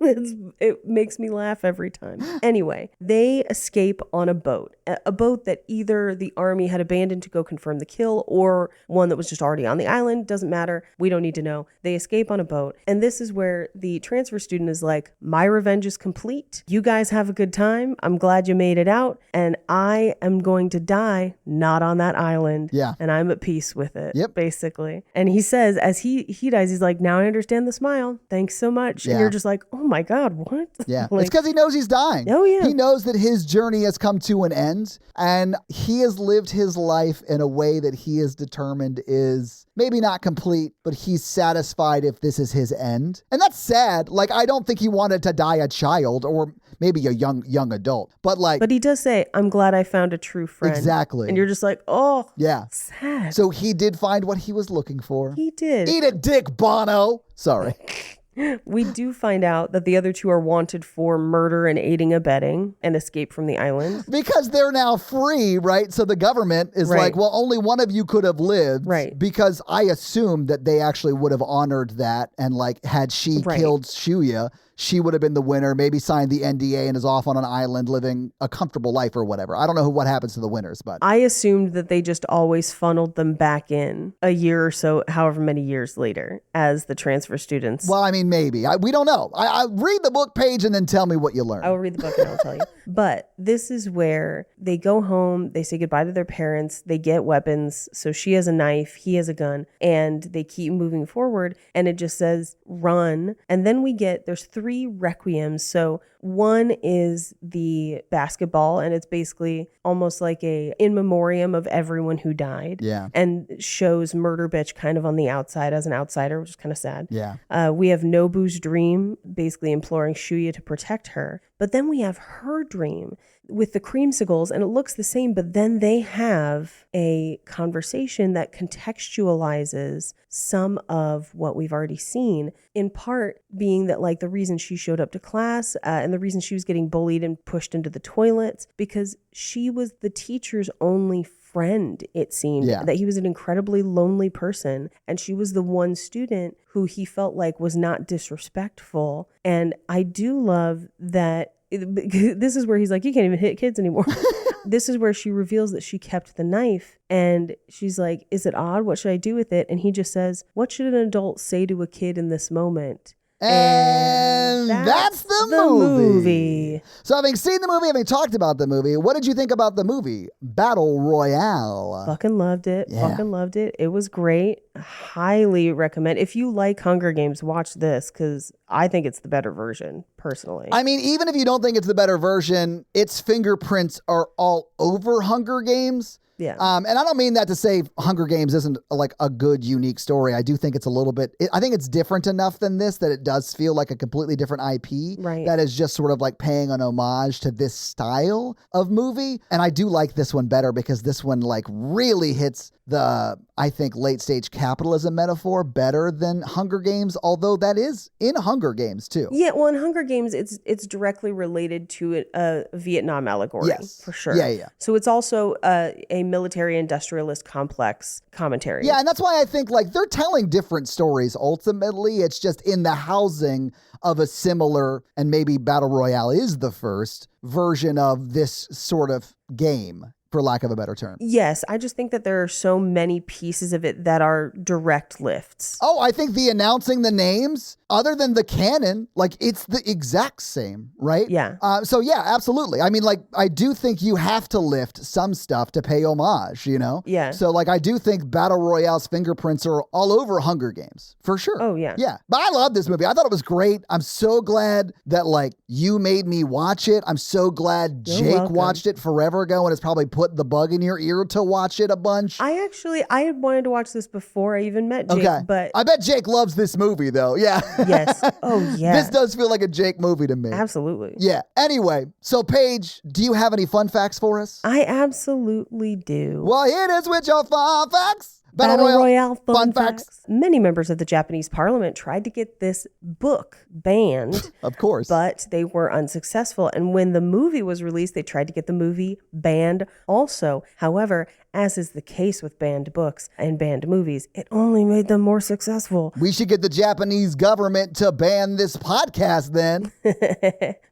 It makes me laugh every time. Anyway, they escape on a boat that either the army had abandoned to go confirm the kill or one that was just already on the island. Doesn't matter. We don't need to know. They escape on a boat. And this is where the transfer student is like, my revenge is complete. You guys have a good time. I'm glad you made it out. And I am going to die not on that island. Yeah. And I'm at peace with it. Yep. Basically. And he says, as he dies, he's like, now I understand the smile. Thanks so much. Yeah. And you're just like, oh my God, what? Yeah, Like, it's because he knows he's dying. Oh, yeah. He knows that his journey has come to an end, and he has lived his life in a way that he is determined is maybe not complete, but he's satisfied if this is his end. And that's sad. Like, I don't think he wanted to die a child or maybe a young adult, but like... But he does say, I'm glad I found a true friend. Exactly. And you're just like, oh, yeah, sad. So he did find what he was looking for. He did. Eat a dick, Bono. Sorry. We do find out that the other two are wanted for murder and aiding abetting and escape from the island. Because they're now free, right? So the government is Right. like, well, only one of you could have lived. Right. Because I assumed that they actually would have honored that. And like, had she Right. killed Shuya, she would have been the winner, maybe signed the NDA and is off on an island living a comfortable life or whatever. I don't know what happens to the winners, but... I assumed that they just always funneled them back in a year or so, however many years later, as the transfer students. Well, I mean, maybe. We don't know. I read the book page and then tell me what you learn. I will read the book and I'll tell you. But this is where they go home, they say goodbye to their parents, they get weapons. So she has a knife, he has a gun, and they keep moving forward. And it just says, run. And then there's 3 requiems. So one is the basketball, and it's basically almost like a in memoriam of everyone who died. Yeah. And shows Murder Bitch kind of on the outside as an outsider, which is kind of sad. Yeah. We have Nobu's dream, basically imploring Shuya to protect her. But then we have her dream with the creamsicles, and it looks the same, but then they have a conversation that contextualizes some of what we've already seen, in part being that like the reason she showed up to class and the reason she was getting bullied and pushed into the toilets, because she was the teacher's only friend, it seemed. Yeah. That he was an incredibly lonely person, and she was the one student who he felt like was not disrespectful. And I do love that this is where he's like, you can't even hit kids anymore. This is where she reveals that she kept the knife, and she's like, is it odd? What should I do with it? And he just says, what should an adult say to a kid in this moment? And that's the movie. So having seen the movie, having talked about the movie, what did you think about the movie Battle Royale? Fucking loved it. Yeah. Fucking loved it. It was great. Highly recommend. If you like Hunger Games, watch this, because I think it's the better version, personally. I mean, even if you don't think it's the better version, its fingerprints are all over Hunger Games. Yeah. And I don't mean that to say Hunger Games isn't like a good, unique story. I do think it's a little bit, I think it's different enough than this that it does feel like a completely different IP. Right. That is just sort of like paying an homage to this style of movie. And I do like this one better because this one like really hits the, I think, late stage capitalism metaphor better than Hunger Games, although that is in Hunger Games too. Yeah, well, in Hunger Games, it's directly related to a Vietnam allegory, Yes. for sure. Yeah. So it's also a military industrialist complex commentary. Yeah, and that's why I think like they're telling different stories ultimately. It's just in the housing of a similar, and maybe Battle Royale is the first version of this sort of game, for lack of a better term. Yes, I just think that there are so many pieces of it that are direct lifts. Oh, I think the announcing the names, other than the canon, like it's the exact same, right? Yeah. So yeah, absolutely. I mean, like I do think you have to lift some stuff to pay homage, you know? Yeah. So like I do think Battle Royale's fingerprints are all over Hunger Games, for sure. Oh, yeah. Yeah. But I love this movie. I thought it was great. I'm so glad that like you made me watch it. I'm so glad You're Jake welcome. watched it forever ago and has probably put the bug in your ear to watch it a bunch. I had wanted to watch this before I even met Jake, Okay. but I bet Jake loves this movie though. Yeah. yes. Oh, yeah. This does feel like a Jake movie to me. Absolutely. Yeah. Anyway, so Paige, do you have any fun facts for us? I absolutely do. Well, here it is with your fun facts. Battle Royale fun facts. facts. Many members of the Japanese parliament tried to get this book banned, Of course. but they were unsuccessful. And when the movie was released, they tried to get the movie banned also. However, as is the case with banned books and banned movies, it only made them more successful. We should get the Japanese government to ban this podcast then.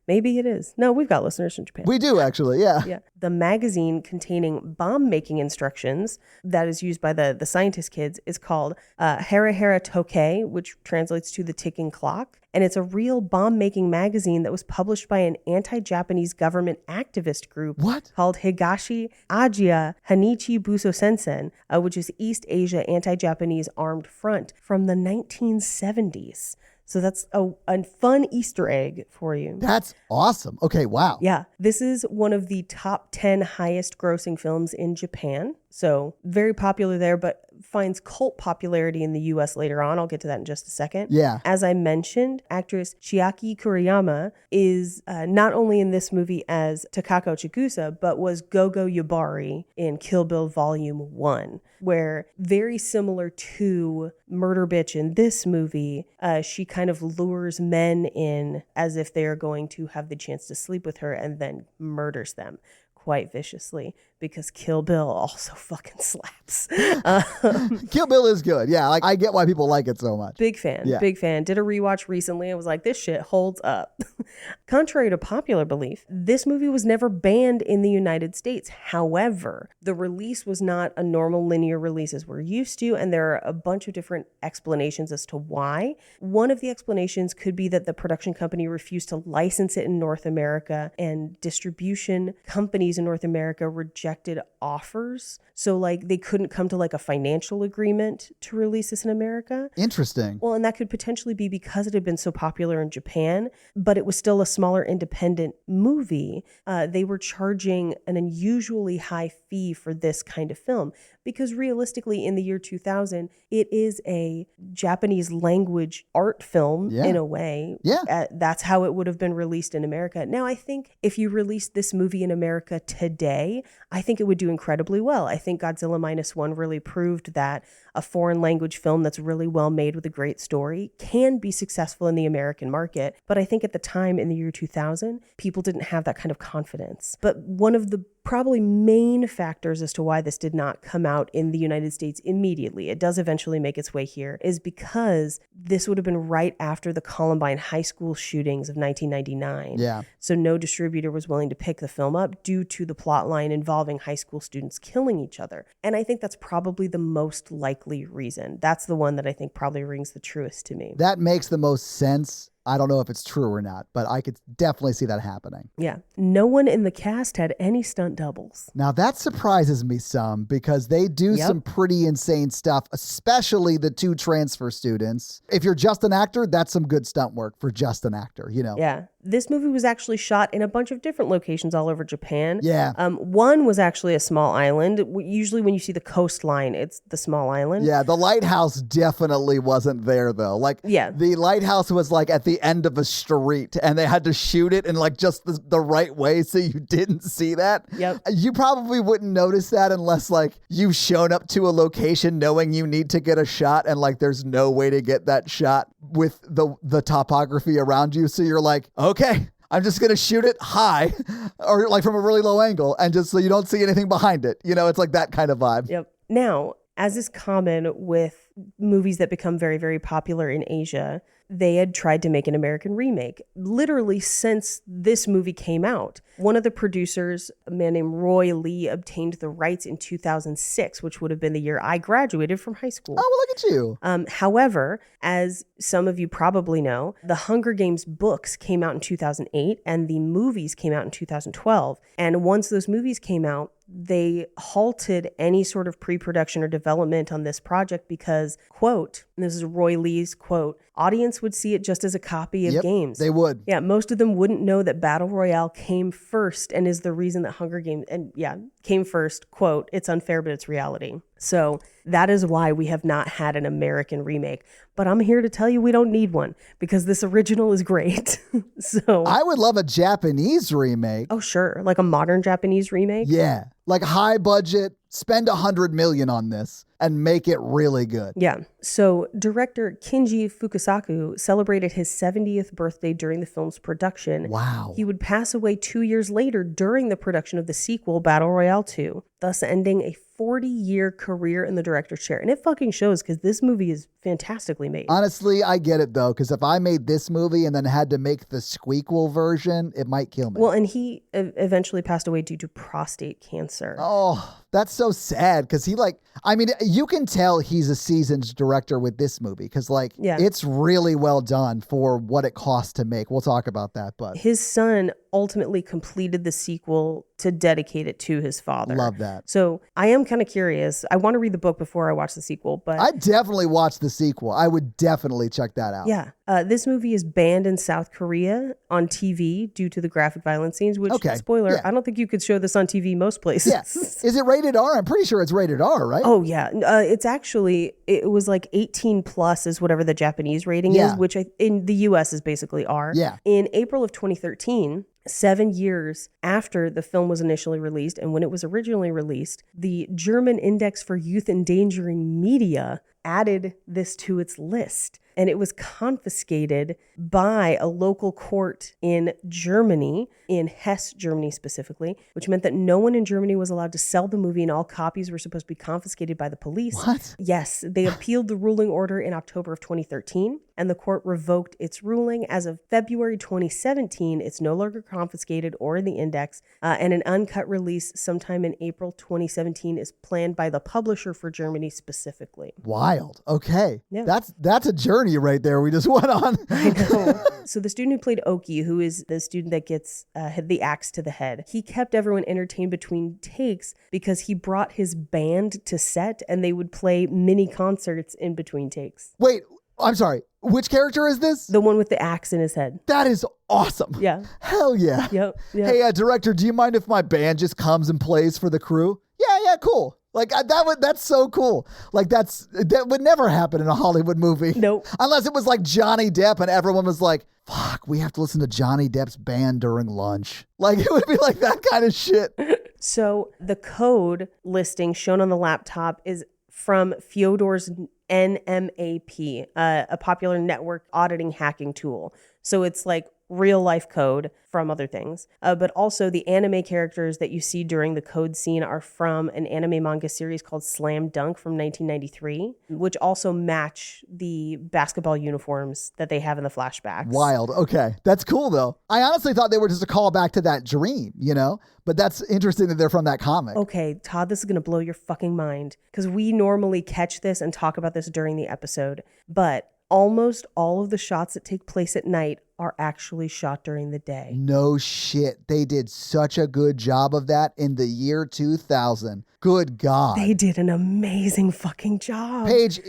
Maybe it is. No, we've got listeners from Japan. We do actually, yeah. Yeah. The magazine containing bomb-making instructions that is used by the scientist kids is called Hara Hara Tokei, which translates to the ticking clock. And it's a real bomb-making magazine that was published by an anti-Japanese government activist group called Higashi Asia Hanichi Buso Sensen, which is East Asia Anti-Japanese Armed Front from the 1970s. So that's a fun Easter egg for you. That's awesome. Okay, wow. Yeah, this is one of the top 10 highest grossing films in Japan. So very popular there, but finds cult popularity in the US later on. I'll get to that in just a second. Yeah. As I mentioned, actress Chiaki Kuriyama is not only in this movie as Takako Chikusa, but was Gogo Yubari in Kill Bill Volume 1, where very similar to Murder Bitch in this movie, she kind of lures men in as if they are going to have the chance to sleep with her and then murders them quite viciously, because Kill Bill also fucking slaps. Kill Bill is good. Yeah, like I get why people like it so much. Big fan. Yeah. Big fan. Did a rewatch recently. I was like, this shit holds up. Contrary to popular belief, this movie was never banned in the United States. However, the release was not a normal linear release as we're used to, and there are a bunch of different explanations as to why. One of the explanations could be that the production company refused to license it in North America, and distribution companies in North America rejected offers. So like they couldn't come to like a financial agreement to release this in America. Interesting. Well, and that could potentially be because it had been so popular in Japan, but it was still a smaller independent movie. They were charging an unusually high fee for this kind of film because realistically in the year 2000, it is a Japanese language art film in a way. Yeah. That's how it would have been released in America. Now, I think if you released this movie in America today, I think it would do incredibly well. I think Godzilla Minus One really proved that a foreign language film that's really well made with a great story can be successful in the American market. But I think at the time in the year 2000, people didn't have that kind of confidence. But one of the probably main factors as to why this did not come out in the United States immediately, it does eventually make its way here, is because this would have been right after the Columbine high school shootings of 1999. Yeah. So no distributor was willing to pick the film up due to the plot line involving high school students killing each other. And I think that's probably the most likely reason. That's the one that I think probably rings the truest to me. That makes the most sense. I don't know if it's true or not, but I could definitely see that happening. Yeah. No one in the cast had any stunt doubles. Now that surprises me some because they do some pretty insane stuff, especially the two transfer students. If you're just an actor, that's some good stunt work for just an actor, you know? Yeah. This movie was actually shot in a bunch of different locations all over Japan. Yeah. One was actually a small island. Usually when you see the coastline, it's the small island. Yeah, the lighthouse definitely wasn't there though. Like, the lighthouse was like at the end of a street and they had to shoot it in like just the right way so you didn't see that. Yep. You probably wouldn't notice that unless like you've shown up to a location knowing you need to get a shot and like there's no way to get that shot with the topography around you. So you're like, okay, I'm just going to shoot it high or like from a really low angle and just so you don't see anything behind it. You know, it's like that kind of vibe. Yep. Now, as is common with movies that become very, very popular in Asia, they had tried to make an American remake, literally since this movie came out. One of the producers, a man named Roy Lee, obtained the rights in 2006, which would have been the year I graduated from high school. Oh, well, look at you. However, as some of you probably know, the Hunger Games books came out in 2008 and the movies came out in 2012. And once those movies came out, they halted any sort of pre-production or development on this project because, quote, and this is Roy Lee's quote, audience would see it just as a copy of games. They would. Yeah, most of them wouldn't know that Battle Royale came first and is the reason that Hunger Games, came first, quote, it's unfair, but it's reality. So that is why we have not had an American remake. But I'm here to tell you we don't need one because this original is great. So I would love a Japanese remake. Oh, sure. Like a modern Japanese remake? Yeah. Like high budget, spend $100 million on this and make it really good. Yeah. So director Kinji Fukasaku celebrated his 70th birthday during the film's production. Wow. He would pass away 2 years later during the production of the sequel, Battle Royale 2, thus ending a 40-year career in the director's chair. And it fucking shows because this movie is fantastically made. Honestly, I get it though, because if I made this movie and then had to make the squeakquel version, it might kill me. Well, and he eventually passed away due to prostate cancer. Oh, that's so sad because you can tell he's a seasoned director with this movie because it's really well done for what it cost to make. We'll talk about that, but his son ultimately completed the sequel to dedicate it to his father. Love that. So I am kind of curious. I want to read the book before I watch the sequel, but I definitely watched the sequel. I would definitely check that out. Yeah. This movie is banned in South Korea on TV due to the graphic violence scenes, which, spoiler, Yeah. I don't think you could show this on TV most places. Yeah. Is it rated R? I'm pretty sure it's rated R, right? Oh, yeah. It was like 18 plus is whatever the Japanese rating is, which in the US is basically R. Yeah. In April of 2013, 7 years after the film was initially released and when it was originally released, the German Index for Youth Endangering Media added this to its list. And it was confiscated by a local court in Germany, in Hesse, Germany specifically, which meant that no one in Germany was allowed to sell the movie and all copies were supposed to be confiscated by the police. What? Yes, they appealed the ruling order in October of 2013, and the court revoked its ruling. As of February 2017, it's no longer confiscated or in the index, and an uncut release sometime in April 2017 is planned by the publisher for Germany specifically. Wild. Okay. Yeah. That's a journey right there we just went on. I know. So the student who played Oki, who is the student that gets the axe to the head, he kept everyone entertained between takes because he brought his band to set and they would play mini concerts in between takes. Wait, I'm sorry. Which character is this? The one with the axe in his head. That is awesome. Yeah. Hell yeah. Yep. Hey, director, do you mind if my band just comes and plays for the crew? Yeah, cool. Like that's so cool. Like that would never happen in a Hollywood movie. Nope. Unless it was like Johnny Depp and everyone was like, fuck, we have to listen to Johnny Depp's band during lunch. Like it would be like that kind of shit. So the code listing shown on the laptop is from Fyodor's NMAP, a popular network auditing hacking tool. So it's like real life code from other things. But also the anime characters that you see during the code scene are from an anime manga series called Slam Dunk from 1993, which also match the basketball uniforms that they have in the flashbacks. Wild. Okay. That's cool though. I honestly thought they were just a callback to that dream, but that's interesting that they're from that comic. Okay, Todd, this is going to blow your fucking mind because we normally catch this and talk about this during the episode, but almost all of the shots that take place at night are actually shot during the day. No shit. They did such a good job of that in the year 2000. Good God. They did an amazing fucking job. Paige,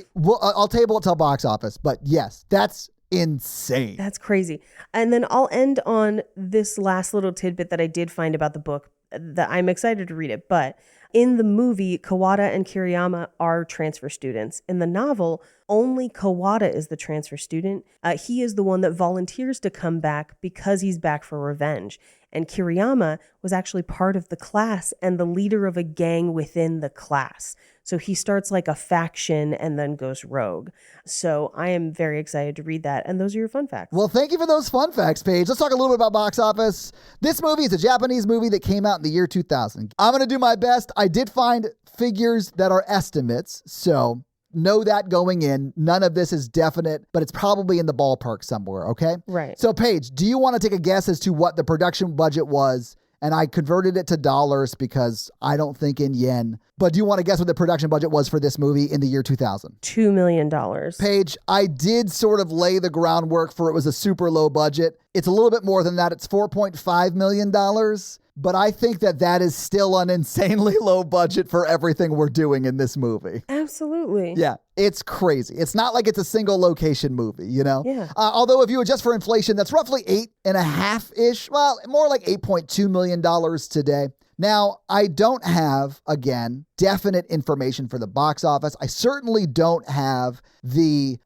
I'll table it till box office, but yes, that's insane. That's crazy. And then I'll end on this last little tidbit that I did find about the book that I'm excited to read it, but in the movie, Kawada and Kiriyama are transfer students. In the novel, only Kawada is the transfer student. He is the one that volunteers to come back because he's back for revenge. And Kiriyama was actually part of the class and the leader of a gang within the class. So he starts like a faction and then goes rogue. So I am very excited to read that. And those are your fun facts. Well, thank you for those fun facts, Paige. Let's talk a little bit about box office. This movie is a Japanese movie that came out in the year 2000. I'm going to do my best. I did find figures that are estimates, so know that going in. None of this is definite, but it's probably in the ballpark somewhere, okay? Right. So, Paige, do you want to take a guess as to what the production budget was? And I converted it to dollars because I don't think in yen. But do you want to guess what the production budget was for this movie in the year 2000? $2 million. Paige, I did sort of lay the groundwork for it was a super low budget. It's a little bit more than that. It's $4.5 million. But I think that is still an insanely low budget for everything we're doing in this movie. Absolutely. Yeah, it's crazy. It's not like it's a single location movie, Yeah. Although if you adjust for inflation, that's roughly 8.5-ish. Well, more like $8.2 million today. Now, I don't have, again, definite information for the box office. I certainly don't have the,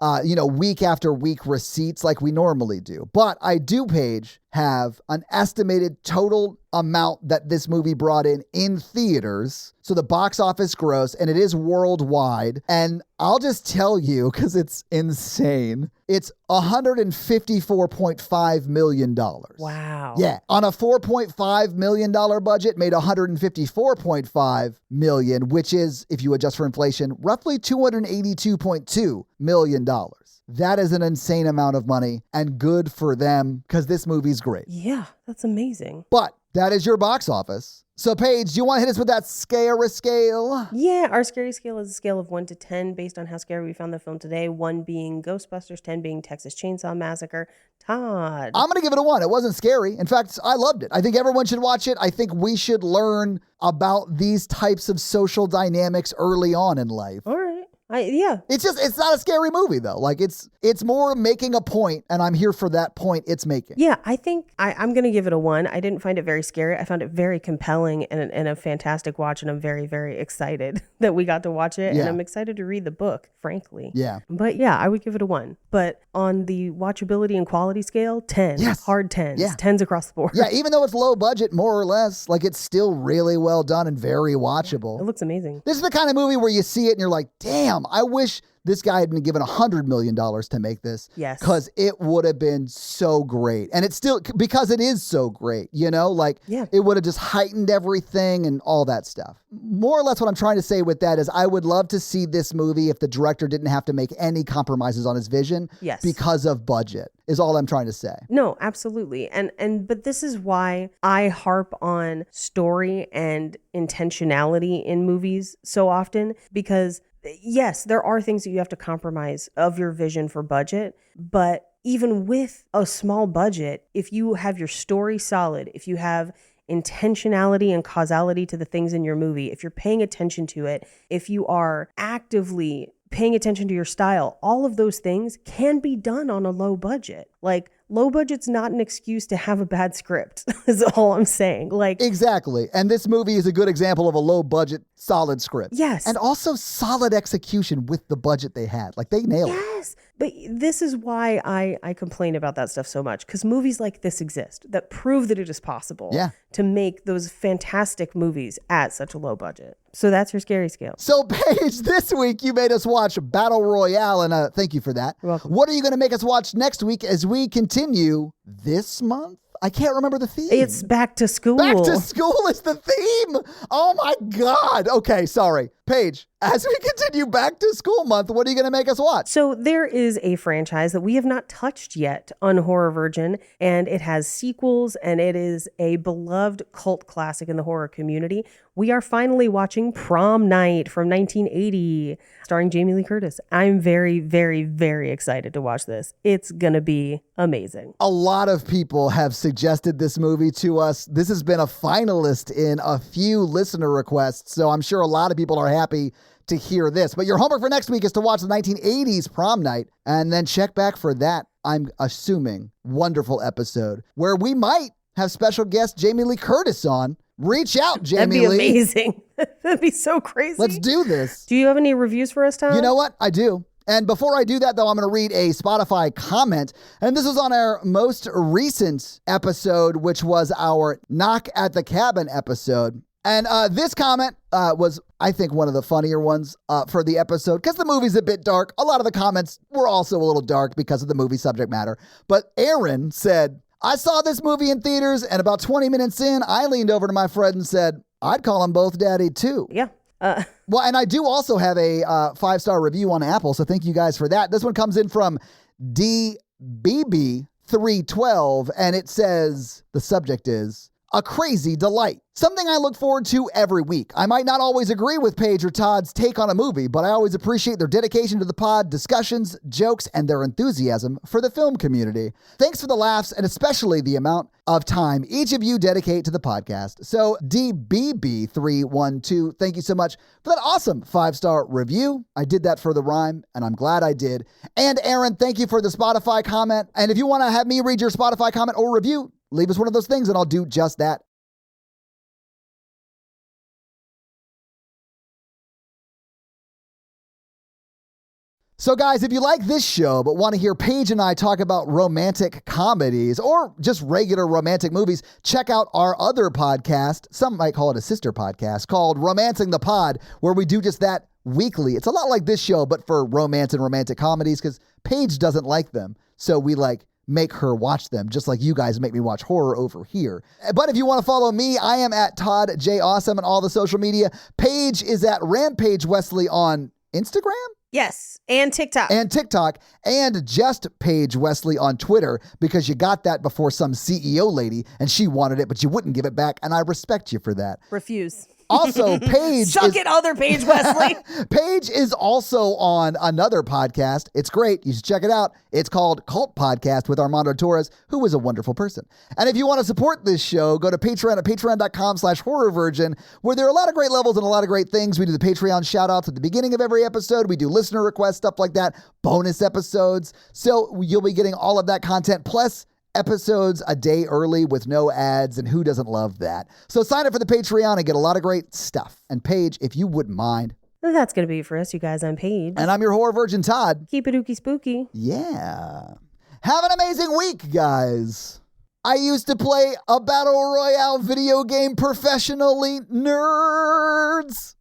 week after week receipts like we normally do. But I do, Paige, have an estimated total amount that this movie brought in theaters. So the box office gross, and it is worldwide. And I'll just tell you, because it's insane, it's $154.5 million. Wow. Yeah. On a $4.5 million budget, made $154.5 million, which is, if you adjust for inflation, roughly $282.2 million. That is an insane amount of money, and good for them, because this movie's great. Yeah, that's amazing. But that is your box office. So, Paige, do you want to hit us with that scary scale? Yeah, our scary scale is a scale of 1 to 10 based on how scary we found the film today. 1 being Ghostbusters, 10 being Texas Chainsaw Massacre. Todd. I'm going to give it a 1. It wasn't scary. In fact, I loved it. I think everyone should watch it. I think we should learn about these types of social dynamics early on in life. All right. Yeah. It's not a scary movie though. Like it's more making a point, and I'm here for that point it's making. Yeah, I think I'm going to give it a 1. I didn't find it very scary. I found it very compelling and a fantastic watch, and I'm very, very excited that we got to watch it, and I'm excited to read the book, frankly. Yeah. But yeah, I would give it a 1. But on the watchability and quality scale, 10. Yes. Hard 10s. Yeah. 10s across the board. Yeah, even though it's low budget, more or less, like it's still really well done and very watchable. It looks amazing. This is the kind of movie where you see it and you're like, damn, I wish this guy had been given $100 million to make this. Yes. Because it would have been so great. And it's still, because it is so great, you know, like it would have just heightened everything and all that stuff. More or less what I'm trying to say with that is I would love to see this movie if the director didn't have to make any compromises on his vision because of budget, is all I'm trying to say. No, absolutely. But this is why I harp on story and intentionality in movies so often, because yes, there are things that you have to compromise of your vision for budget, but even with a small budget, if you have your story solid, if you have intentionality and causality to the things in your movie, if you're paying attention to it, if you are actively paying attention to your style, all of those things can be done on a low budget. Like, low budget's not an excuse to have a bad script, is all I'm saying. Like, exactly. And this movie is a good example of a low budget, solid script. Yes. And also solid execution with the budget they had. Like, they nailed it. Yes. But this is why I complain about that stuff so much, because movies like this exist that prove that it is possible to make those fantastic movies at such a low budget. So that's your scary scale. So, Paige, this week you made us watch Battle Royale, and thank you for that. You're welcome. What are you going to make us watch next week as we continue this month? I can't remember the theme. It's back to school. Back to school is the theme. Oh my God. Okay, sorry. Paige, as we continue back to school month, what are you going to make us watch? So there is a franchise that we have not touched yet on Horror Virgin, and it has sequels, and it is a beloved cult classic in the horror community. We are finally watching Prom Night from 1980, starring Jamie Lee Curtis. I'm very, very, very excited to watch this. It's going to be amazing. A lot of people have suggested this movie to us. This has been a finalist in a few listener requests, so I'm sure a lot of people are happy to hear this. But your homework for next week is to watch the 1980s Prom Night and then check back for that, I'm assuming, wonderful episode where we might have special guest Jamie Lee Curtis on. Reach out, Jamie Lee. That'd be amazing. That'd be so crazy. Let's do this. Do you have any reviews for us, Tom? You know what? I do. And before I do that, though, I'm going to read a Spotify comment. And this was on our most recent episode, which was our Knock at the Cabin episode. And this comment was, I think, one of the funnier ones for the episode because the movie's a bit dark. A lot of the comments were also a little dark because of the movie subject matter. But Aaron said, I saw this movie in theaters, and about 20 minutes in, I leaned over to my friend and said, I'd call them both daddy, too. Yeah. Well, and I do also have a 5-star review on Apple, so thank you guys for that. This one comes in from DBB312, and it says, the subject is, a crazy delight. Something I look forward to every week. I might not always agree with Paige or Todd's take on a movie, but I always appreciate their dedication to the pod, discussions, jokes, and their enthusiasm for the film community. Thanks for the laughs and especially the amount of time each of you dedicate to the podcast. So DBB312, thank you so much for that awesome 5-star review. I did that for the rhyme, and I'm glad I did. And Aaron, thank you for the Spotify comment. And if you want to have me read your Spotify comment or review, leave us one of those things and I'll do just that. So guys, if you like this show but want to hear Paige and I talk about romantic comedies or just regular romantic movies, check out our other podcast, some might call it a sister podcast, called Romancing the Pod, where we do just that weekly. It's a lot like this show, but for romance and romantic comedies, because Paige doesn't like them. So we make her watch them, just like you guys make me watch horror over here. But if you want to follow me, I am at Todd J. Awesome on all the social media. Paige is at Rampage Wesley on Instagram? Yes, and TikTok. And just Paige Wesley on Twitter, because you got that before some CEO lady and she wanted it, but you wouldn't give it back, and I respect you for that. Refuse. Also, Paige Suck it, other Paige Wesley. Paige is also on another podcast. It's great. You should check it out. It's called Cult Podcast with Armando Torres, who was a wonderful person. And if you want to support this show, go to Patreon at patreon.com/horrorvirgin, where there are a lot of great levels and a lot of great things. We do the Patreon shout outs at the beginning of every episode. We do listener requests, stuff like that, bonus episodes. So you'll be getting all of that content, plus episodes a day early with no ads, and who doesn't love that? So sign up for the Patreon and get a lot of great stuff. And Paige, if you wouldn't mind. And that's going to be it for us, you guys. I'm Paige. And I'm your horror virgin, Todd. Keep it ooky spooky. Yeah. Have an amazing week, guys. I used to play a battle royale video game professionally, nerds.